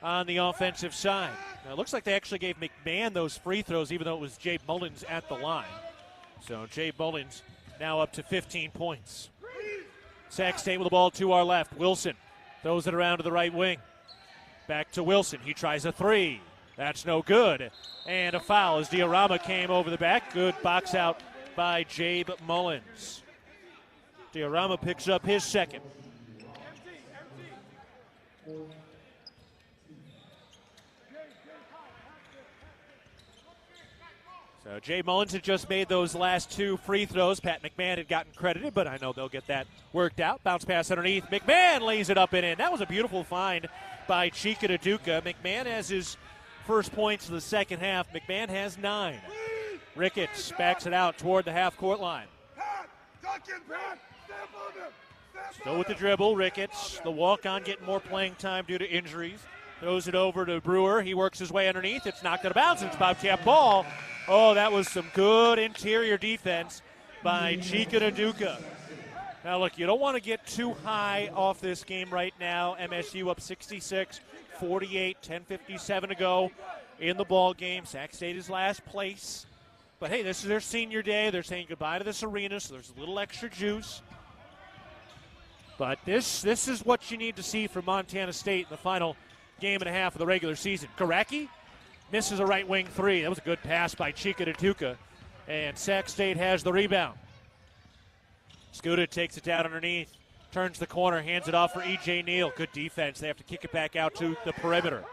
on the offensive side. Now, it looks like they actually gave McMahon those free throws, even though it was Jay Mullins at the line. So Jay Mullins now up to 15 points. Sac State with the ball to our left. Wilson throws it around to the right wing. Back to Wilson. He tries a 3. That's no good. And a foul as Diorama came over the back. Good box out by Jabe Mullins. Diorama picks up his 2nd. So Jay Mullins had just made those last 2 free throws. Pat McMahon had gotten credited, but I know they'll get that worked out. Bounce pass underneath. McMahon lays it up and in. That was a beautiful find by Chika Duduka. McMahon has his first points of the second half. McMahon has 9. Ricketts backs it out toward the half-court line. Still with the dribble, Ricketts. The walk-on getting more playing time due to injuries. Throws it over to Brewer. He works his way underneath. It's knocked out of bounds. It's Bobcat ball. Oh, that was some good interior defense by Chika Duduka. Now, look, you don't want to get too high off this game right now. MSU up 66-48, 10:57 to go in the ball game. Sac State is last place. But, hey, this is their senior day. They're saying goodbye to this arena, so there's a little extra juice. But this is what you need to see from Montana State in the final game and a half of the regular season. Garacki misses a right wing 3. That was a good pass by Chika Duduka. And Sac State has the rebound. Scuda takes it down underneath, turns the corner, hands it off for E.J. Neal. Good defense. They have to kick it back out to the perimeter.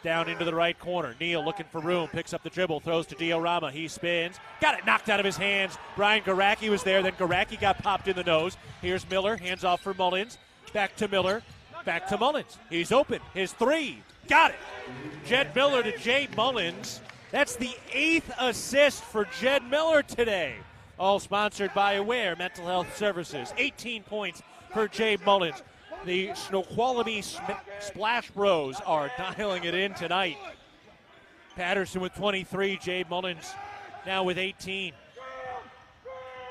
Down into the right corner. Neal looking for room, picks up the dribble, throws to Diorama. He spins. Got it knocked out of his hands. Brian Garacki was there. Then Garacki got popped in the nose. Here's Miller. Hands off for Mullins. Back to Miller. Back to Mullins. He's open. His 3. Got it. Jed Miller to Jay Mullins. That's the 8th assist for Jed Miller today. All sponsored by Aware Mental Health Services. 18 points for Jay Mullins. The Snoqualmie Splash Bros are dialing it in tonight. Patterson with 23. Jay Mullins now with 18.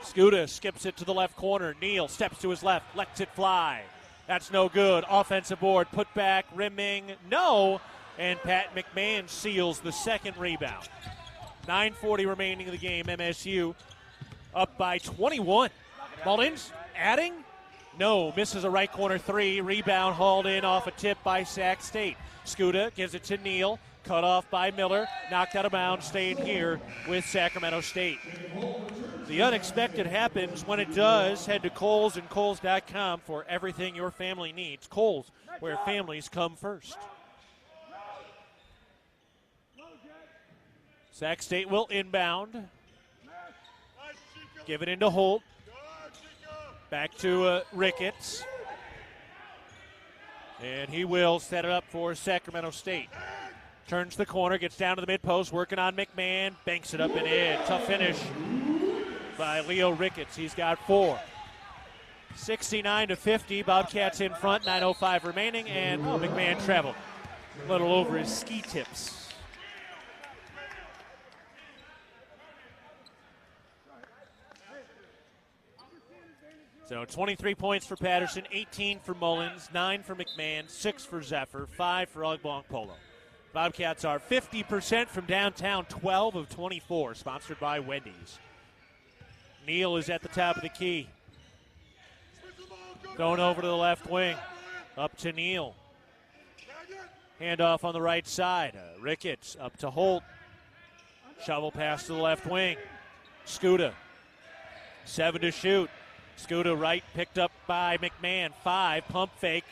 Scuda skips it to the left corner. Neal steps to his left, lets it fly. That's no good. Offensive board, put back, rimming, no. And Pat McMahon seals the 2nd rebound. 9:40 remaining in the game. MSU up by 21. Mullins adding? No. Misses a right corner 3. Rebound hauled in off a tip by Sac State. Scuda gives it to Neal. Cut off by Miller. Knocked out of bounds. Staying here with Sacramento State. The unexpected happens when it does. Head to Kohl's and Kohl's.com for everything your family needs. Kohl's, where families come first. Sac State will inbound. Give it into Holt. Back to Ricketts. And he will set it up for Sacramento State. Turns the corner, gets down to the mid-post, working on McMahon. Banks it up and in. Tough finish by Leo Ricketts. He's got 4. 69-50. Bobcats in front, 9:05 remaining. And McMahon traveled a little over his ski tips. So 23 points for Patterson, 18 for Mullins, 9 for McMahon, 6 for Zephyr, 5 for Ogbong Polo. Bobcats are 50% from downtown, 12 of 24, sponsored by Wendy's. Neal is at the top of the key. Going over to the left wing. Up to Neal. Handoff on the right side. Ricketts up to Holt. Shovel pass to the left wing. Skuta. 7 to shoot. Skuta right, picked up by McMahon. 5, pump fake.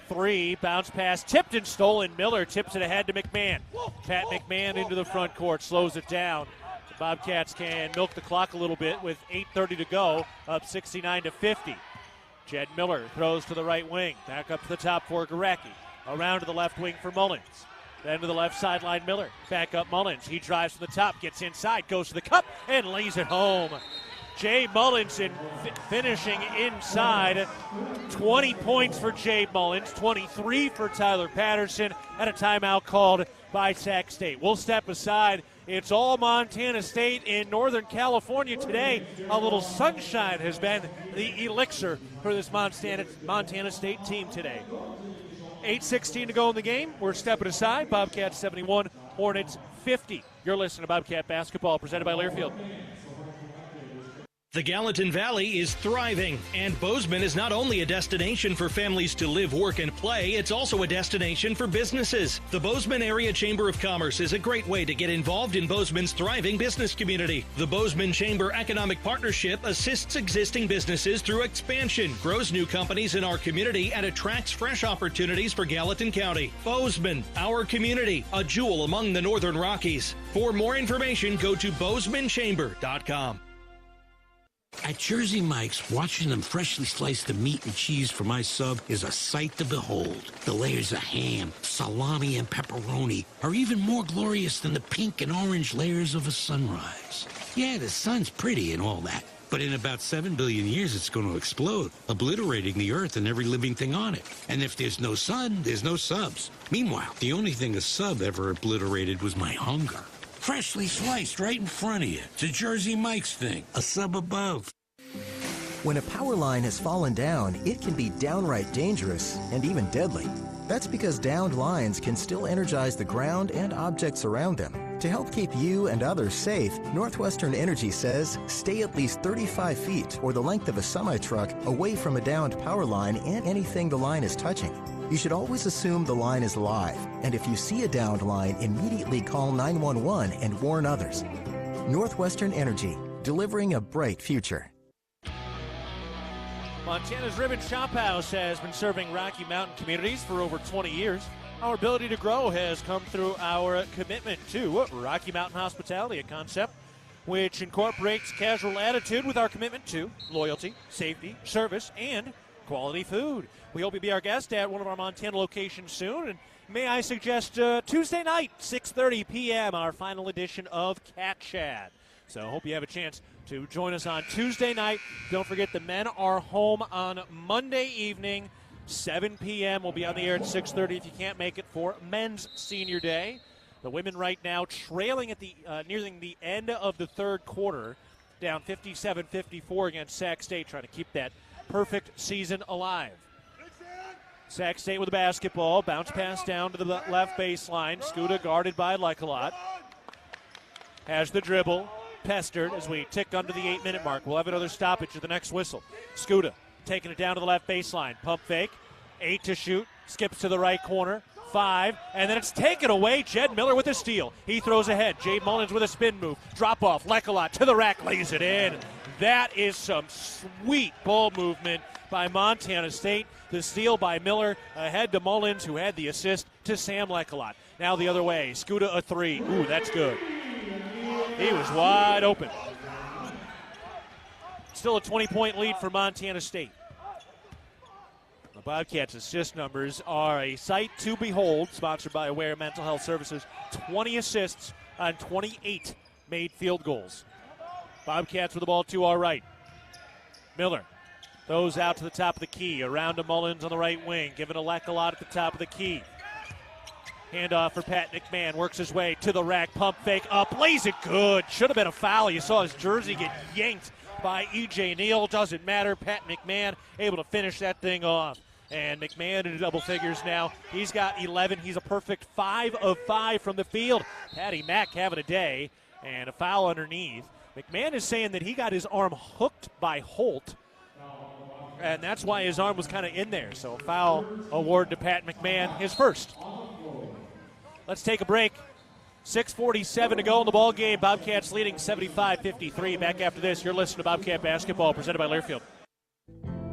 3, bounce pass, tipped and stolen. Miller tips it ahead to McMahon. Pat McMahon into the front court, slows it down. The Bobcats can milk the clock a little bit with 8:30 to go, up 69-50. Jed Miller throws to the right wing, back up to the top for Gorecki. Around to the left wing for Mullins. Then to the left sideline, Miller. Back up Mullins. He drives to the top, gets inside, goes to the cup, and lays it home. Jay Mullins finishing inside. 20 points for Jay Mullins, 23 for Tyler Patterson, and a timeout called by Sac State. We'll step aside. It's all Montana State in Northern California today. A little sunshine has been the elixir for this Montana State team today. 8:16 to go in the game. We're stepping aside. Bobcats 71, Hornets 50. You're listening to Bobcat Basketball, presented by Learfield. The Gallatin Valley is thriving, and Bozeman is not only a destination for families to live, work, and play, it's also a destination for businesses. The Bozeman Area Chamber of Commerce is a great way to get involved in Bozeman's thriving business community. The Bozeman Chamber Economic Partnership assists existing businesses through expansion, grows new companies in our community, and attracts fresh opportunities for Gallatin County. Bozeman, our community, a jewel among the Northern Rockies. For more information, go to bozemanchamber.com. At Jersey Mike's, watching them freshly slice the meat and cheese for my sub is a sight to behold. The layers of ham, salami, and pepperoni are even more glorious than the pink and orange layers of a sunrise. Yeah, the sun's pretty and all that, but in about 7 billion years it's going to explode, obliterating the earth and every living thing on it. And if there's no sun, there's no subs. Meanwhile, the only thing a sub ever obliterated was my hunger. Freshly sliced right in front of you. It's a Jersey Mike's thing. A sub above. When a power line has fallen down, it can be downright dangerous and even deadly. That's because downed lines can still energize the ground and objects around them. To help keep you and others safe, Northwestern Energy says stay at least 35 feet or the length of a semi-truck away from a downed power line and anything the line is touching. You should always assume the line is live, and if you see a downed line, immediately call 911 and warn others. Northwestern Energy, delivering a bright future. Montana's Ribbon Shop House has been serving Rocky Mountain communities for over 20 years. Our ability to grow has come through our commitment to Rocky Mountain Hospitality, a concept which incorporates casual attitude with our commitment to loyalty, safety, service, and quality food. We hope you'll be our guest at one of our Montana locations soon. And may I suggest Tuesday night, 6:30 p.m., our final edition of Cat Chat. So I hope you have a chance to join us on Tuesday night. Don't forget the men are home on Monday evening, 7 p.m. We'll be on the air at 6:30 if you can't make it for Men's Senior Day. The women right now trailing at the nearing the end of the third quarter, down 57-54 against Sac State, trying to keep that perfect season alive. Sac State with the basketball. Bounce pass down to the left baseline. Skuta guarded by Lecolot. Has the dribble. Pestered as we tick under the 8-minute mark. We'll have another stoppage at the next whistle. Skuta taking it down to the left baseline. Pump fake. 8 to shoot. Skips to the right corner. 5. And then it's taken away. Jed Miller with a steal. He throws ahead. Jade Mullins with a spin move. Drop off. Lecolot to the rack. Lays it in. That is some sweet ball movement by Montana State. The steal by Miller ahead to Mullins, who had the assist to Sam Lecolot. Now the other way. Skuta a 3. Ooh, that's good. He was wide open. Still a 20-point lead for Montana State. The Bobcats' assist numbers are a sight to behold, sponsored by Aware Mental Health Services. 20 assists on 28 made field goals. Bobcats with the ball to our right. Miller throws out to the top of the key. Around to Mullins on the right wing. Giving a Lecolot at the top of the key. Handoff for Pat McMahon. Works his way to the rack. Pump fake up. Lays it good. Should have been a foul. You saw his jersey get yanked by E.J. Neal. Doesn't matter. Pat McMahon able to finish that thing off. And McMahon in double figures now. He's got 11. He's a perfect 5 of 5 from the field. Patty Mack having a day. And a foul underneath. McMahon is saying that he got his arm hooked by Holt. And that's why his arm was kind of in there. So foul award to Pat McMahon, his first. Let's take a break. 6:47 to go in the ball game. Bobcats leading 75-53. Back after this, you're listening to Bobcat Basketball, presented by Learfield.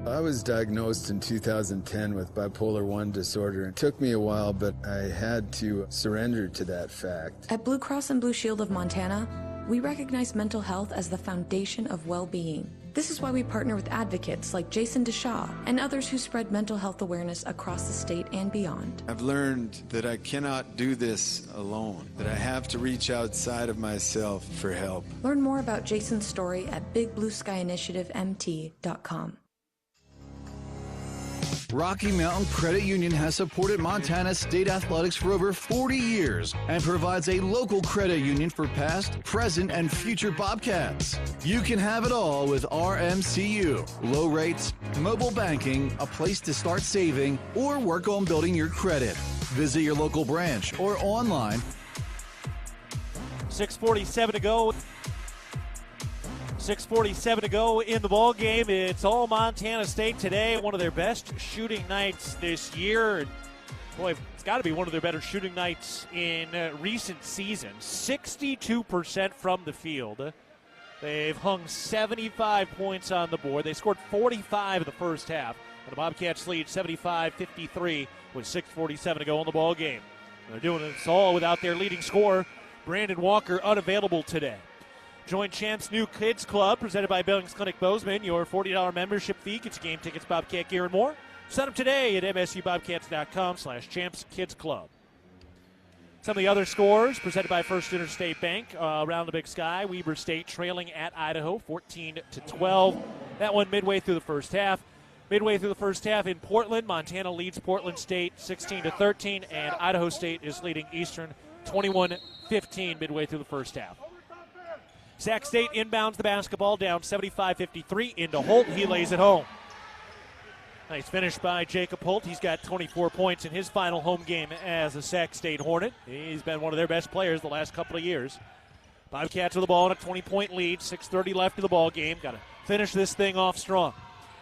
I was diagnosed in 2010 with bipolar 1 disorder. It took me a while, but I had to surrender to that fact. At Blue Cross and Blue Shield of Montana, we recognize mental health as the foundation of well-being. This is why we partner with advocates like Jason DeShaw and others who spread mental health awareness across the state and beyond. I've learned that I cannot do this alone, that I have to reach outside of myself for help. Learn more about Jason's story at bigblueskyinitiativemt.com. Rocky Mountain Credit Union has supported Montana State athletics for over 40 years and provides a local credit union for past, present, and future Bobcats. You can have it all with RMCU. Low rates, mobile banking, a place to start saving, or work on building your credit. Visit your local branch or online. 6:47 to go. 6:47 to go in the ball game. It's all Montana State today. One of their best shooting nights this year. And boy, it's got to be one of their better shooting nights in recent seasons. 62% from the field. They've hung 75 points on the board. They scored 45 in the first half. And the Bobcats lead 75-53 with 6:47 to go in the ball game. They're doing this all without their leading scorer, Brandon Walker, unavailable today. Join Champs New Kids Club, presented by Billings Clinic Bozeman. Your $40 membership fee gets you game tickets, Bobcat gear, and more. Sign up today at msubobcats.com/champskidsclub. Some of the other scores presented by First Interstate Bank around the Big Sky. Weber State trailing at Idaho 14-12. That one midway through the first half. Midway through the first half in Portland, Montana leads Portland State 16-13, and Idaho State is leading Eastern 21-15 midway through the first half. Sac State inbounds the basketball down 75-53 into Holt. He lays it home. Nice finish by Jacob Holt. He's got 24 points in his final home game as a Sac State Hornet. He's been one of their best players the last couple of years. Bobcats with the ball in a 20-point lead. 6:30 left in the ball game. Got to finish this thing off strong.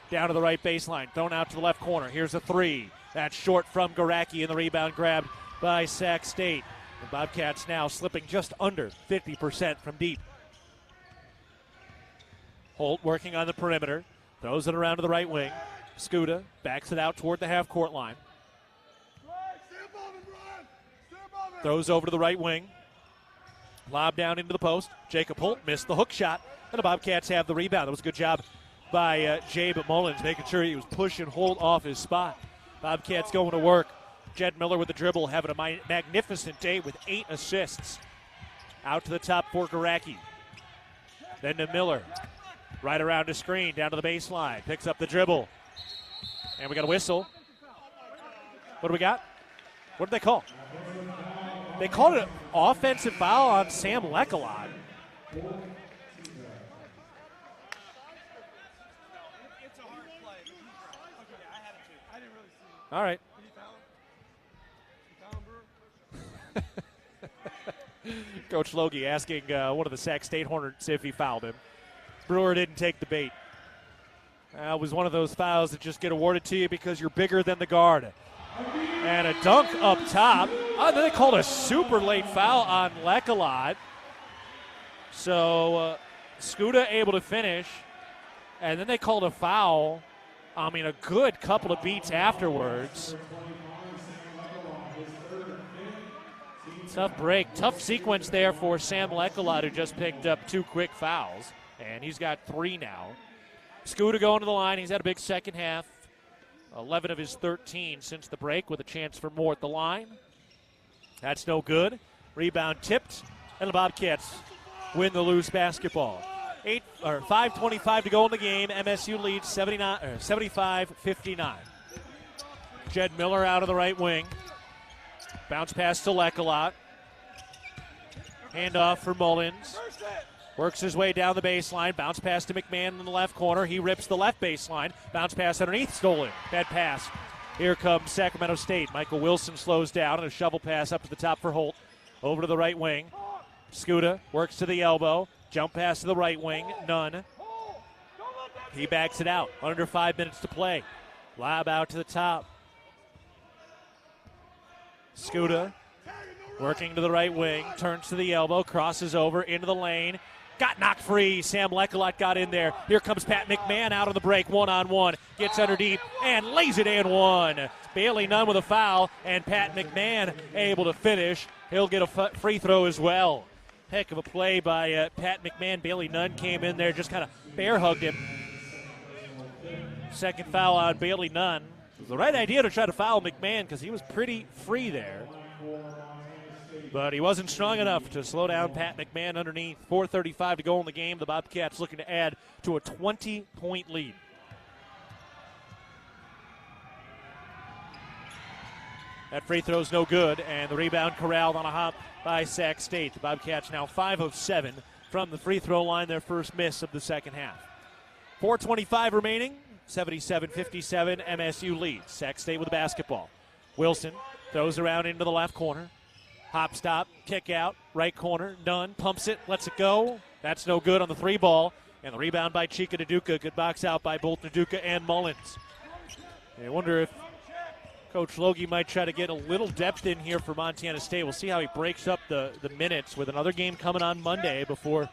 Down to the right baseline. Thrown out to the left corner. Here's a three. That's short from Garacki, and the rebound grabbed by Sac State. The Bobcats now slipping just under 50% from deep. Holt working on the perimeter. Throws it around to the right wing. Scuda backs it out toward the half-court line. Throws over to the right wing. Lob down into the post. Jacob Holt missed the hook shot, and the Bobcats have the rebound. That was a good job by Jabe Mullins, making sure he was pushing Holt off his spot. Bobcats going to work. Jed Miller with the dribble, having a magnificent day with 8 assists. Out to the top for Garacki. Then to Miller. Right around the screen, down to the baseline. Picks up the dribble. And we got a whistle. What do we got? What did they call? They called it an offensive foul on Sam Lekalot. All right. Coach Logie asking one of the Sac State Hornets if he fouled him. Brewer didn't take the bait. It was one of those fouls that just get awarded to you because you're bigger than the guard. And a dunk up top. Then they called a super late foul on Lekalot. So Scuda able to finish. And then they called a foul. A good couple of beats afterwards. Tough break. Tough sequence there for Sam Lekalot, who just picked up 2 quick fouls. And he's got 3 now. Scuda going to the line. He's had a big second half. 11 of his 13 since the break, with a chance for more at the line. That's no good. Rebound tipped, and the Bobcats win the loose basketball. 5:25 to go in the game. MSU leads 75-59. Jed Miller out of the right wing. Bounce pass to Lekalot. Handoff for Mullins. Works his way down the baseline. Bounce pass to McMahon in the left corner. He rips the left baseline. Bounce pass underneath. Stolen. Bad pass. Here comes Sacramento State. Michael Wilson slows down and a shovel pass up to the top for Holt. Over to the right wing. Scuda works to the elbow. Jump pass to the right wing. None. He backs it out. Under 5 minutes to play. Lob out to the top. Scuda working to the right wing. Turns to the elbow. Crosses over into the lane. Got knocked free. Sam Lecolot got in there. Here comes Pat McMahon out on the break. One-on-one. Gets under deep and lays it in one. Bailey Nunn with a foul, and Pat McMahon able to finish. He'll get a free throw as well. Heck of a play by Pat McMahon. Bailey Nunn came in there, just kind of bear hugged him. Second foul on Bailey Nunn. It was the right idea to try to foul McMahon because he was pretty free there. But he wasn't strong enough to slow down Pat McMahon underneath. 4:35 to go in the game. The Bobcats looking to add to a 20-point lead. That free throw's no good, and the rebound corralled on a hop by Sac State. The Bobcats now 5 of 7 from the free throw line, their first miss of the second half. 4:25 remaining, 77-57, MSU leads. Sac State with the basketball. Wilson throws around into the left corner. Hop stop, kick out, right corner, Nunn pumps it, lets it go. That's no good on the three ball. And the rebound by Chika Naduka. Good box out by both Naduka and Mullins. I wonder if Coach Logie might try to get a little depth in here for Montana State. We'll see how he breaks up the minutes with another game coming on Monday before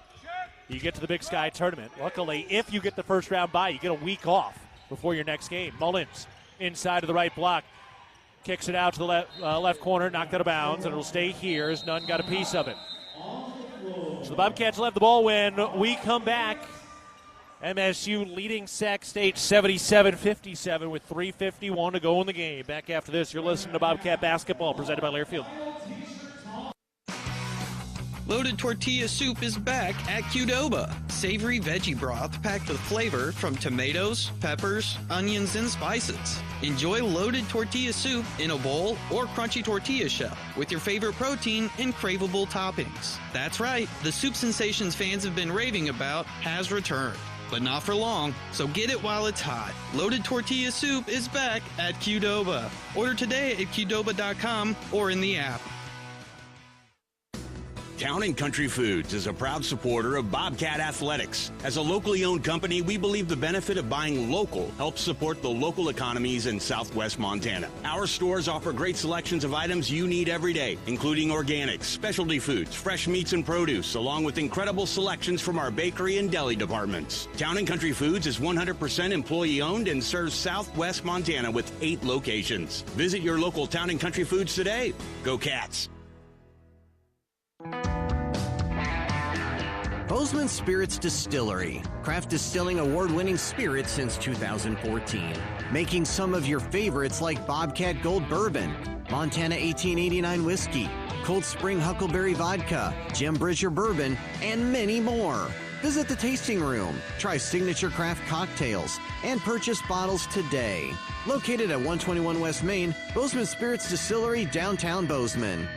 you get to the Big Sky tournament. Luckily, if you get the first round bye, you get a week off before your next game. Mullins inside of the right block. Kicks it out to the left corner, knocked out of bounds, and it'll stay here as Nunn got a piece of it. So the Bobcats will have the ball when we come back. MSU leading Sac State 77-57 with 3:51 to go in the game. Back after this, you're listening to Bobcat Basketball presented by Learfield. Loaded tortilla soup is back at Qdoba. Savory veggie broth packed with flavor from tomatoes, peppers, onions, and spices. Enjoy loaded tortilla soup in a bowl or crunchy tortilla shell with your favorite protein and craveable toppings. That's right, the soup sensations fans have been raving about has returned. But not for long, so get it while it's hot. Loaded tortilla soup is back at Qdoba. Order today at Qdoba.com or in the app. Town & Country Foods is a proud supporter of Bobcat Athletics. As a locally owned company, we believe the benefit of buying local helps support the local economies in southwest Montana. Our stores offer great selections of items you need every day, including organics, specialty foods, fresh meats and produce, along with incredible selections from our bakery and deli departments. Town & Country Foods is 100% employee-owned and serves southwest Montana with 8 locations. Visit your local Town & Country Foods today. Go Cats! Bozeman Spirits Distillery. Craft distilling award-winning spirits since 2014. Making some of your favorites like Bobcat Gold Bourbon, Montana 1889 Whiskey, Cold Spring Huckleberry Vodka, Jim Bridger Bourbon, and many more. Visit the tasting room, try signature craft cocktails, and purchase bottles today. Located at 121 West Main, Bozeman Spirits Distillery, downtown Bozeman.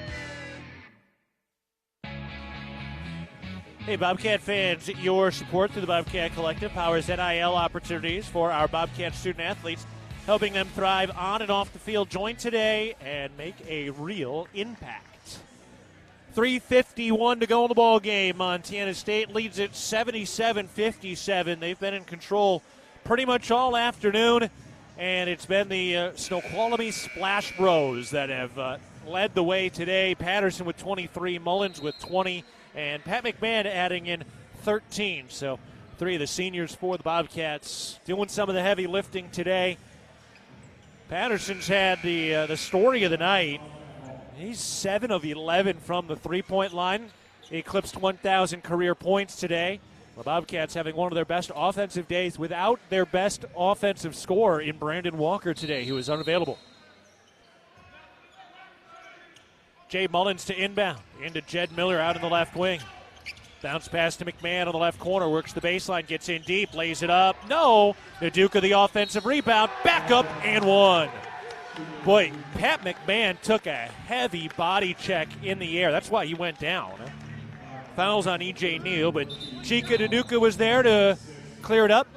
Hey, Bobcat fans, your support through the Bobcat Collective powers NIL opportunities for our Bobcat student athletes, helping them thrive on and off the field. Join today and make a real impact. 3:51 to go in the ball game. Montana State leads it 77-57. They've been in control pretty much all afternoon, and it's been the Snoqualmie Splash Bros that have led the way today. Patterson with 23, Mullins with 20, and Pat McMahon adding in 13. So 3 of the seniors for the Bobcats doing some of the heavy lifting today. Patterson's had the story of the night. He's 7 of 11 from the three-point line. He eclipsed 1,000 career points today. The Bobcats having one of their best offensive days without their best offensive scorer in Brandon Walker today, who is unavailable. Jay Mullins to inbound. Into Jed Miller out in the left wing. Bounce pass to McMahon on the left corner. Works the baseline. Gets in deep. Lays it up. No. Naduka the offensive rebound. Back up and one. Boy, Pat McMahon took a heavy body check in the air. That's why he went down. Fouls on E.J. Neal, but Chika Daduka was there to clear it up.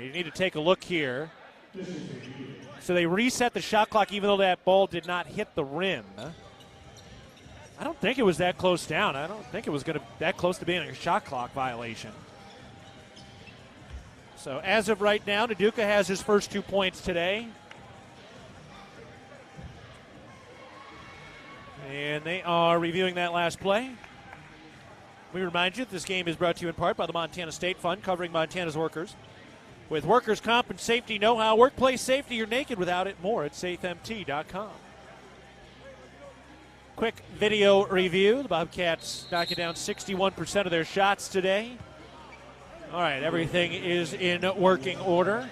You need to take a look here. So they reset the shot clock even though that ball did not hit the rim. I don't think it was that close down. I don't think it was that close to being a shot clock violation. So as of right now, Daduka has his first 2 points today. And they are reviewing that last play. We remind you that this game is brought to you in part by the Montana State Fund, covering Montana's workers. With workers' comp and safety know-how, workplace safety, you're naked without it. More at safemt.com. Quick video review. The Bobcats knocking down 61% of their shots today. All right, everything is in working order.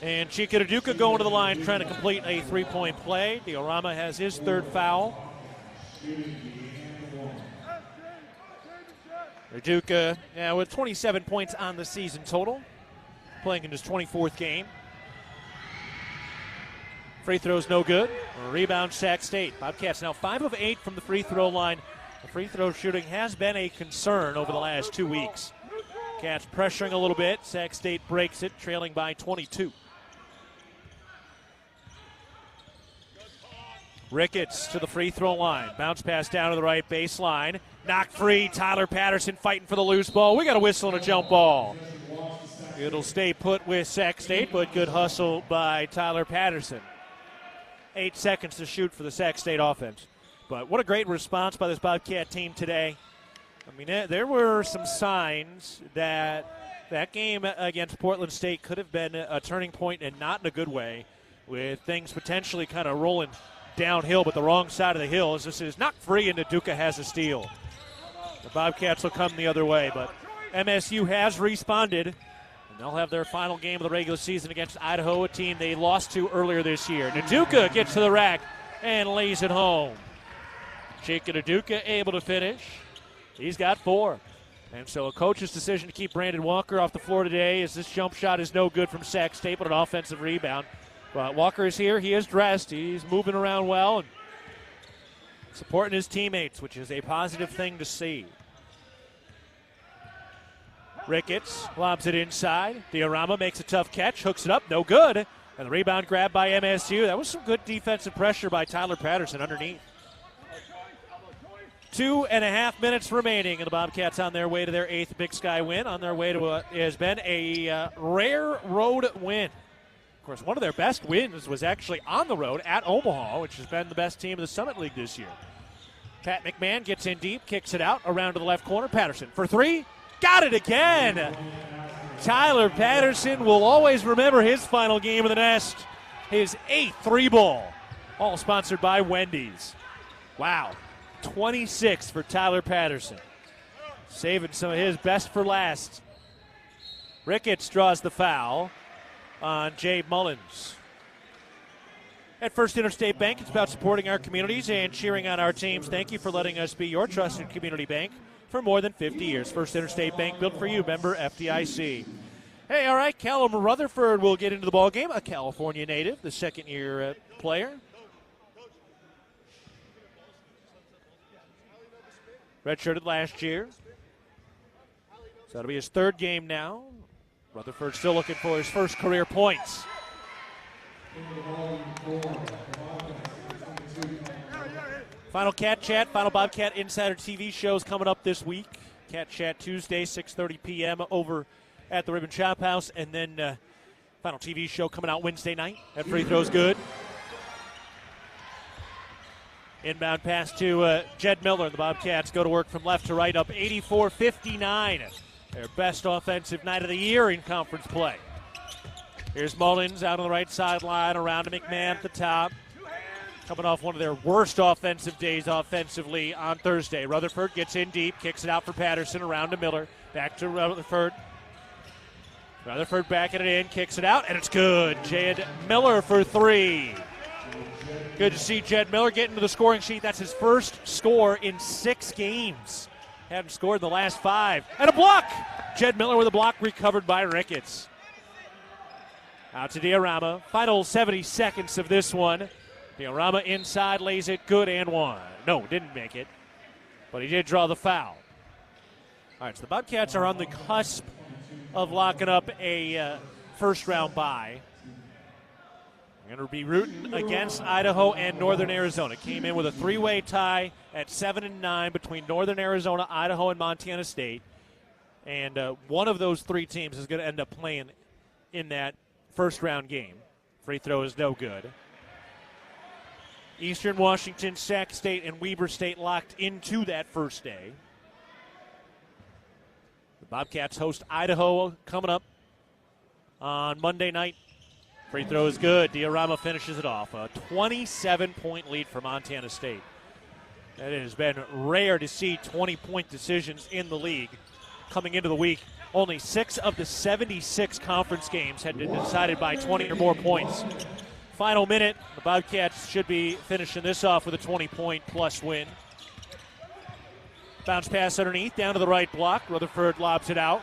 And Chika Daduka going to the line trying to complete a three-point play. Diorama has his third foul. Daduka with 27 points on the season total, playing in his 24th game. Free throws no good. Rebound Sac State. Bobcats now 5 of 8 from the free throw line. The free throw shooting has been a concern over the last 2 weeks. Cats pressuring a little bit. Sac State breaks it, trailing by 22. Ricketts to the free throw line. Bounce pass down to the right baseline. Knocked free. Tyler Patterson fighting for the loose ball. We got a whistle and a jump ball. It'll stay put with Sac State, but good hustle by Tyler Patterson. 8 seconds to shoot for the Sac State offense. But what a great response by this Bobcat team today. I mean, there were some signs that that game against Portland State could have been a turning point, and not in a good way, with things potentially kind of rolling downhill, but the wrong side of the hill, as this is knocked free and Daduka has a steal. The Bobcats will come the other way, but MSU has responded, and they'll have their final game of the regular season against Idaho, a team they lost to earlier this year. Daduka gets to the rack and lays it home. Chika Daduka able to finish. He's got 4. And so a coach's decision to keep Brandon Walker off the floor today, as this jump shot is no good from Sac State, but an offensive rebound. But Walker is here. He is dressed. He's moving around well and supporting his teammates, which is a positive thing to see. Ricketts lobs it inside. Diorama makes a tough catch, hooks it up, no good. And the rebound grab by MSU. That was some good defensive pressure by Tyler Patterson underneath. 2.5 minutes remaining, and the Bobcats on their way to their 8th Big Sky win, on their way to what has been a rare road win. Of course, one of their best wins was actually on the road at Omaha, which has been the best team of the Summit League this year. Pat McMahon gets in deep, kicks it out, around to the left corner. Patterson for 3. Got it again! Tyler Patterson will always remember his final game of the Nest. His 8th 3-ball. All sponsored by Wendy's. Wow. 26 for Tyler Patterson. Saving some of his best for last. Ricketts draws the foul on Jay Mullins. At First Interstate Bank, it's about supporting our communities and cheering on our teams. Thank you for letting us be your trusted community bank for more than 50 years. First Interstate Bank, built for you, member FDIC. Hey, all right, Callum Rutherford will get into the ballgame, a California native, the second-year player. Redshirted last year. So it'll be his 3rd game now. Rutherford still looking for his first career points. Final Cat Chat, final Bobcat Insider TV shows coming up this week. Cat Chat Tuesday, 6:30 p.m. over at the Ribbon Chop House. And then final TV show coming out Wednesday night. That free throw's good. Inbound pass to Jed Miller. The Bobcats go to work from left to right, up 84-59. Their best offensive night of the year in conference play. Here's Mullins out on the right sideline, around to McMahon at the top. Coming off one of their worst offensive days offensively on Thursday. Rutherford gets in deep, kicks it out for Patterson, around to Miller. Back to Rutherford. Rutherford backing it in, kicks it out, and it's good. Jed Miller for 3. Good to see Jed Miller get into the scoring sheet. That's his first score in 6 games. Hadn't scored in the last 5. And a block! Jed Miller with a block recovered by Ricketts. Out to Diorama. Final 70 seconds of this one. Diorama inside, lays it good and one. No, didn't make it, but he did draw the foul. All right, so the Bobcats are on the cusp of locking up a first-round bye. They're going to be rooting against Idaho and Northern Arizona. Came in with a three-way tie at 7-9 between Northern Arizona, Idaho, and Montana State. And one of those three teams is going to end up playing in that first-round game. Free throw is no good. Eastern Washington, Sac State, and Weber State locked into that first day. The Bobcats host Idaho coming up on Monday night. Free throw is good. Diorama finishes it off. A 27-point lead for Montana State. It has been rare to see 20-point decisions in the league coming into the week. Only 6 of the 76 conference games had been decided by 20 or more points. Final minute, the Bobcats should be finishing this off with a 20-point plus win. Bounce pass underneath, down to the right block. Rutherford lobs it out.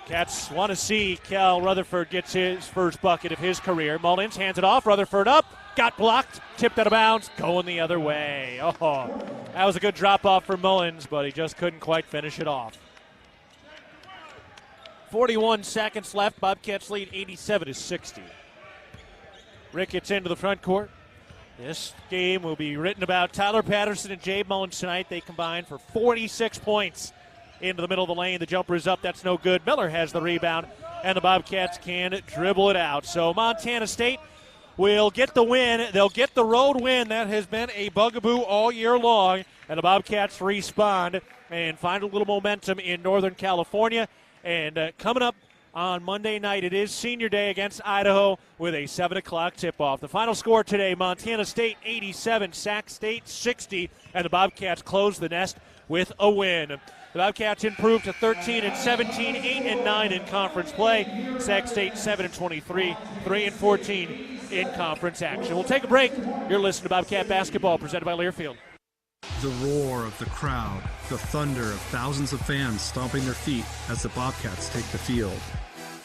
Cats want to see Cal Rutherford gets his first bucket of his career. Mullins hands it off. Rutherford up. Got blocked. Tipped out of bounds. Going the other way. Oh, that was a good drop-off for Mullins, but he just couldn't quite finish it off. 41 seconds left. Bobcats lead 87-60. Ricketts into the front court. This game will be written about. Tyler Patterson and Jay Mullins tonight. They combined for 46 points into the middle of the lane. The jumper is up. That's no good. Miller has the rebound, and the Bobcats can dribble it out. So Montana State will get the win. They'll get the road win. That has been a bugaboo all year long, and the Bobcats respond and find a little momentum in Northern California. And coming up on Monday night, it is Senior Day against Idaho with a 7 o'clock tip-off. The final score today, Montana State 87, Sac State 60, and the Bobcats close the nest with a win. The Bobcats improved to 13-17, 8-9 in conference play. Sac State 7-23, 3-14 in conference action. We'll take a break. You're listening to Bobcat Basketball, presented by Learfield. The roar of the crowd, the thunder of thousands of fans stomping their feet as the Bobcats take the field.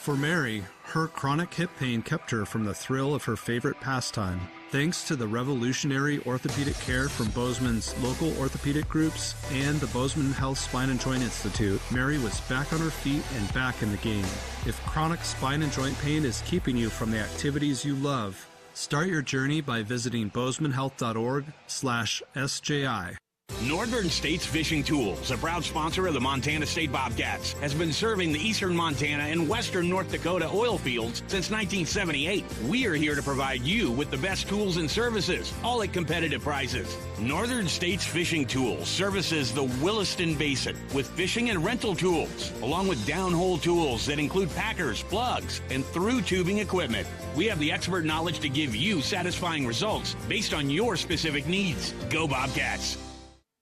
For Mary, her chronic hip pain kept her from the thrill of her favorite pastime. Thanks to the revolutionary orthopedic care from Bozeman's local orthopedic groups and the Bozeman Health Spine and Joint Institute, Mary was back on her feet and back in the game. If chronic spine and joint pain is keeping you from the activities you love, start your journey by visiting bozemanhealth.org/SJI. Northern States Fishing Tools, a proud sponsor of the Montana State Bobcats, has been serving the eastern Montana and western North Dakota oil fields since 1978. We are here to provide you with the best tools and services, all at competitive prices. Northern States Fishing Tools services the Williston Basin with fishing and rental tools, along with downhole tools that include packers, plugs, and through tubing equipment. We have the expert knowledge to give you satisfying results based on your specific needs. Go Bobcats!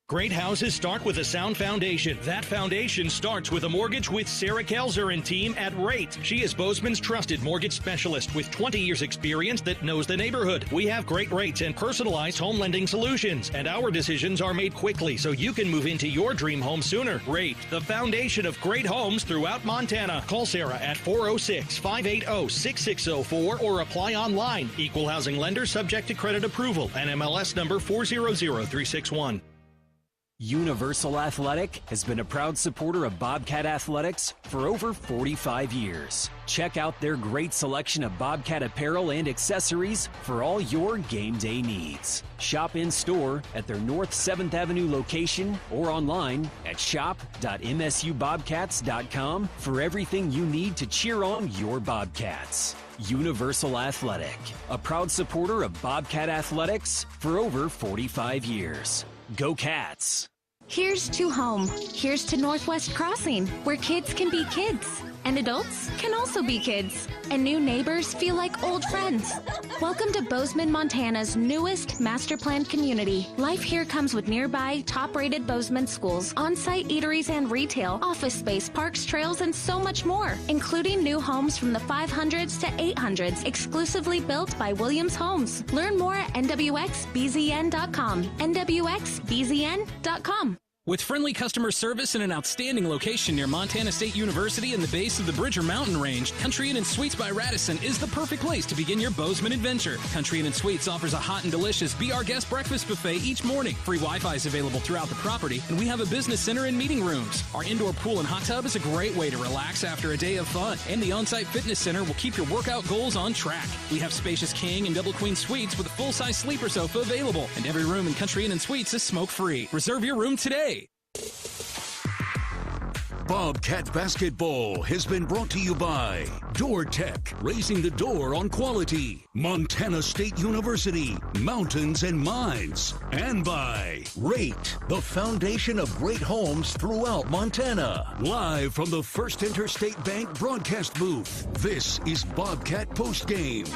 Great houses start with a sound foundation. That foundation starts with a mortgage with Sarah Kelzer and team at Rate. She is Bozeman's trusted mortgage specialist with 20 years experience that knows the neighborhood. We have great rates and personalized home lending solutions, and our decisions are made quickly so you can move into your dream home sooner. Rate, the foundation of great homes throughout Montana. Call Sarah at 406-580-6604 or apply online. Equal housing lender subject to credit approval. NMLS number 400361. Universal Athletic has been a proud supporter of Bobcat Athletics for over 45 years. Check out their great selection of Bobcat apparel and accessories for all your game day needs. Shop in store at their North 7th Avenue location or online at shop.msubobcats.com for everything you need to cheer on your Bobcats. Universal Athletic, a proud supporter of Bobcat Athletics for over 45 years. Go Cats! Here's to home. Here's to Northwest Crossing, where kids can be kids, and adults can also be kids, and new neighbors feel like old friends. Welcome to Bozeman, Montana's newest master planned community. Life here comes with nearby, top-rated Bozeman schools, on-site eateries and retail, office space, parks, trails, and so much more, including new homes from the 500s to 800s, exclusively built by Williams Homes. Learn more at nwxbzn.com. nwxbzn.com. With friendly customer service and an outstanding location near Montana State University and the base of the Bridger Mountain Range, Country Inn & Suites by Radisson is the perfect place to begin your Bozeman adventure. Country Inn & Suites offers a hot and delicious Be Our Guest breakfast buffet each morning. Free Wi-Fi is available throughout the property, and we have a business center and meeting rooms. Our indoor pool and hot tub is a great way to relax after a day of fun, and the on-site fitness center will keep your workout goals on track. We have spacious king and double queen suites with a full-size sleeper sofa available, and every room in Country Inn & Suites is smoke-free. Reserve your room today. Bobcat Basketball has been brought to you by Door Tech, raising the door on quality, Montana State University, Mountains and Mines, and by Rate, the foundation of great homes throughout Montana. Live from the First Interstate Bank broadcast booth, this is Bobcat Postgame.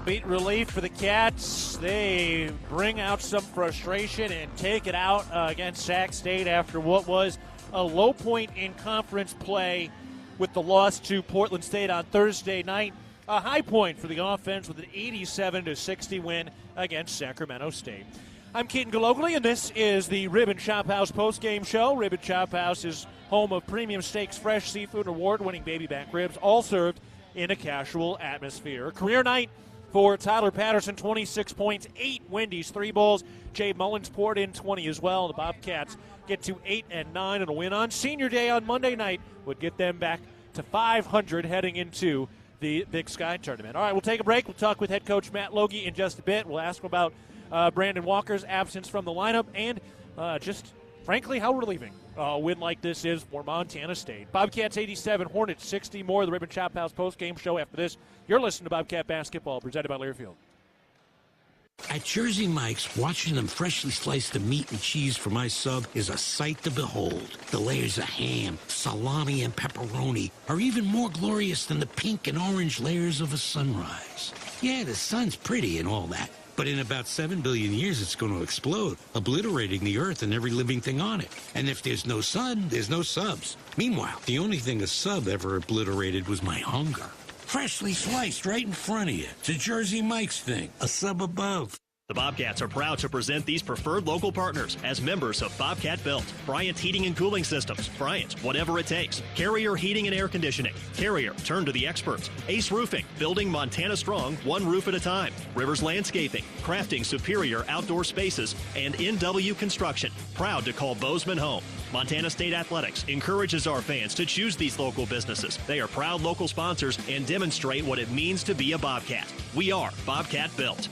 Beat relief for the Cats. They bring out some frustration and take it out against Sac State after what was a low point in conference play with the loss to Portland State on Thursday night. A high point for the offense with an 87-60 win against Sacramento State. I'm Keaton Gillogly, and this is the Rib and Chop House postgame show. Rib and Chop House is home of premium steaks, fresh seafood, award-winning baby back ribs, all served in a casual atmosphere. Career night for Tyler Patterson, 26 points, 8 Wendy's, 3 bowls. Jay Mullins poured in 20 as well. The Bobcats get to 8-9, and a win on Senior Day on Monday night would get them back to 500 heading into the Big Sky Tournament. All right, we'll take a break. We'll talk with head coach Matt Logie in just a bit. We'll ask him about Brandon Walker's absence from the lineup and just, frankly, how relieving a win like this is for Montana State. Bobcats 87, Hornets 60. More of the Ribbon Chop House post-game show after this. You're listening to Bobcat Basketball, presented by Learfield. At Jersey Mike's, watching them freshly slice the meat and cheese for my sub is a sight to behold. The layers of ham, salami, and pepperoni are even more glorious than the pink and orange layers of a sunrise. Yeah, the sun's pretty and all that, but in about 7 billion years it's going to explode, obliterating the earth and every living thing on it. And if there's no sun, there's no subs. Meanwhile, the only thing a sub ever obliterated was my hunger. Freshly sliced right in front of you. It's a Jersey Mike's thing, a sub above. The Bobcats are proud to present these preferred local partners as members of Bobcat Built. Bryant Heating and Cooling Systems. Bryant, whatever it takes. Carrier Heating and Air Conditioning. Carrier, turn to the experts. Ace Roofing, building Montana strong, one roof at a time. Rivers Landscaping, crafting superior outdoor spaces. And NW Construction, proud to call Bozeman home. Montana State Athletics encourages our fans to choose these local businesses. They are proud local sponsors and demonstrate what it means to be a Bobcat. We are Bobcat Built.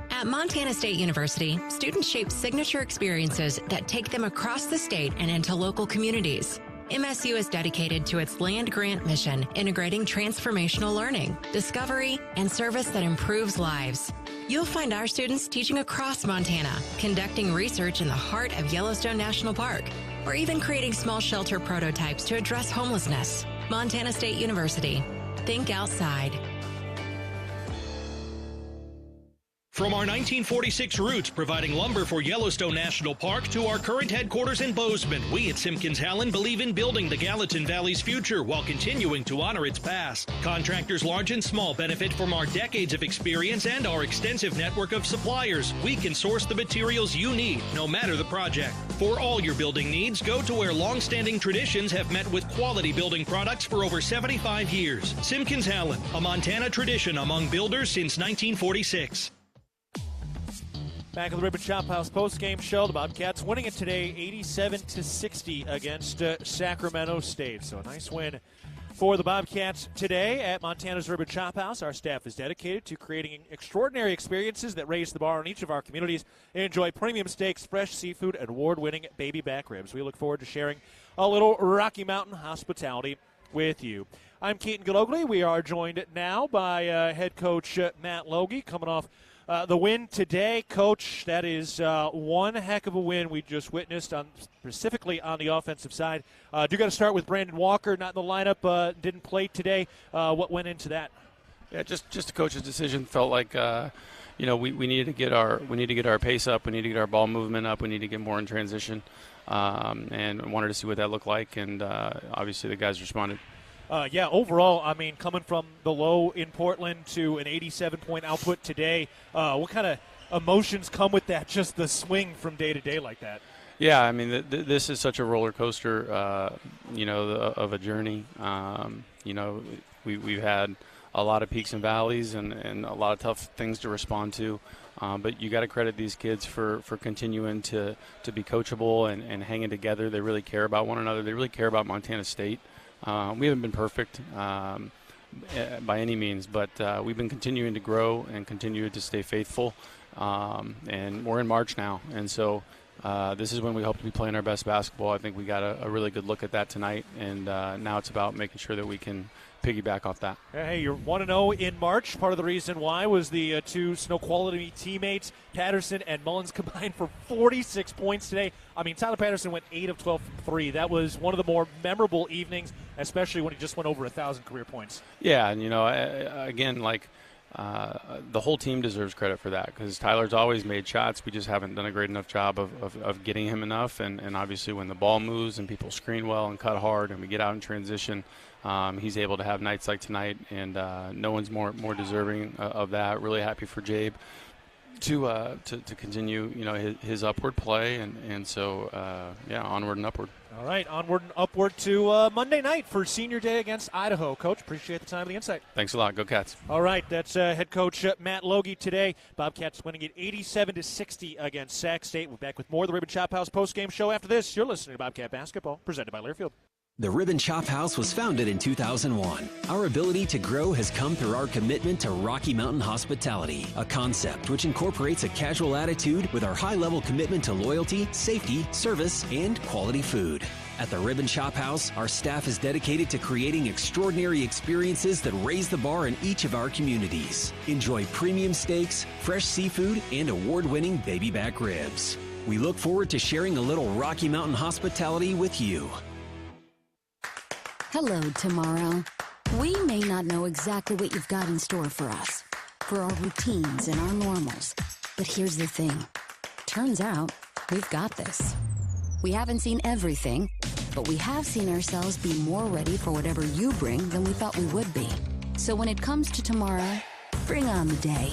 At Montana State University, students shape signature experiences that take them across the state and into local communities. MSU is dedicated to its land grant mission, integrating transformational learning, discovery, and service that improves lives. You'll find our students teaching across Montana, conducting research in the heart of Yellowstone National Park, or even creating small shelter prototypes to address homelessness. Montana State University. Think outside. From our 1946 roots providing lumber for Yellowstone National Park to our current headquarters in Bozeman, we at Simpkins Hallen believe in building the Gallatin Valley's future while continuing to honor its past. Contractors large and small benefit from our decades of experience and our extensive network of suppliers. We can source the materials you need, no matter the project. For all your building needs, go to where long-standing traditions have met with quality building products for over 75 years. Simpkins Hallen, a Montana tradition among builders since 1946. Back at the Ribbon Chop House post-game show, the Bobcats winning it today 87-60 against Sacramento State. So a nice win for the Bobcats today at Montana's Ribbon Chop House. Our staff is dedicated to creating extraordinary experiences that raise the bar in each of our communities and enjoy premium steaks, fresh seafood, and award-winning baby back ribs. We look forward to sharing a little Rocky Mountain hospitality with you. I'm Keaton Gillogly. We are joined now by head coach Matt Logie, coming off the win today. Coach, that is one heck of a win we just witnessed, specifically on the offensive side. Do got to start with Brandon Walker, not in the lineup, didn't play today. What went into that? Yeah, just the coach's decision. Felt like we needed to get our pace up. We need to get our ball movement up. We need to get more in transition, and wanted to see what that looked like. And obviously the guys responded. Overall, I mean, coming from the low in Portland to an 87-point output today, what kind of emotions come with that, just the swing from day to day like that. Yeah, I mean, this is such a roller coaster, of a journey. We've had a lot of peaks and valleys and a lot of tough things to respond to. But you got to credit these kids for continuing to be coachable and hanging together. They really care about one another. They really care about Montana State. We haven't been perfect by any means, but we've been continuing to grow and continue to stay faithful. And we're in March now, and so this is when we hope to be playing our best basketball. I think we got a really good look at that tonight, and now it's about making sure that we can piggyback off that. Hey, you're 1-0 in March. Part of the reason why was the two Snow Quality teammates, Patterson and Mullins, combined for 46 points today. I mean, Tyler Patterson went 8 of 12 from 3. That was one of the more memorable evenings, especially when he just went over 1,000 career points. Yeah, and, again, the whole team deserves credit for that because Tyler's always made shots. We just haven't done a great enough job of getting him enough. And obviously when the ball moves and people screen well and cut hard and we get out in transition, he's able to have nights like tonight. And no one's more deserving of that. Really happy for Jabe to continue, his upward play. And so, onward and upward. All right, onward and upward to Monday night for Senior Day against Idaho. Coach, appreciate the time and the insight. Thanks a lot. Go Cats. All right, that's head coach Matt Logie today. Bobcats winning it 87-60 against Sac State. We're back with more of the Ribbon Chop House postgame show after this. You're listening to Bobcat Basketball, presented by Learfield. The Ribbon Chop House was founded in 2001. Our ability to grow has come through our commitment to Rocky Mountain hospitality, a concept which incorporates a casual attitude with our high-level commitment to loyalty, safety, service, and quality food. At the Ribbon Chop House, our staff is dedicated to creating extraordinary experiences that raise the bar in each of our communities. Enjoy premium steaks, fresh seafood, and award-winning baby back ribs. We look forward to sharing a little Rocky Mountain hospitality with you. Hello, tomorrow. We may not know exactly what you've got in store for us, for our routines and our normals. But here's the thing. Turns out, we've got this. We haven't seen everything, but we have seen ourselves be more ready for whatever you bring than we thought we would be. So when it comes to tomorrow, bring on the day.